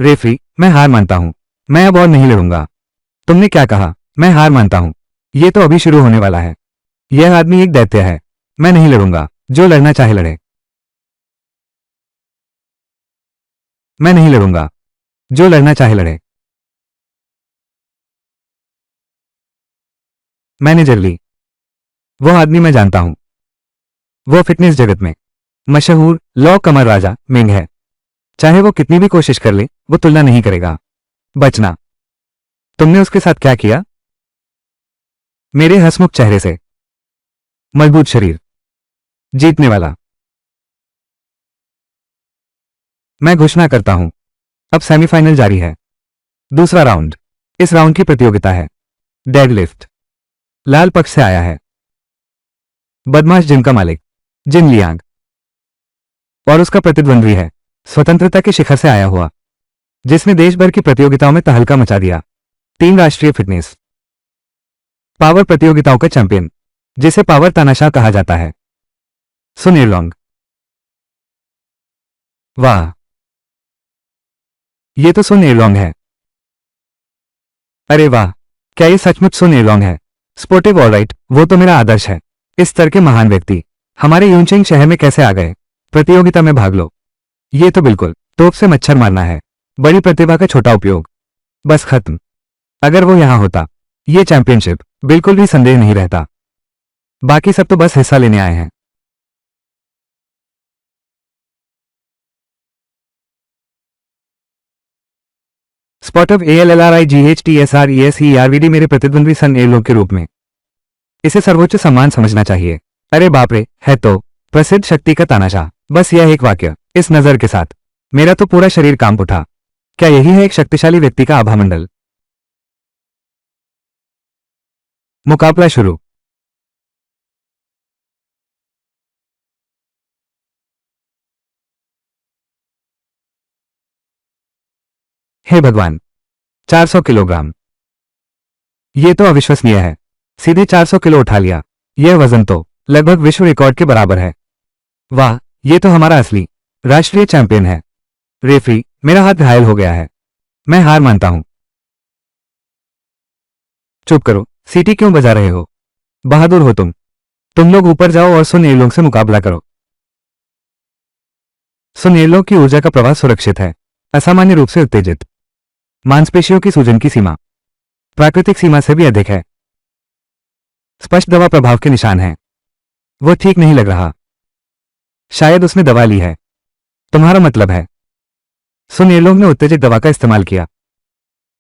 रेफरी, मैं हार मानता हूं। मैं अब और नहीं लड़ूंगा। तुमने क्या कहा? मैं हार मानता हूं। यह तो अभी शुरू होने वाला है। यह आदमी एक दैत्य है। मैं नहीं लड़ूंगा। जो लड़ना चाहे लड़े। मैं नहीं लड़ूंगा। जो लड़ना चाहे लड़े। मैंने जर ली। वो आदमी मैं जानता हूं। वो फिटनेस जगत में मशहूर लौ कमर राजा मिंग है। चाहे वो कितनी भी कोशिश कर ले, वो तुलना नहीं करेगा। बचना। तुमने उसके साथ क्या किया? मेरे हंसमुख चेहरे से मजबूत शरीर, जीतने वाला। मैं घोषणा करता हूं, अब सेमीफाइनल जारी है। दूसरा राउंड। इस राउंड की प्रतियोगिता है डेडलिफ्ट। लाल पक्ष से आया है बदमाश जिम का मालिक जिन लियांग। और उसका प्रतिद्वंद्वी है स्वतंत्रता के शिखर से आया हुआ, जिसने देश भर की प्रतियोगिताओं में तहलका मचा दिया, तीन राष्ट्रीय फिटनेस पावर प्रतियोगिताओं का चैंपियन, जिसे पावर तानाशाह कहा जाता है, सुन इरलोंग। वाह, ये तो सुन इरलोंग है। अरे वाह, क्या ये सचमुच सुन इरलोंग है? स्पोर्टिव ऑलराइट, वो तो मेरा आदर्श है। इस स्तर के महान व्यक्ति हमारे यूनचेंग शहर में कैसे आ गए? प्रतियोगिता में भाग लो। ये तो बिल्कुल तोप से मच्छर मारना है। बड़ी प्रतिभा का छोटा उपयोग। बस खत्म। अगर वो यहां होता, ये चैंपियनशिप बिल्कुल भी संदेह नहीं रहता। बाकी सब तो बस हिस्सा लेने आए हैं। स्पॉट ऑफ ALLRIGHTSRESERVD मेरे प्रतिद्वंद्वी सन एयरलोक के रूप में इसे सर्वोच्च सम्मान समझना चाहिए। अरे बाप रे, है तो प्रसिद्ध शक्ति का तानाशाह। बस यह एक वाक्य, इस नजर के साथ मेरा तो पूरा शरीर कांप उठा। क्या यही है एक शक्तिशाली व्यक्ति का आभामंडल? मुकाबला शुरू। हे भगवान, 400 किलोग्राम। यह तो अविश्वसनीय है। सीधे 400 किलो उठा लिया। यह वजन तो लगभग विश्व रिकॉर्ड के बराबर है। वाह, यह तो हमारा असली राष्ट्रीय चैंपियन है। रेफरी, मेरा हाथ घायल हो गया है। मैं हार मानता हूं। चुप करो, सीटी क्यों बजा रहे हो? बहादुर हो तुम। तुम लोग ऊपर जाओ और सुन एयरलोक से मुकाबला करो। सुन एयरलोक की ऊर्जा का प्रवाह सुरक्षित है, असामान्य रूप से उत्तेजित। मांसपेशियों की सूजन की सीमा प्राकृतिक सीमा से भी अधिक है। स्पष्ट दवा प्रभाव के निशान हैं। वो ठीक नहीं लग रहा। शायद उसने दवा ली है। तुम्हारा मतलब है? सुन एलोंग ने उत्तेजक दवा का इस्तेमाल किया।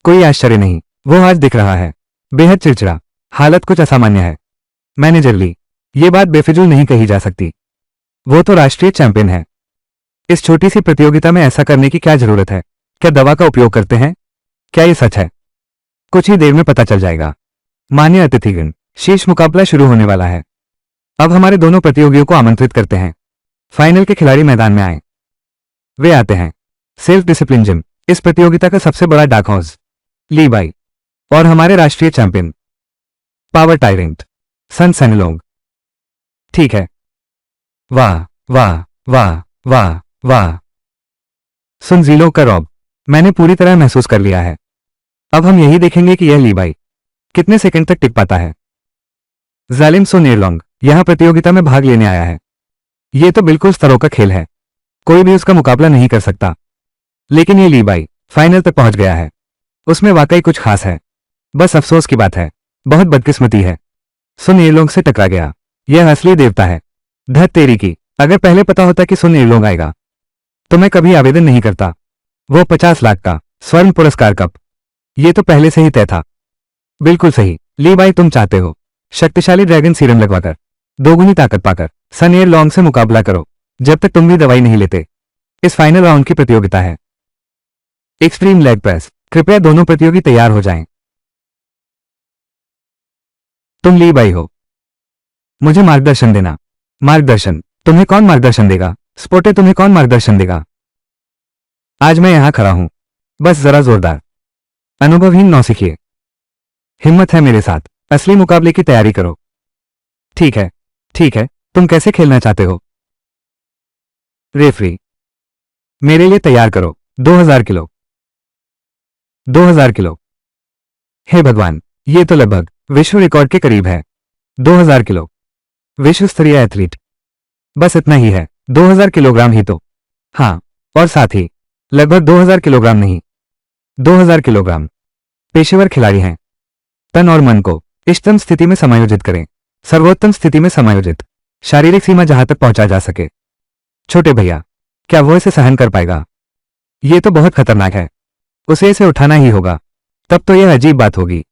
कोई आश्चर्य नहीं, वो आज दिख रहा है बेहद चिड़चिड़ा। हालत कुछ असामान्य है। मैनेजर ली, ये बात बेफिजूल नहीं कही जा सकती। वो तो राष्ट्रीय चैंपियन है। इस छोटी सी प्रतियोगिता में ऐसा करने की क्या जरूरत है? क्या दवा का उपयोग करते हैं? क्या ये सच है? कुछ ही देर में पता चल जाएगा। मान्य अतिथिगण, शीर्ष मुकाबला शुरू होने वाला है। अब हमारे दोनों प्रतियोगियों को आमंत्रित करते हैं। फाइनल के खिलाड़ी मैदान में आए। वे आते हैं। सेल्फ डिसिप्लिन जिम, इस प्रतियोगिता का सबसे बड़ा डाक हाउस, ली बाई, और हमारे राष्ट्रीय चैंपियन पावर टायरेंट सन सेनलोंग। ठीक है। वाह वाह वाह वाह वाह। सुन जीलो का रॉब, मैंने पूरी तरह महसूस कर लिया है। अब हम यही देखेंगे कि यह ली बाई कितने सेकंड तक टिक पाता है। जालिम सो नेरलोंग यहां प्रतियोगिता में भाग लेने आया है। यह तो बिल्कुल स्तरों का खेल है। कोई भी उसका मुकाबला नहीं कर सकता। लेकिन ये ली बाई फाइनल तक पहुंच गया है। उसमें वाकई कुछ खास है। बस अफसोस की बात है, बहुत बदकिस्मती है। सुन एलोंग से टकरा गया। यह असली देवता है। धत तेरी की, अगर पहले पता होता कि सुन एलोंग आएगा तो मैं कभी आवेदन नहीं करता। वो 50 लाख का स्वर्ण पुरस्कार कप, ये तो पहले से ही तय था। बिल्कुल सही ली बाई, तुम चाहते हो शक्तिशाली ड्रैगन सीरम लगवाकर दोगुनी ताकत पाकर सन एयरलॉन्ग से मुकाबला करो, जब तक तुम भी दवाई नहीं लेते। इस फाइनल राउंड की प्रतियोगिता है एक्सट्रीम लेग प्रेस। कृपया दोनों प्रतियोगी तैयार हो जाएं। तुम ली बाई हो, मुझे मार्गदर्शन देना। मार्गदर्शन? तुम्हें कौन मार्गदर्शन देगा? स्पोटे, तुम्हें कौन मार्गदर्शन देगा? आज मैं यहां खड़ा हूं, बस जरा जोरदार अनुभवहीन नौसिखिए। हिम्मत है मेरे साथ, असली मुकाबले की तैयारी करो। ठीक है ठीक है, तुम कैसे खेलना चाहते हो? रेफरी, मेरे लिए तैयार करो। 2000 किलो। 2000 किलो। हे भगवान, ये तो लगभग विश्व रिकॉर्ड के करीब है। 2000 किलो। विश्व स्तरीय एथलीट। बस इतना ही है, 2000 किलोग्राम ही तो। हाँ, और साथ ही लगभग 2000 किलोग्राम नहीं, 2000 किलोग्राम। पेशेवर खिलाड़ी हैं। तन और मन को इष्टतम स्थिति में समायोजित करें, सर्वोत्तम स्थिति में समायोजित, शारीरिक सीमा जहां तक पहुंचा जा सके। छोटे भैया, क्या वो इसे सहन कर पाएगा? ये तो बहुत खतरनाक है। उसे इसे उठाना ही होगा, तब तो यह अजीब बात होगी।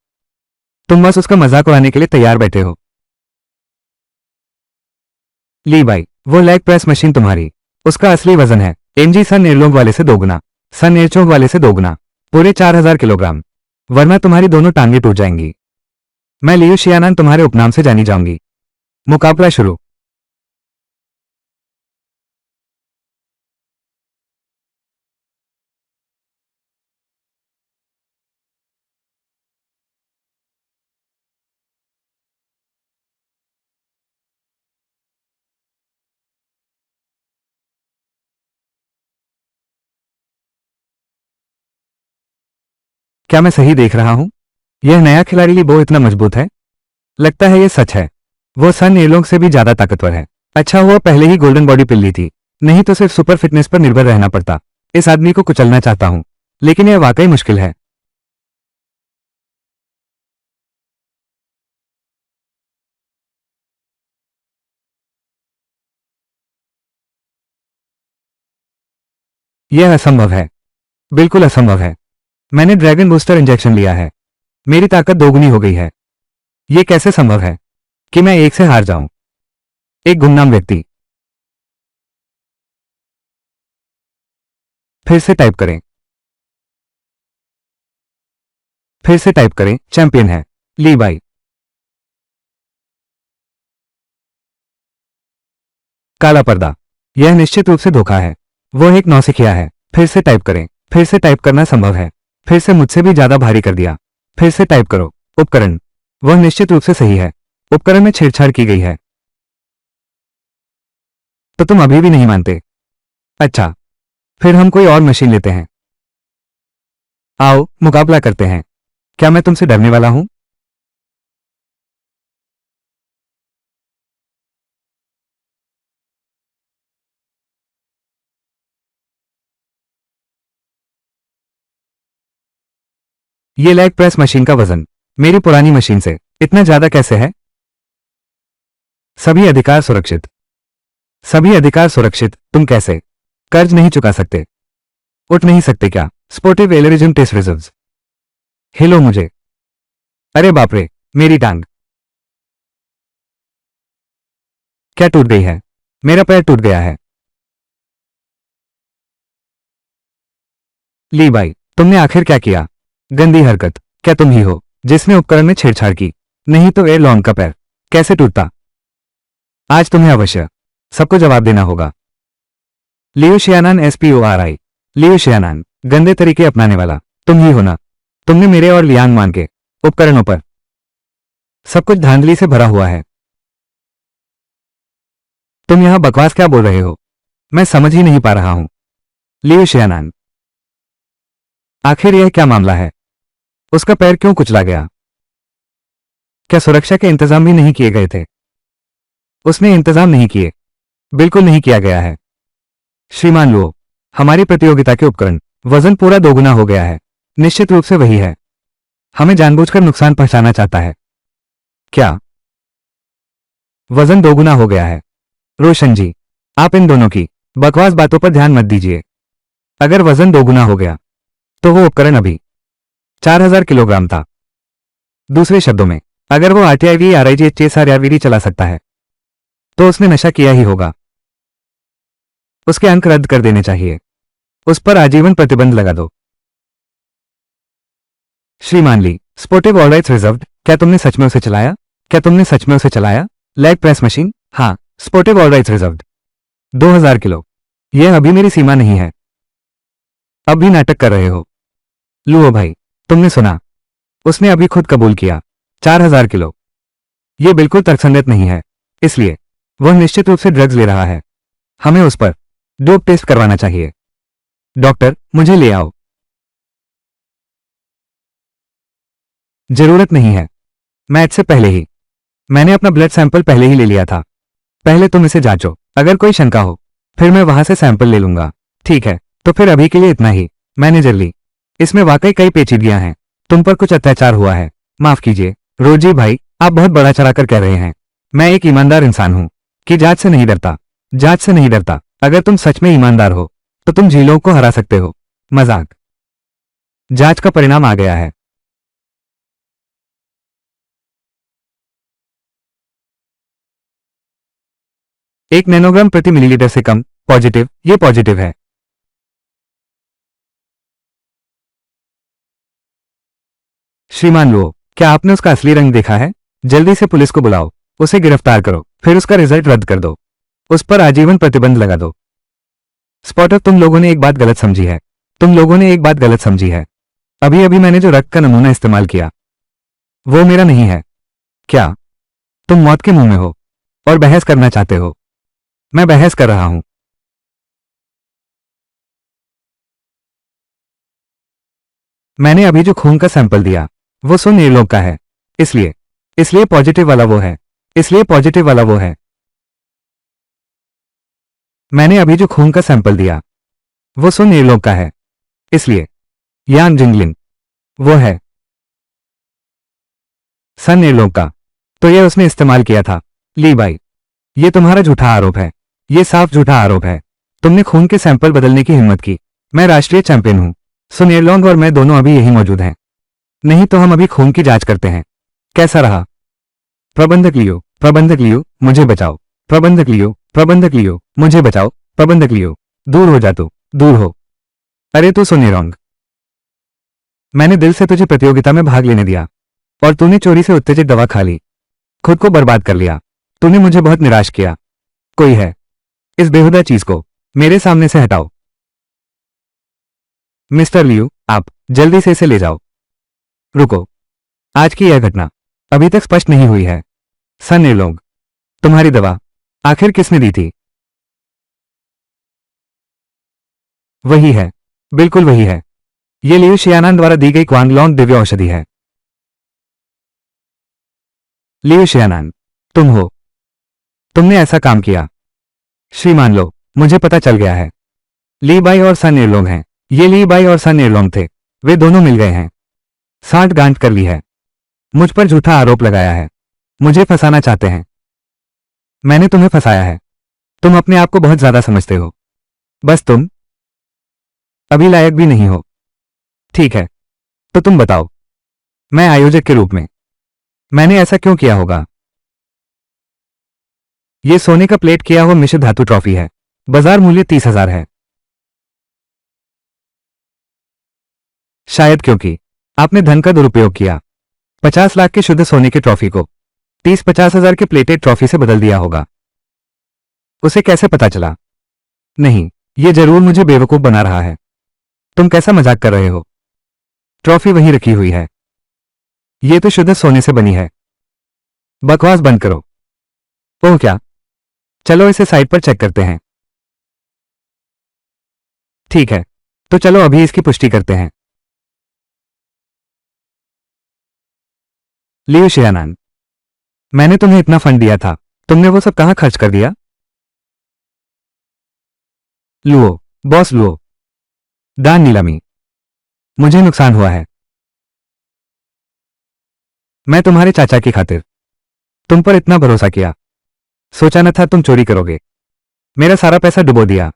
तुम बस उसका मजाक उड़ाने के लिए तैयार बैठे हो। ली बाई, वो लेग प्रेस मशीन तुम्हारी, उसका असली वजन है एमजी सन एयरलोंग वाले से दोगुना, सन एयरचोंग वाले से दोगुना, पूरे 4000 किलोग्राम। वरना तुम्हारी दोनों टांगें टूट जाएंगी। मैं लियू शियानान तुम्हारे उपनाम से जानी जाऊंगी। मुकाबला शुरू। क्या मैं सही देख रहा हूं? यह नया खिलाड़ी ली बो इतना मजबूत है? लगता है यह सच है। वो सन एयरलोंग से भी ज्यादा ताकतवर है। अच्छा हुआ पहले ही गोल्डन बॉडी पिल ली थी, नहीं तो सिर्फ सुपर फिटनेस पर निर्भर रहना पड़ता। इस आदमी को कुचलना चाहता हूं, लेकिन यह वाकई मुश्किल है। यह असंभव है, बिल्कुल असंभव है। मैंने ड्रैगन बूस्टर इंजेक्शन लिया है, मेरी ताकत दोगुनी हो गई है। यह कैसे संभव है कि मैं एक से हार जाऊं? एक गुमनाम व्यक्ति। फिर से टाइप करें, फिर से टाइप करें, चैंपियन है ली बाई। काला पर्दा, यह निश्चित रूप से धोखा है। वो एक नौसिखिया है। फिर से टाइप करें, फिर से टाइप करना संभव है। फिर से मुझसे भी ज्यादा भारी कर दिया। फिर से टाइप करो, उपकरण। वह निश्चित रूप से सही है, उपकरण में छेड़छाड़ की गई है। तो तुम अभी भी नहीं मानते? अच्छा, फिर हम कोई और मशीन लेते हैं। आओ मुकाबला करते हैं। क्या मैं तुमसे डरने वाला हूं? ये लेग प्रेस मशीन का वजन मेरी पुरानी मशीन से इतना ज्यादा कैसे है? सभी अधिकार सुरक्षित। सभी अधिकार सुरक्षित। तुम कैसे? कर्ज नहीं चुका सकते? उठ नहीं सकते क्या? स्पोर्टिव एलरिज्म टेस्ट रिजर्व्स। हिलो मुझे। अरे बाप रे, मेरी टांग। क्या टूट गई है? मेरा पैर टूट गया है। ली बाई, तुमने आखिर क्या किया? गंदी हरकत। क्या तुम ही हो जिसने उपकरण में छेड़छाड़ की? नहीं तो ए लॉन्ग का पैर कैसे टूटता? आज तुम्हें अवश्य सबको जवाब देना होगा। लियो शियानान SPORI। लियो शियानान, गंदे तरीके अपनाने वाला तुम ही हो ना? तुमने मेरे और लियांग मान के उपकरणों पर सब कुछ धांधली से भरा हुआ है। तुम यहां बकवास क्या बोल रहे हो? मैं समझ ही नहीं पा रहा हूं। लियो शियानान, आखिर यह क्या मामला है? उसका पैर क्यों कुचला गया? क्या सुरक्षा के इंतजाम भी नहीं किए गए थे? उसने इंतजाम नहीं किए। बिल्कुल नहीं किया गया है। श्रीमान लुओ, हमारी प्रतियोगिता के उपकरण वजन पूरा दोगुना हो गया है। निश्चित रूप से वही है। हमें जानबूझकर नुकसान पहुंचाना चाहता है। क्या वजन दोगुना हो गया है? रोशन जी, आप इन दोनों की बकवास बातों पर ध्यान मत दीजिए। अगर वजन दोगुना हो गया तो वो उपकरण अभी 4000 किलोग्राम था। दूसरे शब्दों में, अगर वो RTIV RIGHSRRVD चला सकता है तो उसने नशा किया ही होगा। उसके अंक रद्द कर देने चाहिए। उस पर आजीवन प्रतिबंध लगा दो। श्रीमान ली, स्पोर्टिव ऑल राइट्स रिजर्व्ड। क्या तुमने सच में उसे चलाया? क्या तुमने सच में उसे चलाया? Leg press machine? हाँ, sportive all rights reserved. 2000 kilo. यह अभी मेरी सीमा नहीं है। अब भी नाटक कर रहे हो? लुओ भाई, तुमने सुना? उसने अभी खुद कबूल किया। 4000 किलो। यह बिल्कुल तर्कसंगत नहीं है। इसलिए वह निश्चित रूप से ड्रग्स ले रहा है। हमें उस पर डोप टेस्ट करवाना चाहिए। डॉक्टर, मुझे ले आओ। जरूरत नहीं है। मैच से पहले ही मैंने अपना ब्लड सैंपल पहले ही ले लिया था। पहले तुम इसे जांचो। अगर कोई शंका हो फिर मैं वहां से सैंपल ले लूंगा। ठीक है, तो फिर अभी के लिए इतना ही। मैनेजर ली, इसमें वाकई कई पेचीदगियां हैं। तुम पर कुछ अत्याचार हुआ है। माफ कीजिए रोजी भाई, आप बहुत बड़ा चढ़ाकर कह रहे हैं। मैं एक ईमानदार इंसान हूं कि जांच से नहीं डरता। जांच से नहीं डरता। अगर तुम सच में ईमानदार हो तो तुम झीलों को हरा सकते हो। मजाक। जांच का परिणाम आ गया है। एक नैनोग्राम प्रति मिलीलीटर से कम। पॉजिटिव। ये पॉजिटिव है। श्रीमान लुओ, क्या आपने उसका असली रंग देखा है? जल्दी से पुलिस को बुलाओ। उसे गिरफ्तार करो, फिर उसका रिजल्ट रद्द कर दो। उस पर आजीवन प्रतिबंध लगा दो। स्पॉटर, तुम लोगों ने एक बात गलत समझी है। तुम लोगों ने एक बात गलत समझी है। अभी अभी मैंने जो रक्त का नमूना इस्तेमाल किया वो मेरा नहीं है। क्या तुम मौत के मुंह में हो और बहस करना चाहते हो? मैं बहस कर रहा हूं। मैंने अभी जो खून का सैंपल दिया वो सुनिर्लोक का है। इसलिए इसलिए पॉजिटिव वाला वो है। इसलिए पॉजिटिव वाला वो है। मैंने अभी जो खून का सैंपल दिया वो सुनिर्लोक का है। इसलिए यान जिंगलिन वो है सन निर्लोक का। तो यह उसने इस्तेमाल किया था। ली बाई, ये तुम्हारा झूठा आरोप है। ये साफ झूठा आरोप है। तुमने खून के सैंपल बदलने की हिम्मत की। मैं राष्ट्रीय चैंपियन हूं। सुनिर्लोंग और मैं दोनों अभी यहीं मौजूद हैं। नहीं तो हम अभी खून की जांच करते हैं। कैसा रहा? प्रबंधक लियो, मुझे बचाओ। प्रबंधक लियो, मुझे बचाओ। प्रबंधक लियो, दूर हो जा तू, दूर हो। अरे तू सुनिरोंग, मैंने दिल से तुझे प्रतियोगिता में भाग लेने दिया और तूने चोरी से उत्तेजित दवा खा ली। खुद को बर्बाद कर लिया। तूने मुझे बहुत निराश किया। कोई है, इस बेहुदा चीज को मेरे सामने से हटाओ। मिस्टर लियू, आप जल्दी से इसे ले जाओ। रुको, आज की यह घटना अभी तक स्पष्ट नहीं हुई है। सन निर्लोग, तुम्हारी दवा आखिर किसने दी थी? वही है, बिल्कुल वही है। ये लियू शियानान द्वारा दी गई क्वांगलोंग दिव्य औषधि है। लियू शियानान, तुम हो। तुमने ऐसा काम किया। श्रीमान लो, मुझे पता चल गया है। ली बाई और सन निर्लोंग हैं। ये ली बाई और सन निर्लोंग थे। वे दोनों मिल गए हैं। साठ गांठ कर ली है। मुझ पर झूठा आरोप लगाया है। मुझे फंसाना चाहते हैं। मैंने तुम्हें फंसाया है। तुम अपने आप को बहुत ज्यादा समझते हो। बस तुम अभी लायक भी नहीं हो। ठीक है, तो तुम बताओ, मैं आयोजक के रूप में मैंने ऐसा क्यों किया होगा? यह सोने का प्लेट किया हुआ मिश्र धातु ट्रॉफी है। बाजार मूल्य 30,000 है। शायद क्योंकि आपने धन का दुरुपयोग किया। 50 लाख के शुद्ध सोने के ट्रॉफी को 30-50 हजार के प्लेटेड ट्रॉफी से बदल दिया होगा। उसे कैसे पता चला? नहीं, यह जरूर मुझे बेवकूफ बना रहा है। तुम कैसा मजाक कर रहे हो? ट्रॉफी वहीं रखी हुई है। यह तो शुद्ध सोने से बनी है। बकवास बंद करो। ओह क्या? चलो इसे साइट पर चेक करते हैं। ठीक है, तो चलो अभी इसकी पुष्टि करते हैं। लियो शियानान, मैंने तुम्हें इतना फंड दिया था, तुमने वो सब कहां खर्च कर दिया? लुओ, बॉस लुओ, दान नीलामी। मुझे नुकसान हुआ है। मैं तुम्हारे चाचा की खातिर तुम पर इतना भरोसा किया। सोचा न था तुम चोरी करोगे। मेरा सारा पैसा डुबो दिया।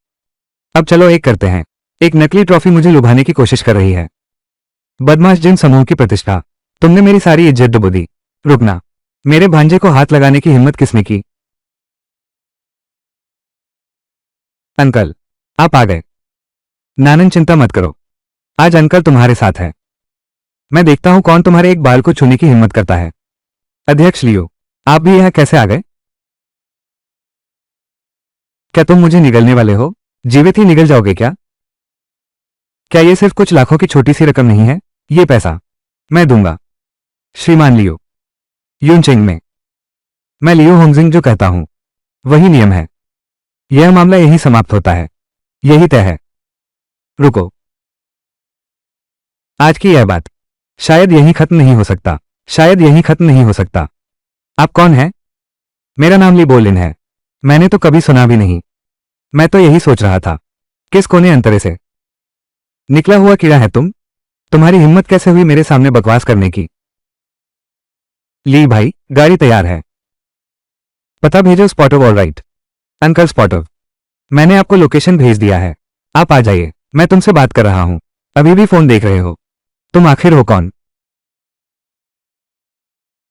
अब चलो एक करते हैं। एक नकली ट्रॉफी मुझे लुभाने की कोशिश कर रही है। बदमाश जिन समूह की प्रतिष्ठा, तुमने मेरी सारी इज्जत डुबो दी। रुकना, मेरे भांजे को हाथ लगाने की हिम्मत किसने की? अंकल, आप आ गए। नानन चिंता मत करो, आज अंकल तुम्हारे साथ है। मैं देखता हूं कौन तुम्हारे एक बाल को छूने की हिम्मत करता है। अध्यक्ष लियो, आप भी यहां कैसे आ गए? क्या तुम मुझे निगलने वाले हो? जीवित ही निगल जाओगे क्या? क्या ये सिर्फ कुछ लाखों की छोटी सी रकम नहीं है? ये पैसा मैं दूंगा। श्रीमान लियो, यूनचेंग में मैं लियो होंगजिंग जो कहता हूं वही नियम है। यह मामला यही समाप्त होता है। यही तय है। रुको, आज की यह बात शायद यहीं खत्म नहीं हो सकता। शायद यहीं खत्म नहीं हो सकता। आप कौन हैं? मेरा नाम ली बोलिन है। मैंने तो कभी सुना भी नहीं। मैं तो यही सोच रहा था, किस कोने अंतरे से निकला हुआ कीड़ा है तुम? तुम्हारी हिम्मत कैसे हुई मेरे सामने बकवास करने की? ली भाई, गाड़ी तैयार है। पता भेजो स्पॉटव। ऑल राइट अंकल स्पॉटव, मैंने आपको लोकेशन भेज दिया है। आप आ जाइए, मैं तुमसे बात कर रहा हूं। अभी भी फोन देख रहे हो? तुम आखिर हो कौन?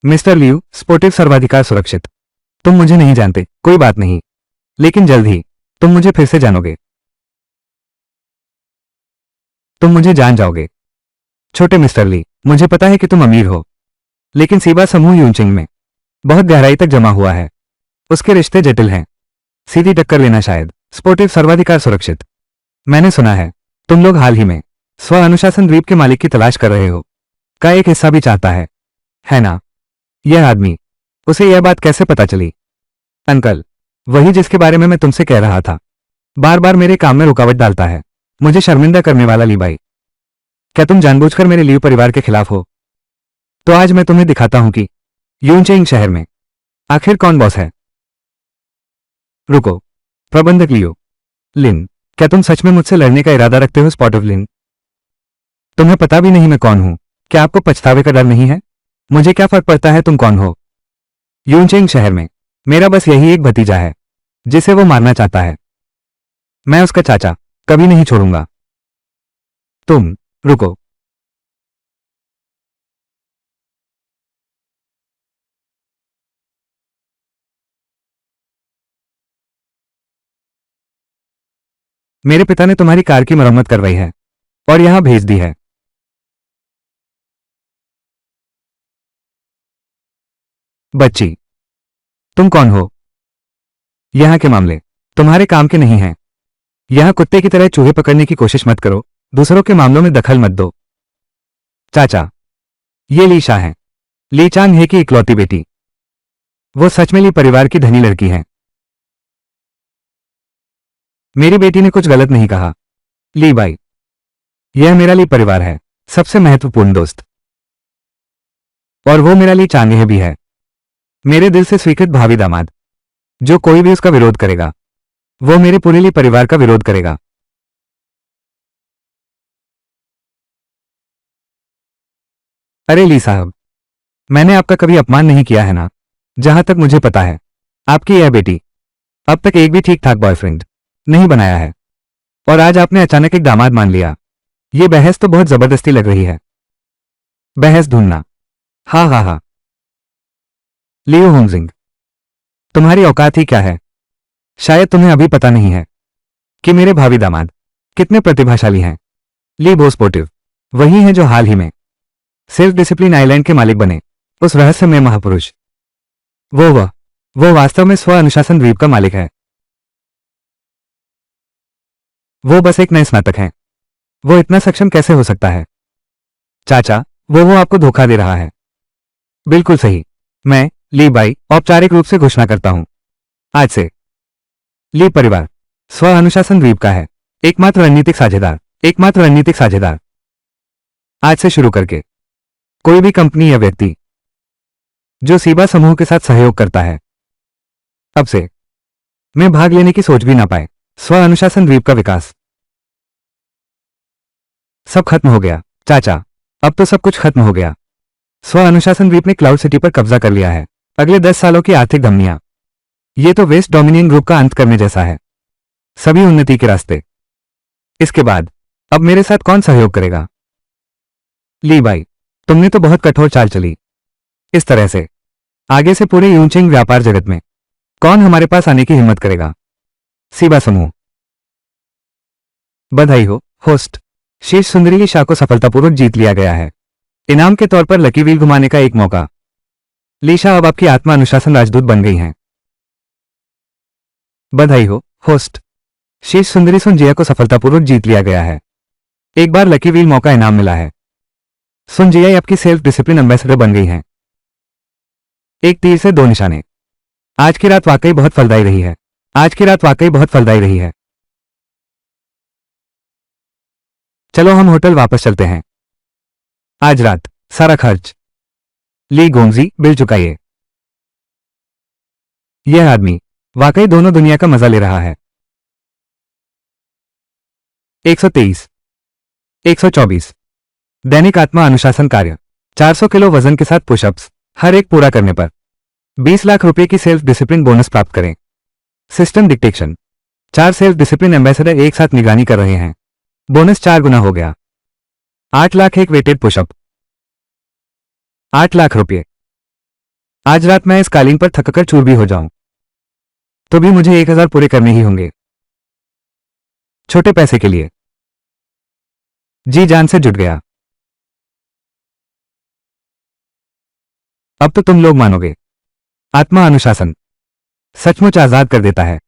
मिस्टर लियू, स्पोर्टिव सर्वाधिकार सुरक्षित। तुम मुझे नहीं जानते, कोई बात नहीं, लेकिन जल्द ही तुम मुझे फिर से जानोगे। तुम मुझे जान जाओगे। छोटे मिस्टर ली, मुझे पता है कि तुम अमीर हो, लेकिन सीबा समूह यूनचिंग में बहुत गहराई तक जमा हुआ है। उसके रिश्ते जटिल हैं। सीधी टक्कर लेना शायद। स्पोर्टिव सर्वाधिकार सुरक्षित, मैंने सुना है तुम लोग हाल ही में स्व अनुशासन द्वीप के मालिक की तलाश कर रहे हो। का एक हिस्सा भी चाहता है ना? यह आदमी, उसे यह बात कैसे पता चली? अंकल, वही जिसके बारे में मैं तुमसे कह रहा था। बार बार मेरे काम में रुकावट डालता है। मुझे शर्मिंदा करने वाला लीबाई। क्या तुम जानबूझकर मेरे लियू परिवार के खिलाफ हो? तो आज मैं तुम्हें दिखाता हूं कि यूनचेंग शहर में आखिर कौन बॉस है। रुको, प्रबंधक लियो। लिन, क्या तुम सच में मुझसे लड़ने का इरादा रखते हो स्पॉट ऑफ लिन? तुम्हें पता भी नहीं मैं कौन हूं। क्या आपको पछतावे का डर नहीं है? मुझे क्या फर्क पड़ता है तुम कौन हो। यूनचेंग शहर में मेरा बस यही एक भतीजा है जिसे वो मारना चाहता है। मैं उसका चाचा कभी नहीं छोड़ूंगा। तुम रुको। मेरे पिता ने तुम्हारी कार की मरम्मत करवाई है और यहां भेज दी है। बच्ची, तुम कौन हो? यहां के मामले तुम्हारे काम के नहीं हैं। यहां कुत्ते की तरह चूहे पकड़ने की कोशिश मत करो। दूसरों के मामलों में दखल मत दो। चाचा, ये ली शाह है, ली चांग हे की इकलौती बेटी। वो सच में ली परिवार की धनी लड़की है। मेरी बेटी ने कुछ गलत नहीं कहा। ली बाई, यह मेरा ली परिवार है, सबसे महत्वपूर्ण दोस्त। और वो मेरा ली चांगे भी है, मेरे दिल से स्वीकृत भावी दामाद। जो कोई भी उसका विरोध करेगा वो मेरे पूरे ली परिवार का विरोध करेगा। अरे ली साहब, मैंने आपका कभी अपमान नहीं किया है ना, जहां तक मुझे पता है। आपकी यह बेटी अब तक एक भी ठीक ठाक बॉयफ्रेंड नहीं बनाया है और आज आपने अचानक एक दामाद मान लिया। ये बहस तो बहुत जबरदस्ती लग रही है। बहस ढूंढना। हाँ हाँ हाँ। लियो होमजिंग, तुम्हारी औकात ही क्या है? शायद तुम्हें अभी पता नहीं है कि मेरे भावी दामाद कितने प्रतिभाशाली हैं। ली बोस्पोर्टिव वही हैं जो हाल ही में सेल्फ डिसिप्लिन आइलैंड के मालिक बने, उस रहस्यमय महापुरुष। वो वास्तव में स्व अनुशासन द्वीप का मालिक है। वो बस एक नए स्नातक हैं। वो इतना सक्षम कैसे हो सकता है? चाचा, वो आपको धोखा दे रहा है। बिल्कुल सही। मैं, ली बाई, औपचारिक रूप से घोषणा करता हूं, आज से ली परिवार स्व अनुशासन द्वीप का है एकमात्र रणनीतिक साझेदार। आज से शुरू करके कोई भी कंपनी या व्यक्ति जो सीबा समूह के साथ सहयोग करता है, अब से मैं भाग लेने की सोच भी ना पाए। स्व अनुशासन द्वीप का विकास सब खत्म हो गया चाचा, अब तो सब कुछ खत्म हो गया। स्व अनुशासन द्वीप ने क्लाउड सिटी पर कब्जा कर लिया है। अगले 10 सालों की आर्थिक धमनियां, ये तो वेस्ट डोमिनियन ग्रुप का अंत करने जैसा है। सभी उन्नति के रास्ते। इसके बाद अब मेरे साथ कौन सहयोग करेगा? ली बाई, तुमने तो बहुत कठोर चाल चली। इस तरह से आगे से पूरे यूनचिंग व्यापार जगत में कौन हमारे पास आने की हिम्मत करेगा? सीबा समूह। बधाई हो होस्ट, शीर्ष सुंदरी लीशा को सफलतापूर्वक जीत लिया गया है। इनाम के तौर पर लकी व्हील घुमाने का एक मौका। लीशा अब आपकी आत्मा अनुशासन राजदूत बन गई हैं। बधाई हो होस्ट, शीर्ष सुंदरी सुनजिया को सफलतापूर्वक जीत लिया गया है। एक बार लकी व्हील मौका इनाम मिला है। सुनजिया आपकी सेल्फ डिसिप्लिन एम्बेसडर बन गई हैं। एक तीर से दो निशाने। आज की रात वाकई बहुत फलदायी रही है। चलो हम होटल वापस चलते हैं। आज रात सारा खर्च ली गोंगजी बिल चुकाइए। यह आदमी वाकई दोनों दुनिया का मजा ले रहा है। 123, 124 दैनिक आत्मा अनुशासन कार्य। 400 किलो वजन के साथ पुशअप्स, हर एक पूरा करने पर 20 लाख रुपए की सेल्फ डिसिप्लिन बोनस प्राप्त करें। System dictation. 4 self discipline ambassador एक साथ निगरानी कर रहे हैं। बोनस 4 गुना हो गया। 8 लाख एक वेटेड पुशअप। 8 लाख रुपए। आज रात मैं इस कालीन पर थककर चूर भी हो जाऊं तो भी मुझे 1000 पूरे करने ही होंगे। छोटे पैसे के लिए जी जान से जुट गया। अब तो तुम लोग मानोगे, आत्मा अनुशासन सचमुच आजाद कर देता है।